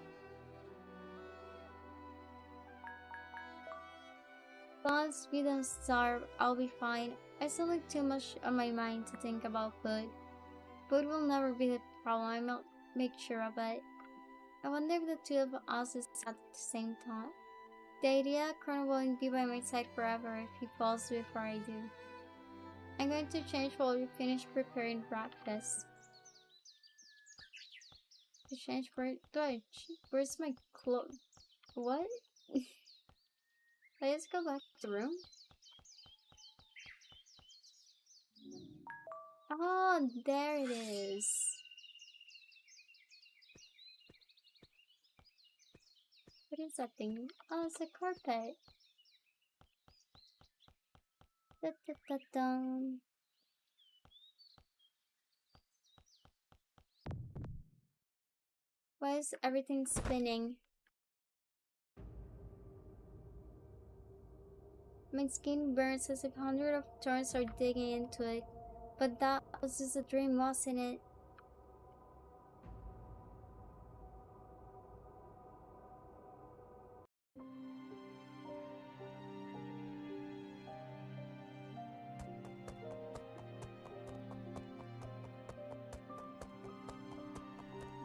Once we don't starve, I'll be fine. I still have too much on my mind to think about food. Food will never be the problem, I'll make sure of it. I wonder if the two of us is at the same time. The idea Colonel won't be by my side forever if he falls before I do. I'm going to change while you finish preparing breakfast. To change where's my clothes? What? Let's go back to the room. Oh, there it is. What is that thing? Oh, it's a carpet. Da, da, da, dum. Why is everything spinning? My skin burns as if hundreds of thorns are digging into it. But that was just a dream, wasn't it?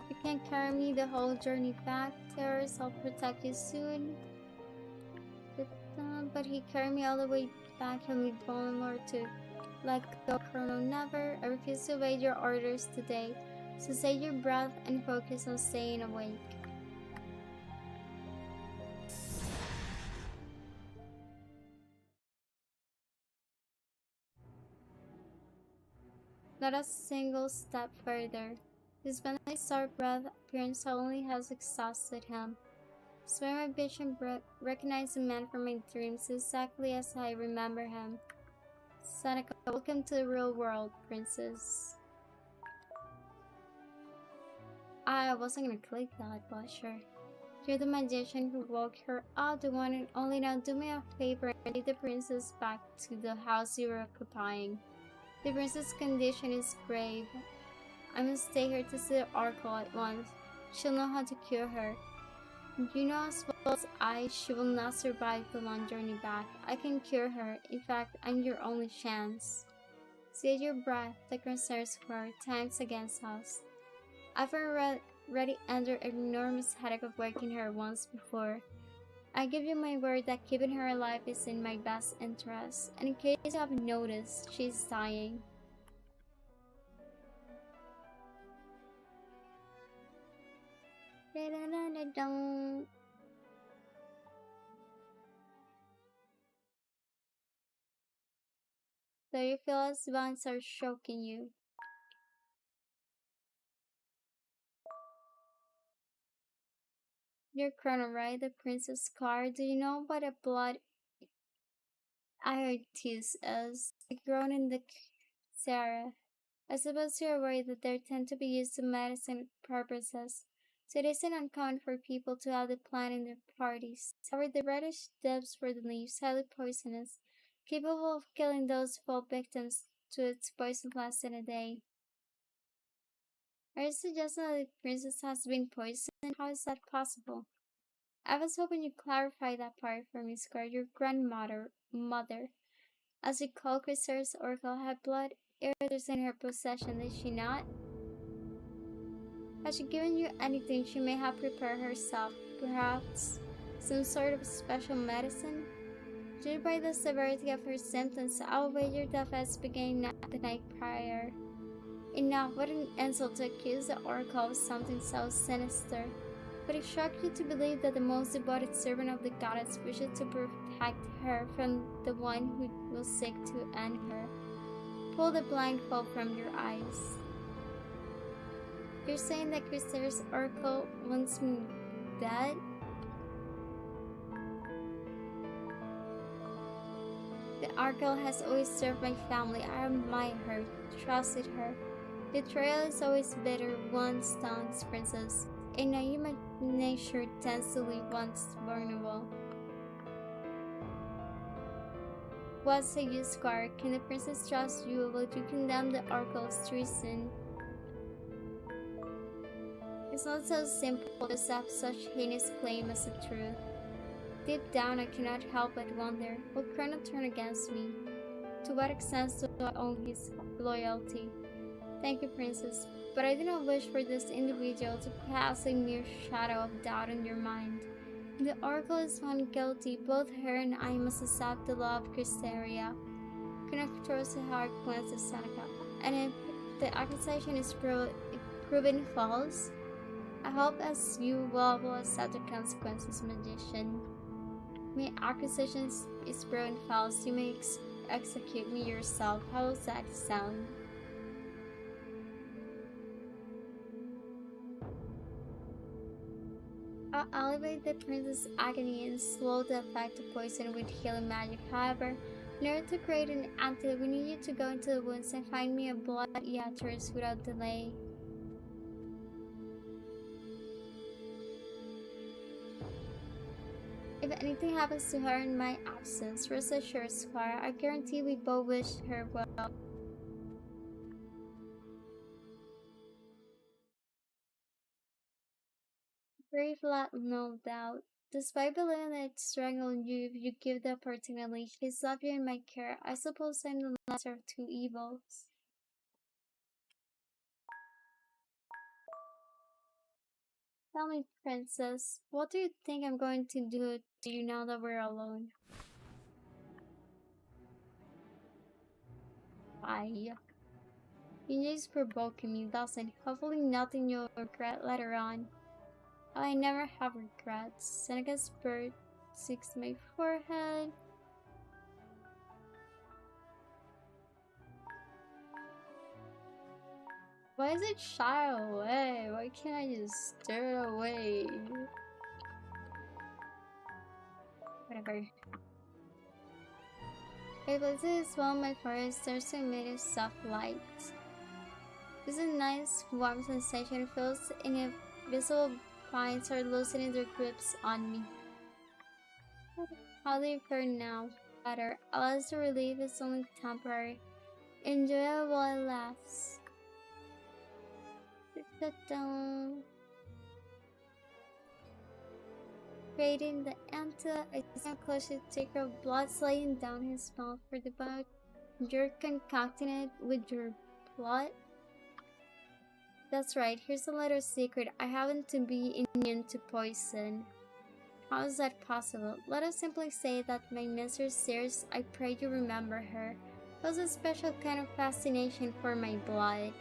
You can't carry me the whole journey back, Terrace. I'll protect you soon. But he carried me all the way back and we Voldemort to let go, Colonel. Never. I refuse to obey your orders today. So save your breath and focus on staying awake. Not a single step further. His Bentley's dark breath appearance suddenly has exhausted him. Swear my vision recognized the man from my dreams exactly as I remember him. Seneca, welcome to the real world, princess. I wasn't gonna click that, but sure. You're the magician who woke her up, the one and only. Now do me a favor and take the princess back to the house you were occupying. The princess' condition is grave. I must stay here to see the oracle at once. She'll know how to cure her. You know as well as I, she will not survive the long journey back. I can cure her. In fact, I'm your only chance. Save your breath, the concerns were times against us. I've already endured an enormous headache of waking her once before. I give you my word that keeping her alive is in my best interest. And in case you haven't noticed, she's dying. So you feel as vines are choking you. You're Colonel, right? The Princess Scar. Do you know what a blood iris is? Grown in the Sarah. I suppose you're aware that they tend to be used to medicine purposes, so it isn't uncommon for people to have the plant in their parties. However, the reddish depths for the leaves, highly poisonous, capable of killing those who fall victims to its poison less than a day. Are you suggesting that the princess has been poisoned? How is that possible? I was hoping you'd clarify that part for me, Scar. Your mother, as you call Chrysaor's oracle, had blood eaters in her possession, did she not? Has she given you anything she may have prepared herself? Perhaps some sort of special medicine? Judged by the severity of her symptoms, I'll wager the fest began the night prior. Enough, what an insult to accuse the oracle of something so sinister. But it shocked you to believe that the most devoted servant of the goddess wishes to protect her from the one who will seek to end her. Pull the blindfold from your eyes. You're saying that Chrysaor's oracle wants me dead? The oracle has always served my family. I admired her, trusted her. Betrayal is always bitter, one stuns, princess. And now human nature tends to leave one's vulnerable. What's the use, Scar? Can the princess trust you? Will you condemn the oracle's treason? It's not so simple to accept such heinous claim as the truth. Deep down, I cannot help but wonder, will Colonel turn against me? To what extent do I owe his loyalty? Thank you, princess, but I do not wish for this individual to cast a mere shadow of doubt in your mind. If the oracle is found guilty, both her and I must accept the law of Chrysaria. Queen of throws a hard glance at Seneca, and if the accusation is proven false, I hope as you will accept the consequences, magician. My accusation is proven false. You may execute me yourself. How does that sound? I'll alleviate the prince's agony and slow the effect of poison with healing magic. However, in order to create an antidote, we need you to go into the wounds and find me a blood eaters without delay. If anything happens to her in my absence, rest assured, Squire, I guarantee we both wish her well. Brave lad, no doubt. Despite believing that I'd strangle you if you give the opportunity, she's left you in my care. I suppose I'm the lesser of two evils. Tell me, princess, what do you think I'm going to do to you now that we're alone? Why? You're just provoking me, doesn't? Hopefully nothing you'll regret later on. I never have regrets. Seneca's bird sticks to my forehead. Why is it shy away? Why can't I just stare it away? Whatever. I place it as well my forehead starts to emit a soft light. This is a nice warm sensation. It feels invisible vines are loosening their grips on me. How do you feel now? Better. Alas, the relief is only temporary. Enjoy it while it lasts. Creating the antidote, I stand close to take of blood slaying down his mouth for the bug. You're concocting it with your blood? That's right, here's a little secret. I happen to be immune to poison. How is that possible? Let us simply say that my mistress Sears, I pray you remember her, has a special kind of fascination for my blood.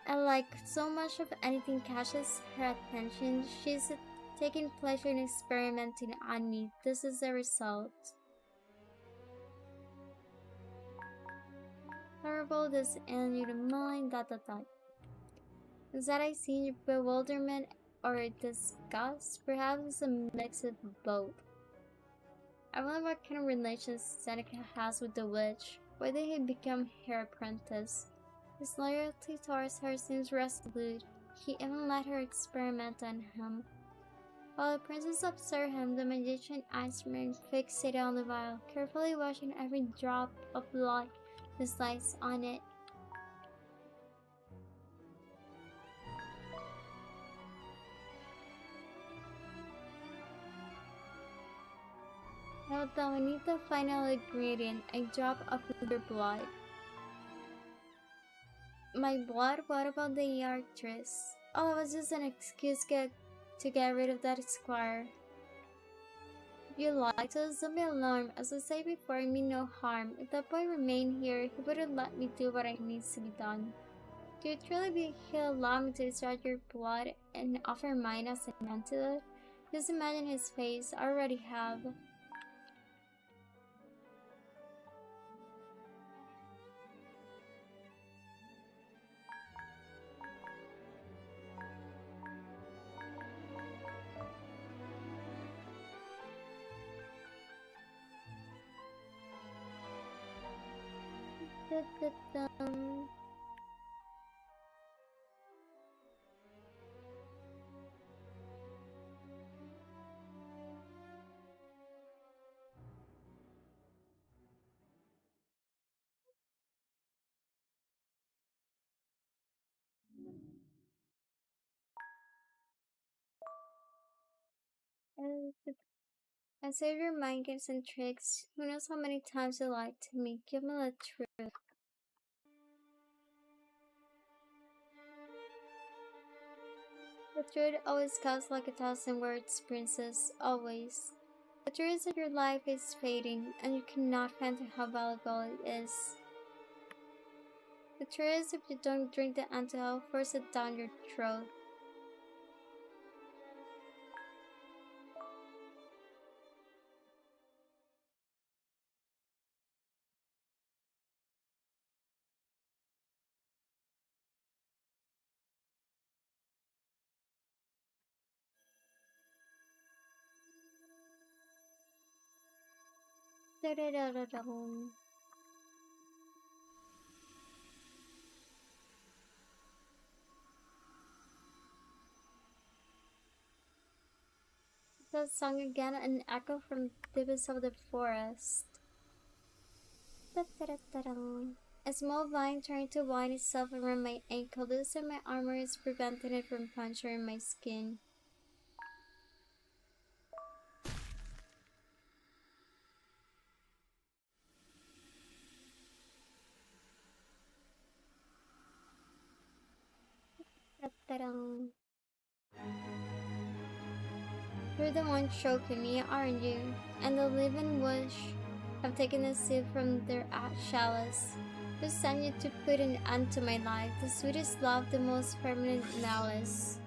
And like so much of anything catches her attention, she's taking pleasure in experimenting on me. This is the result. Horrible this and you the mind ... Is that I see your bewilderment or disgust? Perhaps it's a mix of both. I wonder what kind of relations Seneca has with the witch. Why did he become her apprentice? His loyalty towards her seems resolute. He even let her experiment on him. While the princess observed him, the magician eyes remained fixated on the vial, carefully watching every drop of blood that slides on it. Now that we need the final ingredient, a drop of your blood. My blood? What about the actress? Oh, it was just an excuse to get rid of that squire. If you lied to us, don't be alarmed. As I said before, I mean no harm. If that boy remained here, he wouldn't let me do what needs to be done. Do you truly think he'll allow me to extract your blood and offer mine as an antidote? Just imagine his face. I already have. And save your mind games and tricks. Who knows how many times you lied to me? Give me the truth. The truth always comes like 1,000 words, princess. Always. The truth is that your life is fading, and you cannot fathom how valuable it is. The truth is, if you don't drink the antidote, force it down your throat. Da-da-da-da-dum. That song again, an echo from the depths of the forest. Da-da-da-da-dum. A small vine trying to wind itself around my ankle, loosening my armor is preventing it from puncturing my skin. Da-da-dum. You're the one choking me, aren't you? And the living wish have taken a sip from their chalice. To send you to put an end to my life, the sweetest love, the most permanent malice.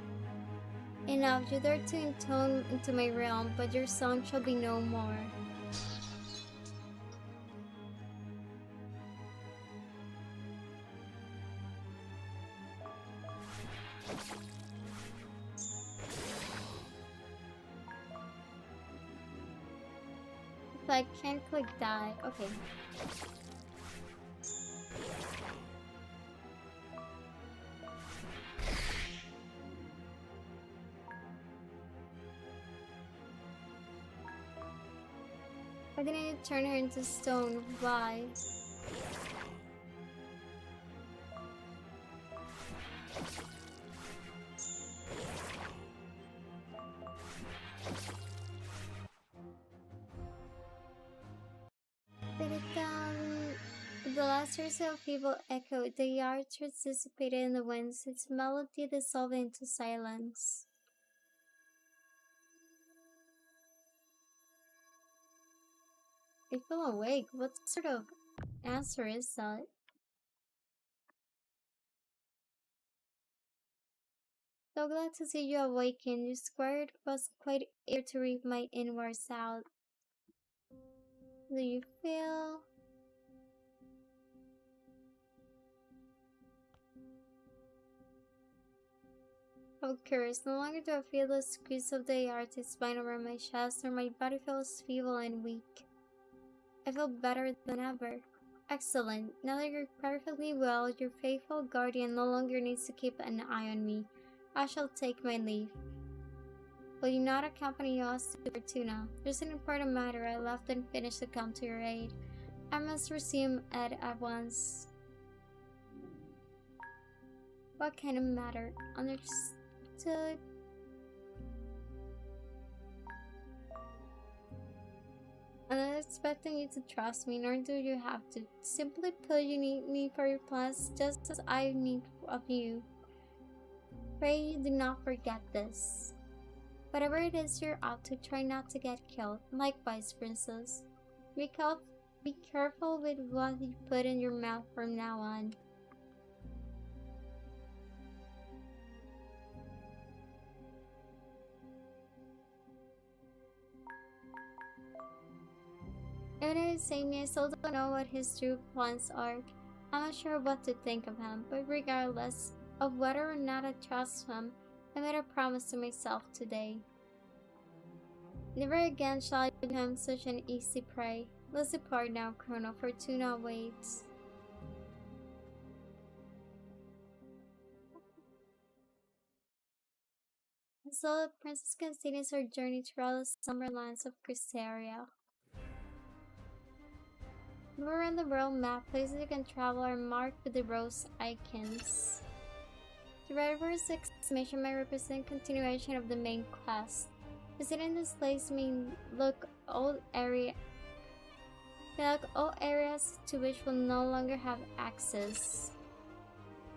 Enough, you dare to intone into my realm, but your song shall be no more. If I can't click die, okay. Why didn't you turn her into stone? Why? The last words of people echoed, the yard dissipated in the winds, its melody dissolved into silence. I feel awake. What sort of answer is that? So glad to see you awaken. Your square was quite eager to read my inwards out. Do you feel? Of course, no longer do I feel the squeeze of the artist's spine over my chest, nor my body feels feeble and weak. I feel better than ever. Excellent. Now that you're perfectly well, your faithful guardian no longer needs to keep an eye on me. I shall take my leave. Will you not accompany us to Fortuna? There's an important matter I left unfinished to come to your aid. I must resume it at once. What kind of matter? Understood. I'm not expecting you to trust me, nor do you have to. Simply put, you need me for your plans just as I need of you. Pray you do not forget this. Whatever it is you're up to, try not to get killed. Likewise, princess. Be careful with what you put in your mouth from now on. Even if it's Amy, I still don't know what his true plans are. I'm not sure what to think of him, but regardless of whether or not I trust him, I made a promise to myself today. Never again shall I give him such an easy prey. Let's depart now, Chrono. Fortuna waits. So the princess continues her journey throughout the summer lands of Crystaria. Around the world map, places you can travel are marked with the rose icons. The red rose exclamation may represent continuation of the main quest. Visiting this place means look old areas to which will no longer have access.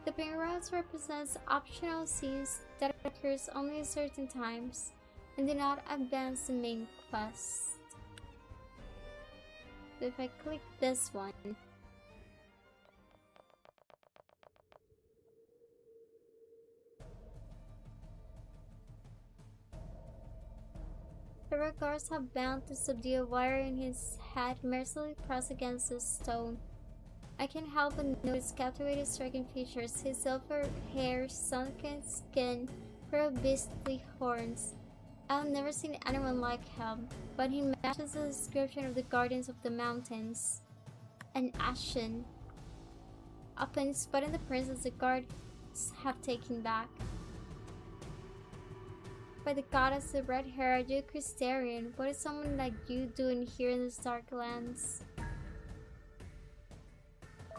The pink rose represents optional scenes that occurs only at certain times and do not advance the main quest. If I click this one, the red guards have bound to subdue a wire in his head mercilessly pressed against the stone. I can't help but notice captivating striking features, his silver hair, sunken skin, pair of beastly horns. I've never seen anyone like him, but he matches the description of the guardians of the mountains. An ashen. Upon spotting the princess, the guards have taken back. By the goddess, the red hair, you Christerian, what is someone like you doing here in the dark lands?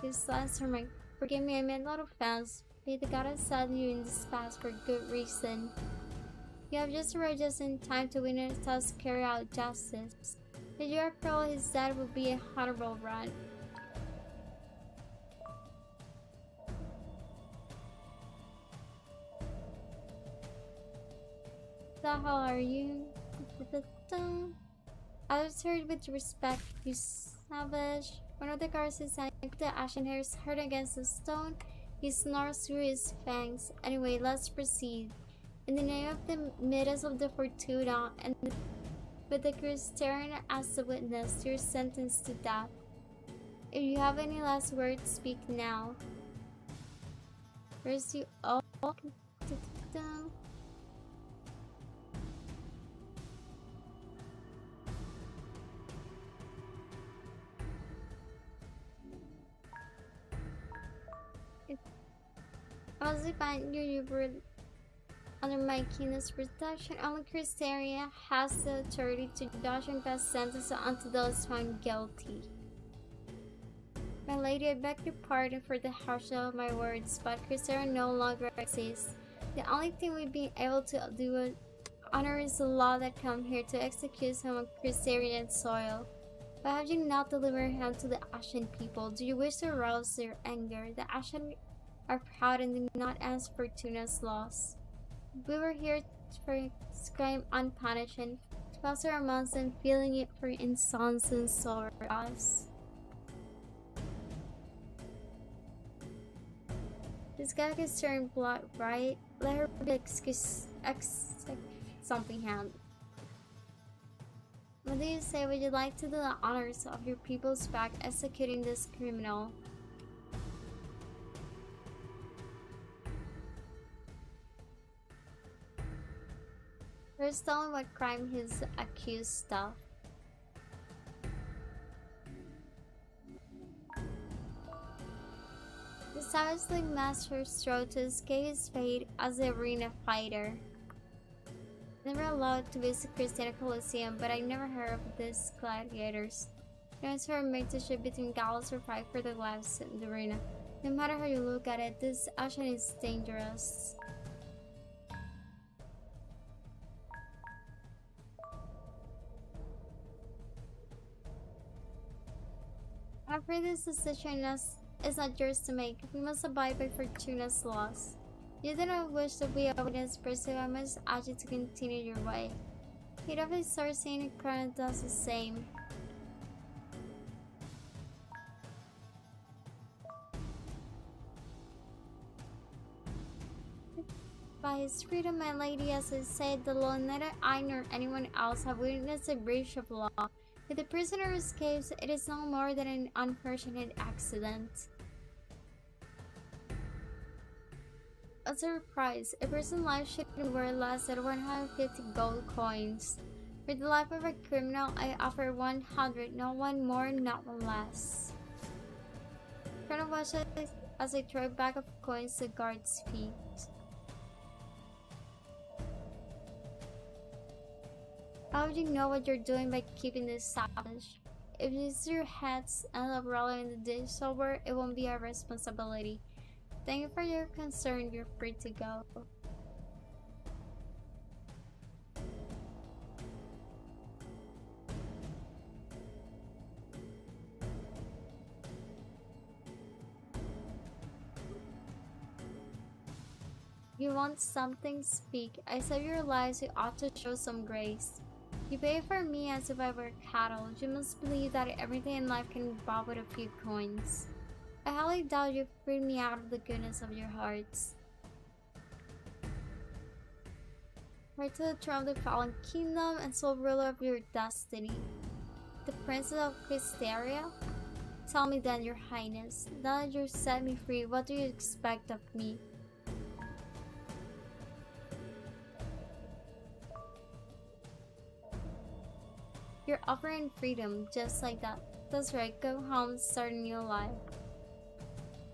These last are forgive me, I made a lot of fans. May the goddess send you in this path for good reason. You have just arrived just in time to witness us carry out justice. If you are pearl, his death will be a honorable run. The hell are you? I was heard with respect, you savage. One of the guards is saying the ashen hairs hurt against the stone. He snarls through his fangs. Anyway, let's proceed. In the name of the Midas of the Fortuna, and with the Christerian as the witness, you're sentenced to death. If you have any last words, speak now. First you all. As if I knew you were under my keenest protection, only Christeria has the authority to judge and pass sentence unto those found guilty. My lady, I beg your pardon for the harshness of my words, but Christeria no longer exists. The only thing we've been able to do with honor is the law that come here to execute him on Christerian soil. But have you not delivered him to the Ashen people? Do you wish to arouse their anger? The Ashen are proud and do not ask Fortuna's loss. We were here for crime unpunished and to pass our amongst them, feeling it for insults and sorrows. This guy is turned blood, right? Let her be excuse something hand. What do you say? Would you like to do the honors of your people's back executing this criminal? First, tell me what crime he's accused of. The savagely master strove to escape his fate as an arena fighter. Never allowed to visit Christian Colosseum, but I never heard of these gladiators. Known for a mentorship between gallows or fight for their lives in the arena. No matter how you look at it, this action is dangerous. After this decision is not yours to make. We must abide by Fortuna's laws. You do not wish to be a witness person, I must ask you to continue your way. He'd of his sourcing and crown does the same. By his freedom, my lady, as I said, the law, neither I nor anyone else have witnessed a breach of law. If the prisoner escapes, it is no more than an unfortunate accident. As a prize, a person's life should be worth less than 150 gold coins. For the life of a criminal, I offer 100, not one more, not one less. Colonel watched as I threw a bag of coins to the guard's feet. How would you know what you're doing by keeping this savage? If you use your heads and love rolling in the dish sober, it won't be our responsibility. Thank you for your concern, you're free to go. You want something? Speak. I save your lives, you ought to show some grace. You pay for me as if I were cattle. You must believe that everything in life can be bought with a few coins. I highly doubt you freed me out of the goodness of your hearts. Right to the throne of the fallen kingdom and sole ruler of your destiny. The Princess of Hysteria? Tell me then, your highness, now that you've set me free, what do you expect of me? You're offering freedom, just like that. That's right, go home and start a new life.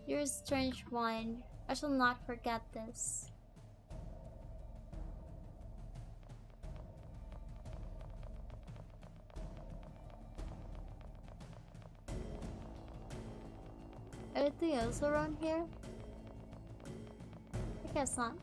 You're a strange one. I shall not forget this. Anything else around here? I guess not.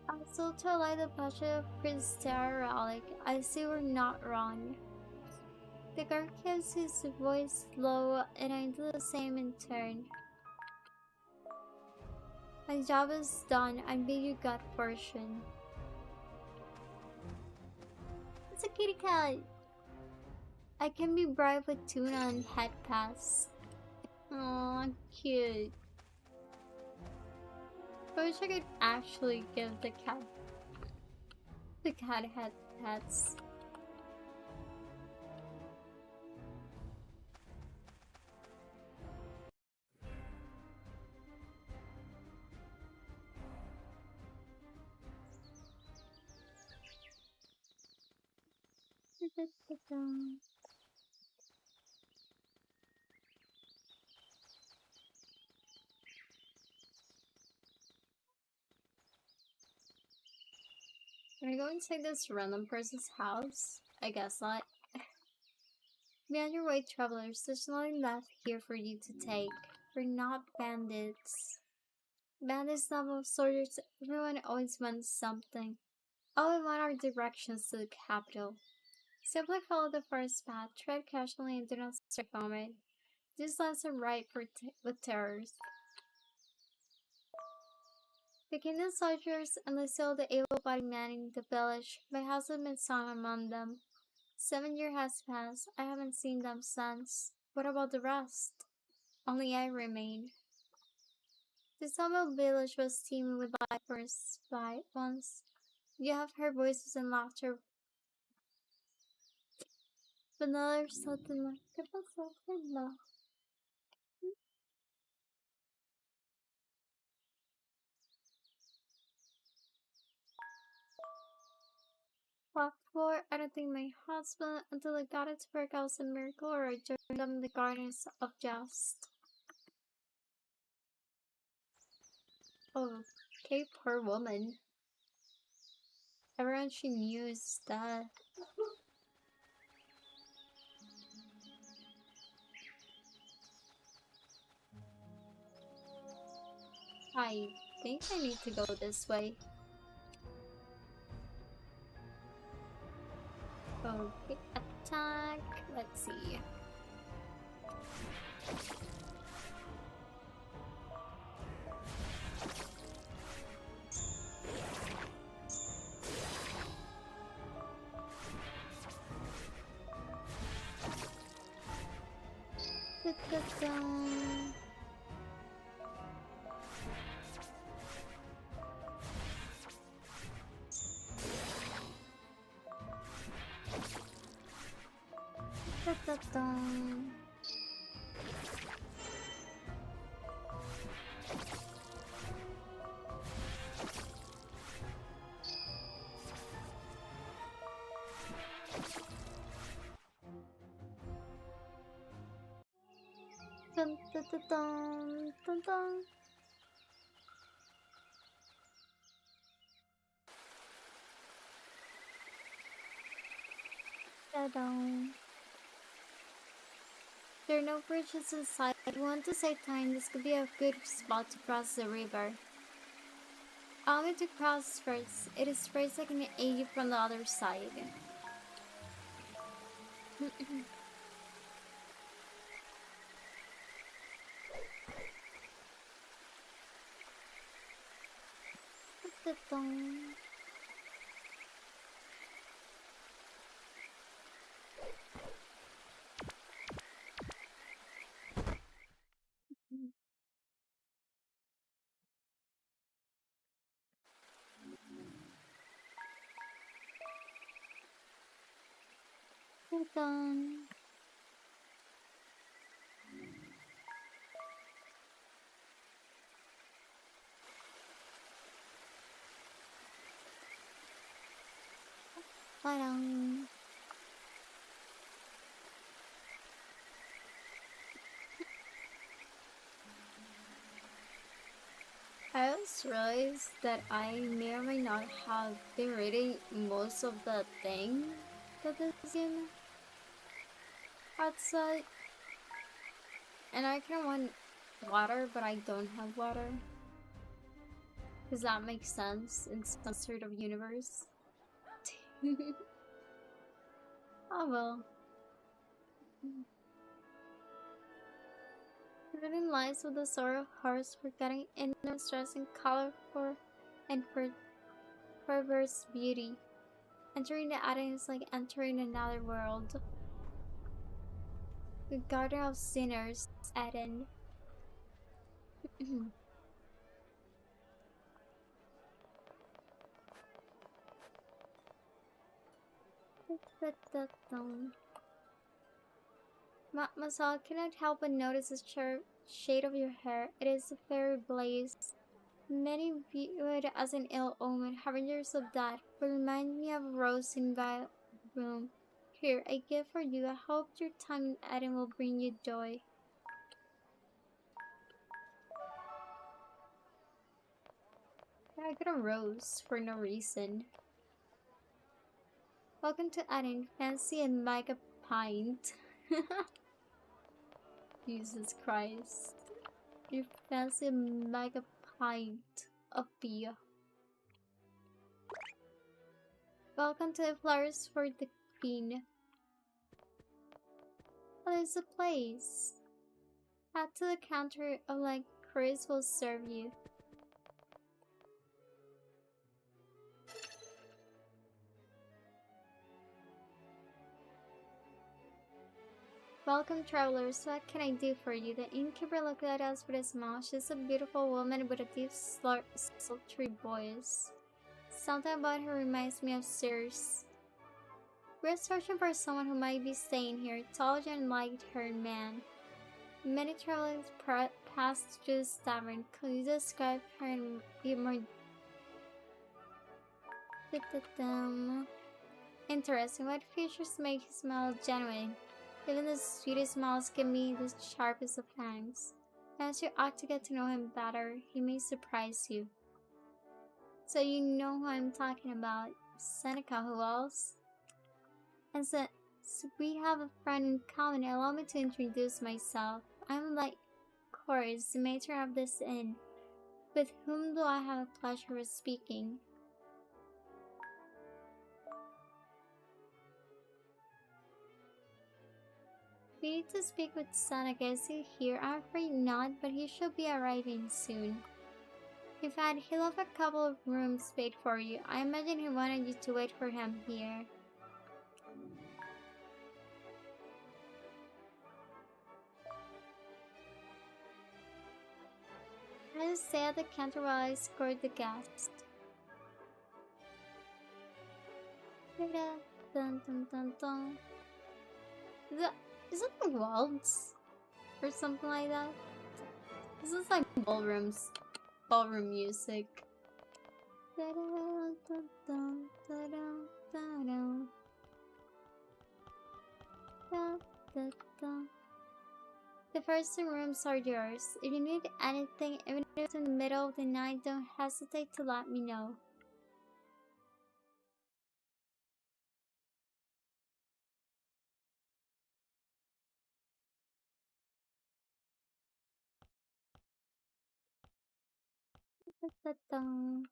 Also, to allay the pressure of Prince Terralic, I see we're not wrong. The guard keeps his voice low, and I do the same in turn. My job is done. I bid you good fortune. It's a kitty cat. I can be bribed with tuna and head pass. Aw, cute. I wish I could actually give the cat head pets. Are you going to take this random person's house? I guess not. Be on your way, travelers. There's nothing left here for you to take. We're not bandits. Bandits love soldiers. Everyone always wants something. All we want are directions to the capital. Simply follow the forest path, tread casually, and do not circumvent. These lands are ripe with terrors. The kingdom's soldiers and still the able-bodied men in the village, my house has been sung among them. 7 years has passed, I haven't seen them since. What about the rest? Only I remain. The summer village was teeming with vipers once. You have heard voices and laughter, but now there's something like What for? I don't think my husband until I got it to work out was a miracle, or I joined them in the gardens of Just. Oh, okay, poor woman. Everyone she knew is dead. I think I need to go this way. Okay, attack. Let's see. Dun, dun, dun, dun, dun, dun. Ta-dum. There are no bridges inside. If you want to save time, this could be a good spot to cross the river. Allow me to cross first. It is first I can aid you from the other side. Ta-dum. Ta-dum. Ta-dum. I just realized that I may or may not have been reading most of the thing that this game outside. And I kind of want water, but I don't have water. Does that make sense in some sort of universe? Oh well. Written lies with the sorrow of hearts forgetting inner stress and colorful and perverse beauty. Entering the Eden is like entering another world. The garden of sinners, Eden. Mademoiselle cannot help but notice the shade of your hair. It is a fairy blaze. Many view it as an ill omen, harbingers of death, but remind me of a rose in violet bloom. Here, a gift for you. I hope your time in Eden will bring you joy. I got a rose for no reason. Welcome to Eden. Fancy a mega pint. Jesus Christ. You fancy a mega pint of beer. Welcome to the Flowers for the Queen. Well, there's a place. Head to the counter of like Chris will serve you. Welcome travelers, what can I do for you? The innkeeper looked at us with a smile. She's a beautiful woman with a deep sultry voice. Something about her reminds me of Circe. We're searching for someone who might be staying here, tall and light-haired man. Many travelers passed through this tavern. Could you describe her in a more interesting? What features make his smile genuine? Even the sweetest smiles can be the sharpest of pangs. As you ought to get to know him better, he may surprise you. So you know who I'm talking about. Seneca, who else? And since we have a friend in common, allow me to introduce myself. I'm like Chorus, the matron of this inn. With whom do I have the pleasure of speaking? We need to speak with Seneca. Is he here? I'm afraid not, but he should be arriving soon. In fact, he left a couple of rooms paid for you. I imagine he wanted you to wait for him here. I'll stay at the counter while I escort the guest. Dun, dun, dun, dun. Is it the waltz? Or something like that? This is like ballroom music. The first two rooms are yours. If you need anything, even if it's in the middle of the night, don't hesitate to let me know. Ta-ta-dum.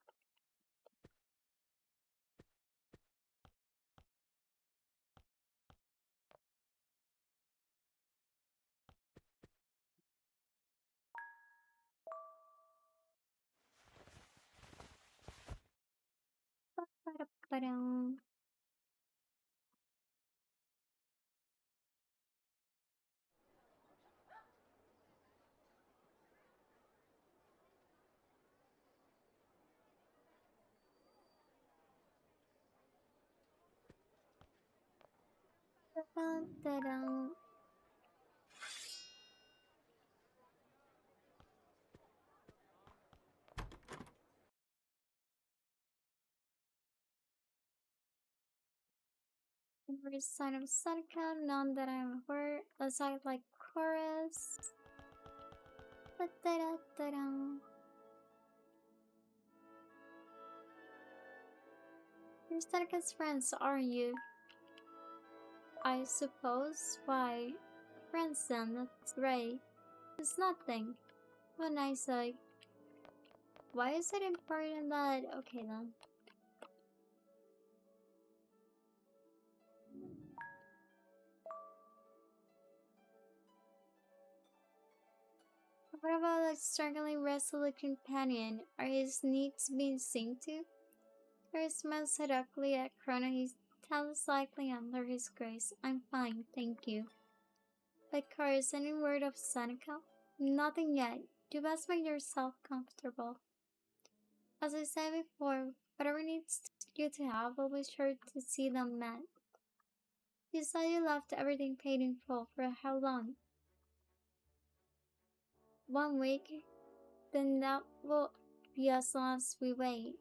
Ba-da-ba-dum. Ba-da-dum. Every sign of Seneca, none that I'm aware. Let's act like chorus. Ba-da-da-da-dum. You're Seneca's friends, aren't you? I suppose. Why? Friends then, that's great. It's nothing. What nice like. Why is it important that... Okay then. What about a struggling resolute companion? Are his needs being seen to? He smiles seductively at Chrono. He tells likely under his grace. I'm fine, thank you. But Chorus, any word of Seneca? Nothing yet. Do best make yourself comfortable. As I said before, whatever needs you to have, we'll be sure to see them met. You said you left everything paid in full. For how long? 1 week? Then that will be as long as we wait.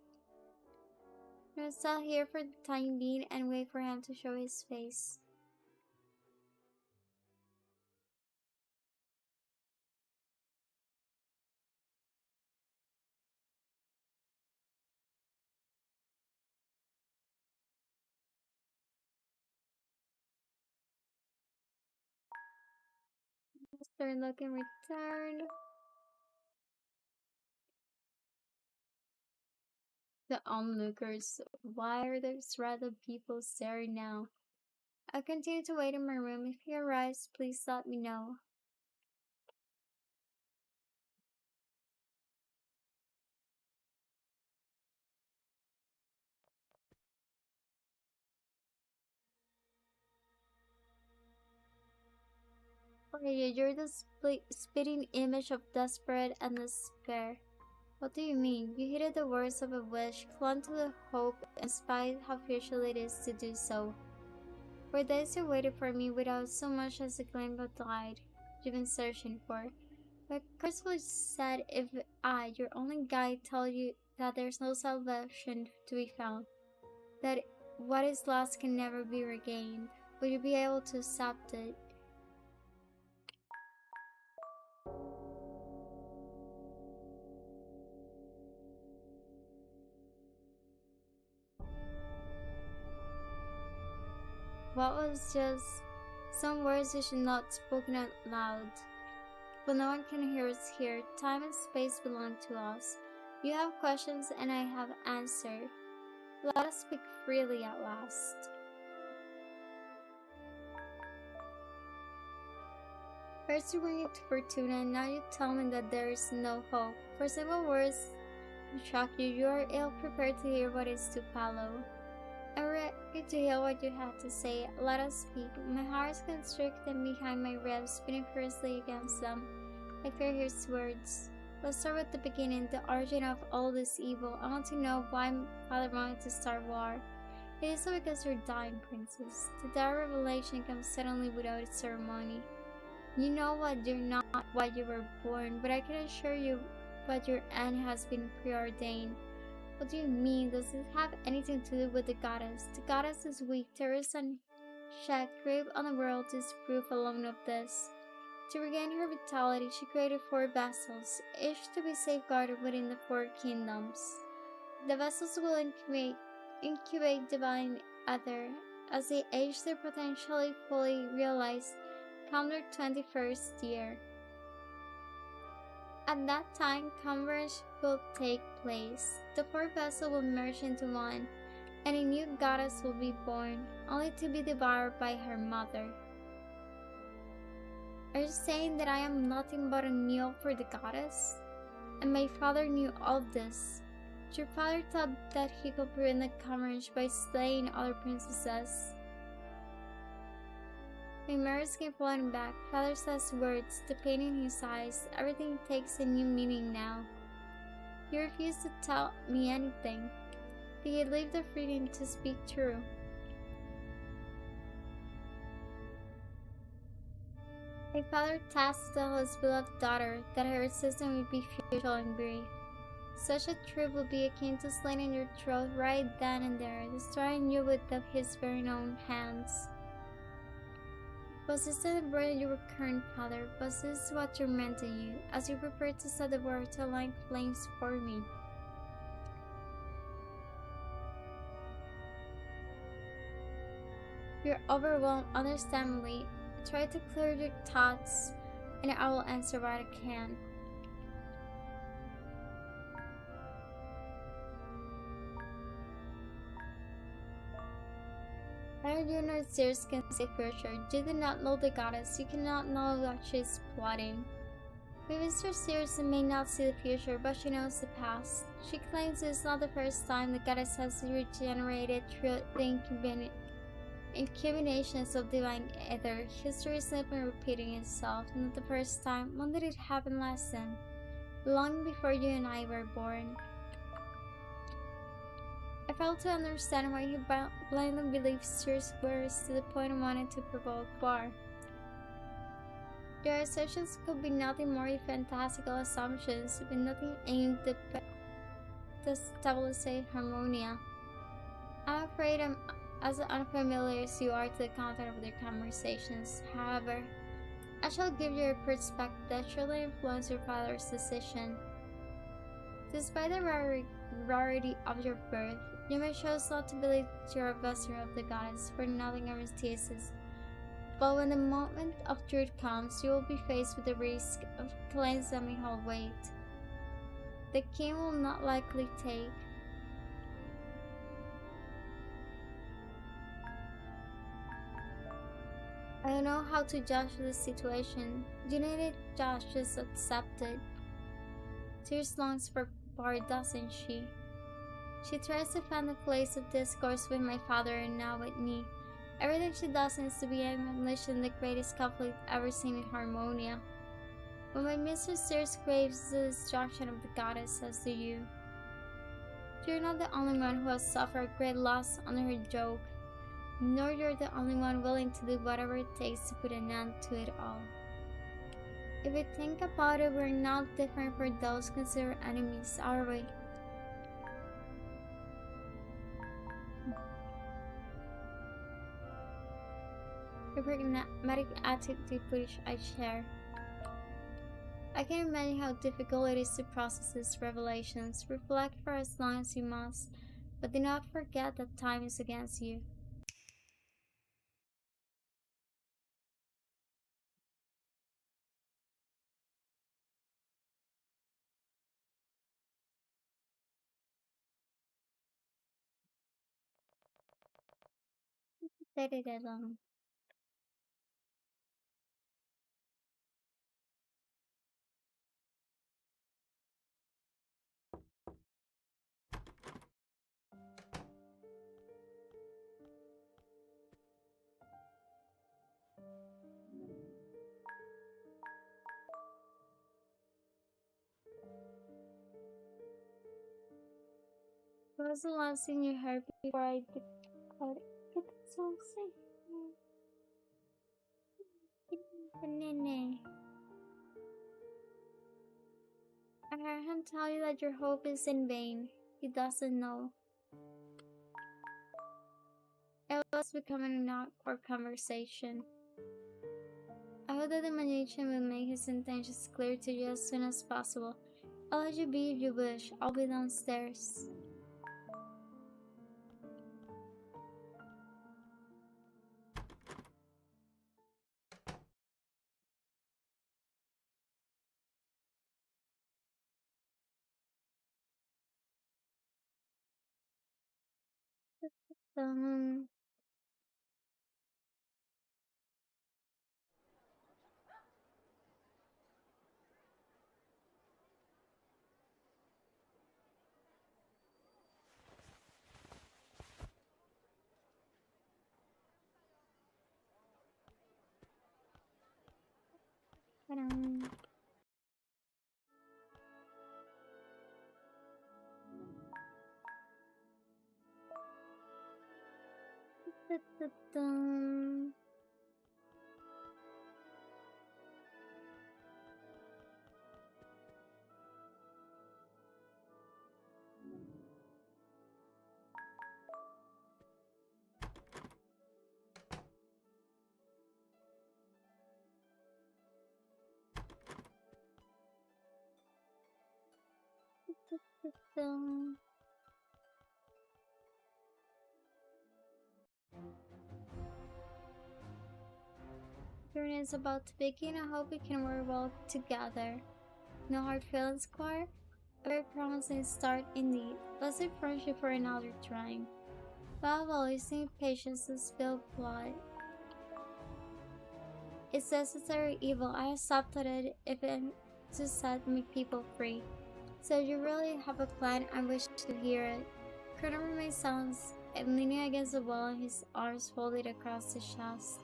We'll stay here for the time being and wait for him to show his face. Mr. Look in return. The onlookers. Why are there rather people staring now? I'll continue to wait in my room. If he arrives, please let me know. Okay, you're the spitting image of desperate and despair. What do you mean? You heeded the words of a wish, clung to the hope, despite how futile it is to do so. For days you waited for me without so much as a gleam of light you've been searching for. But Curseful said if I, your only guide, tell you that there's no salvation to be found, that what is lost can never be regained, will you be able to accept it? What was just some words you should not spoken out loud. But no one can hear us here. Time and space belong to us. You have questions and I have answered. Let us speak freely at last. First you bring it to Fortuna, and now you tell me that there is no hope. For simple words shock you, you are ill prepared to hear what is to follow. I'm ready to hear what you have to say. Let us speak. My heart is constricted behind my ribs, beating fiercely against them. I fear his words. Let's start with the beginning, the origin of all this evil. I want to know why Father wanted to start war. It is so because you're dying, princess. The dire revelation comes suddenly without a ceremony. You know what you're not, why you were born, but I can assure you that your end has been preordained. What do you mean? Does it have anything to do with the goddess? The goddess is weak, terrorist and shed grave on the world is proof alone of this. To regain her vitality, she created 4 vessels, each to be safeguarded within the 4 kingdoms. The vessels will incubate divine ether as they age their potentially fully realized come their 21st year. At that time, convergence will take place. The 4 vessels will merge into one, and a new goddess will be born, only to be devoured by her mother. Are you saying that I am nothing but a meal for the goddess? And my father knew all this. Your father thought that he could prevent the convergence by slaying other princesses. My mirrors came floating back. Father says words, the pain in his eyes. Everything takes a new meaning now. He refused to tell me anything. He gave the freedom to speak true. My father tasked to tell his beloved daughter that her existence would be futile and brief. Such a truth would be akin to slitting your throat right then and there, destroying you with his very own hands. Was this the word you were current, Father? Was this what tormented you, as you prepared to set the world to light flames for me? You're overwhelmed, understandably. Try to clear your thoughts, and I will answer what I can. Neither you nor Zeus can say for sure. You do not know the goddess. You cannot know what she is plotting. Maybe Mr. Zeus may not see the future, but she knows the past. She claims it is not the first time the goddess has regenerated through the incubations of divine ether. History is simply repeating itself. Not the first time. When did it happen last then? Long before you and I were born. I failed to understand why he blindly believed Zeus' words to the point of wanting to provoke war. Your assertions could be nothing more than fantastical assumptions, with nothing aimed to stabilize harmonia. I'm afraid I'm as unfamiliar as you are to the content of their conversations. However, I shall give you a perspective that surely influenced your father's decision. Despite the rarity of your birth, you may choose not to believe that you are a vessel of the goddess, for nothing ever ceases. But when the moment of truth comes, you will be faced with the risk of claims that may hold weight. The king will not likely take. I don't know how to judge the situation. You need to judge, just accept it. Tears longs for power, doesn't she? She tries to find a place of discourse with my father and now with me. Everything she does seems to be unleashing the greatest conflict ever seen in Harmonia. When my mistress Zeus craves the destruction of the goddess, as do you. You're not the only one who has suffered great loss under her joke, nor you're the only one willing to do whatever it takes to put an end to it all. If we think about it, we're not different from those considered enemies, are we? The pragmatic attitude which I share. I can imagine how difficult it is to process these revelations. Reflect for as long as you must, but do not forget that time is against you. Let it alone. What was the last thing you heard before I declared it? It's so sick. Nene. I heard him tell you that your hope is in vain. He doesn't know. It was becoming an awkward conversation. I hope that the magician will make his intentions clear to you as soon as possible. I'll let you be if you wish. I'll be downstairs. Um, um, dun. Dun. Journey is about to begin. I hope we can work well together. No hard feelings, Squire? A very promising start indeed. Let's save friendship for another time. While using patience to spill blood. It's necessary evil. I accepted it if it to set me people free. So you really have a plan? I wish to hear it. Colonel remains silent and leaning against the wall, his arms folded across his chest.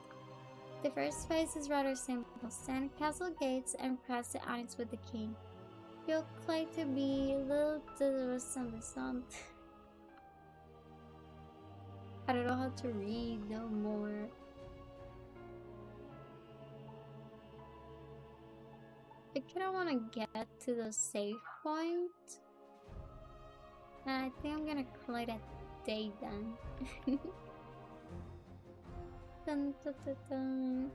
The first phase is rather simple. Stand at castle gates and press the annex with the king. You'll claim to be little to the sun. I don't know how to read no more. I kinda wanna get to the save point. And I think I'm gonna call it a day then. Dun, dun, dun, dun.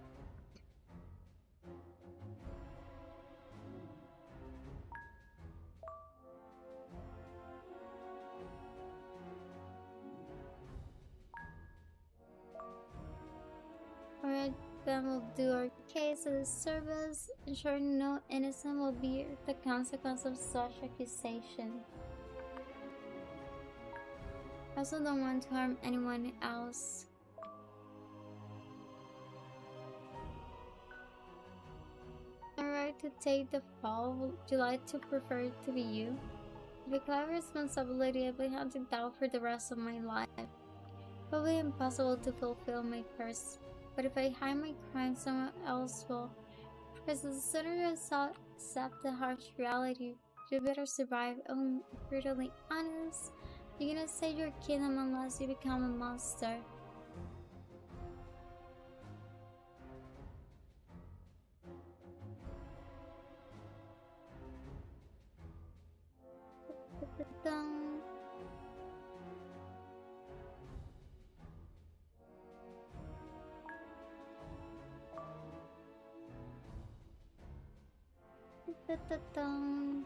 Alright, then we'll do our case of the service, ensuring no innocent will be the consequence of such accusation. I also don't want to harm anyone else. Alright, to take the fall, would you like to prefer it to be you? If I declare responsibility, I will have to doubt for the rest of my life. Probably impossible to fulfill my curse, but if I hide my crime, someone else will. Because the sooner you accept the harsh reality, you better survive. I'm brutally honest. You're gonna save your kingdom unless you become a monster. Dun. Dun, dun, dun.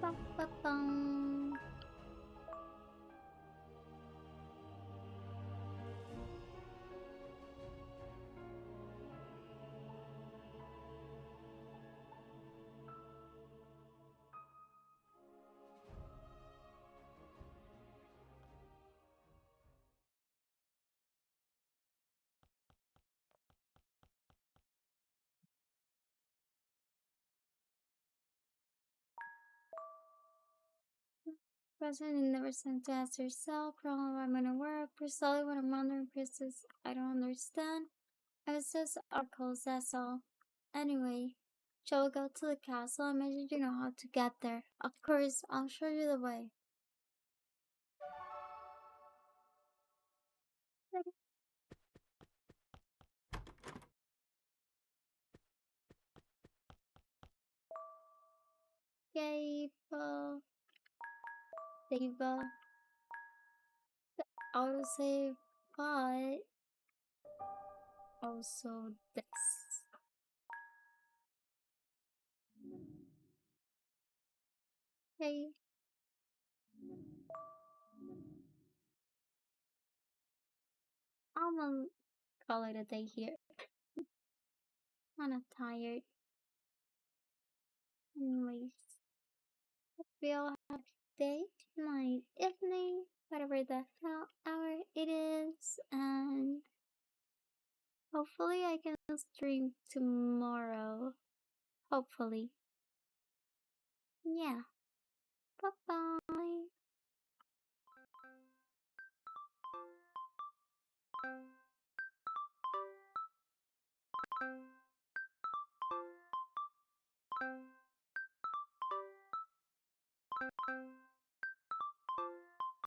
Ba, ba, bum. President never sent to ask herself, problem I'm gonna work, precisely what I'm wondering, Princess. I don't understand. It's just articles, that's all. Anyway, shall we go to the castle? I imagine you know how to get there. Of course, I'll show you the way. gave save the autosave, but also this. Okay, I'm gonna call it a day here. I'm not tired. Anyways, we'll have day, night, evening, whatever the hell hour it is, and hopefully I can stream tomorrow. Hopefully. Yeah. Bye bye.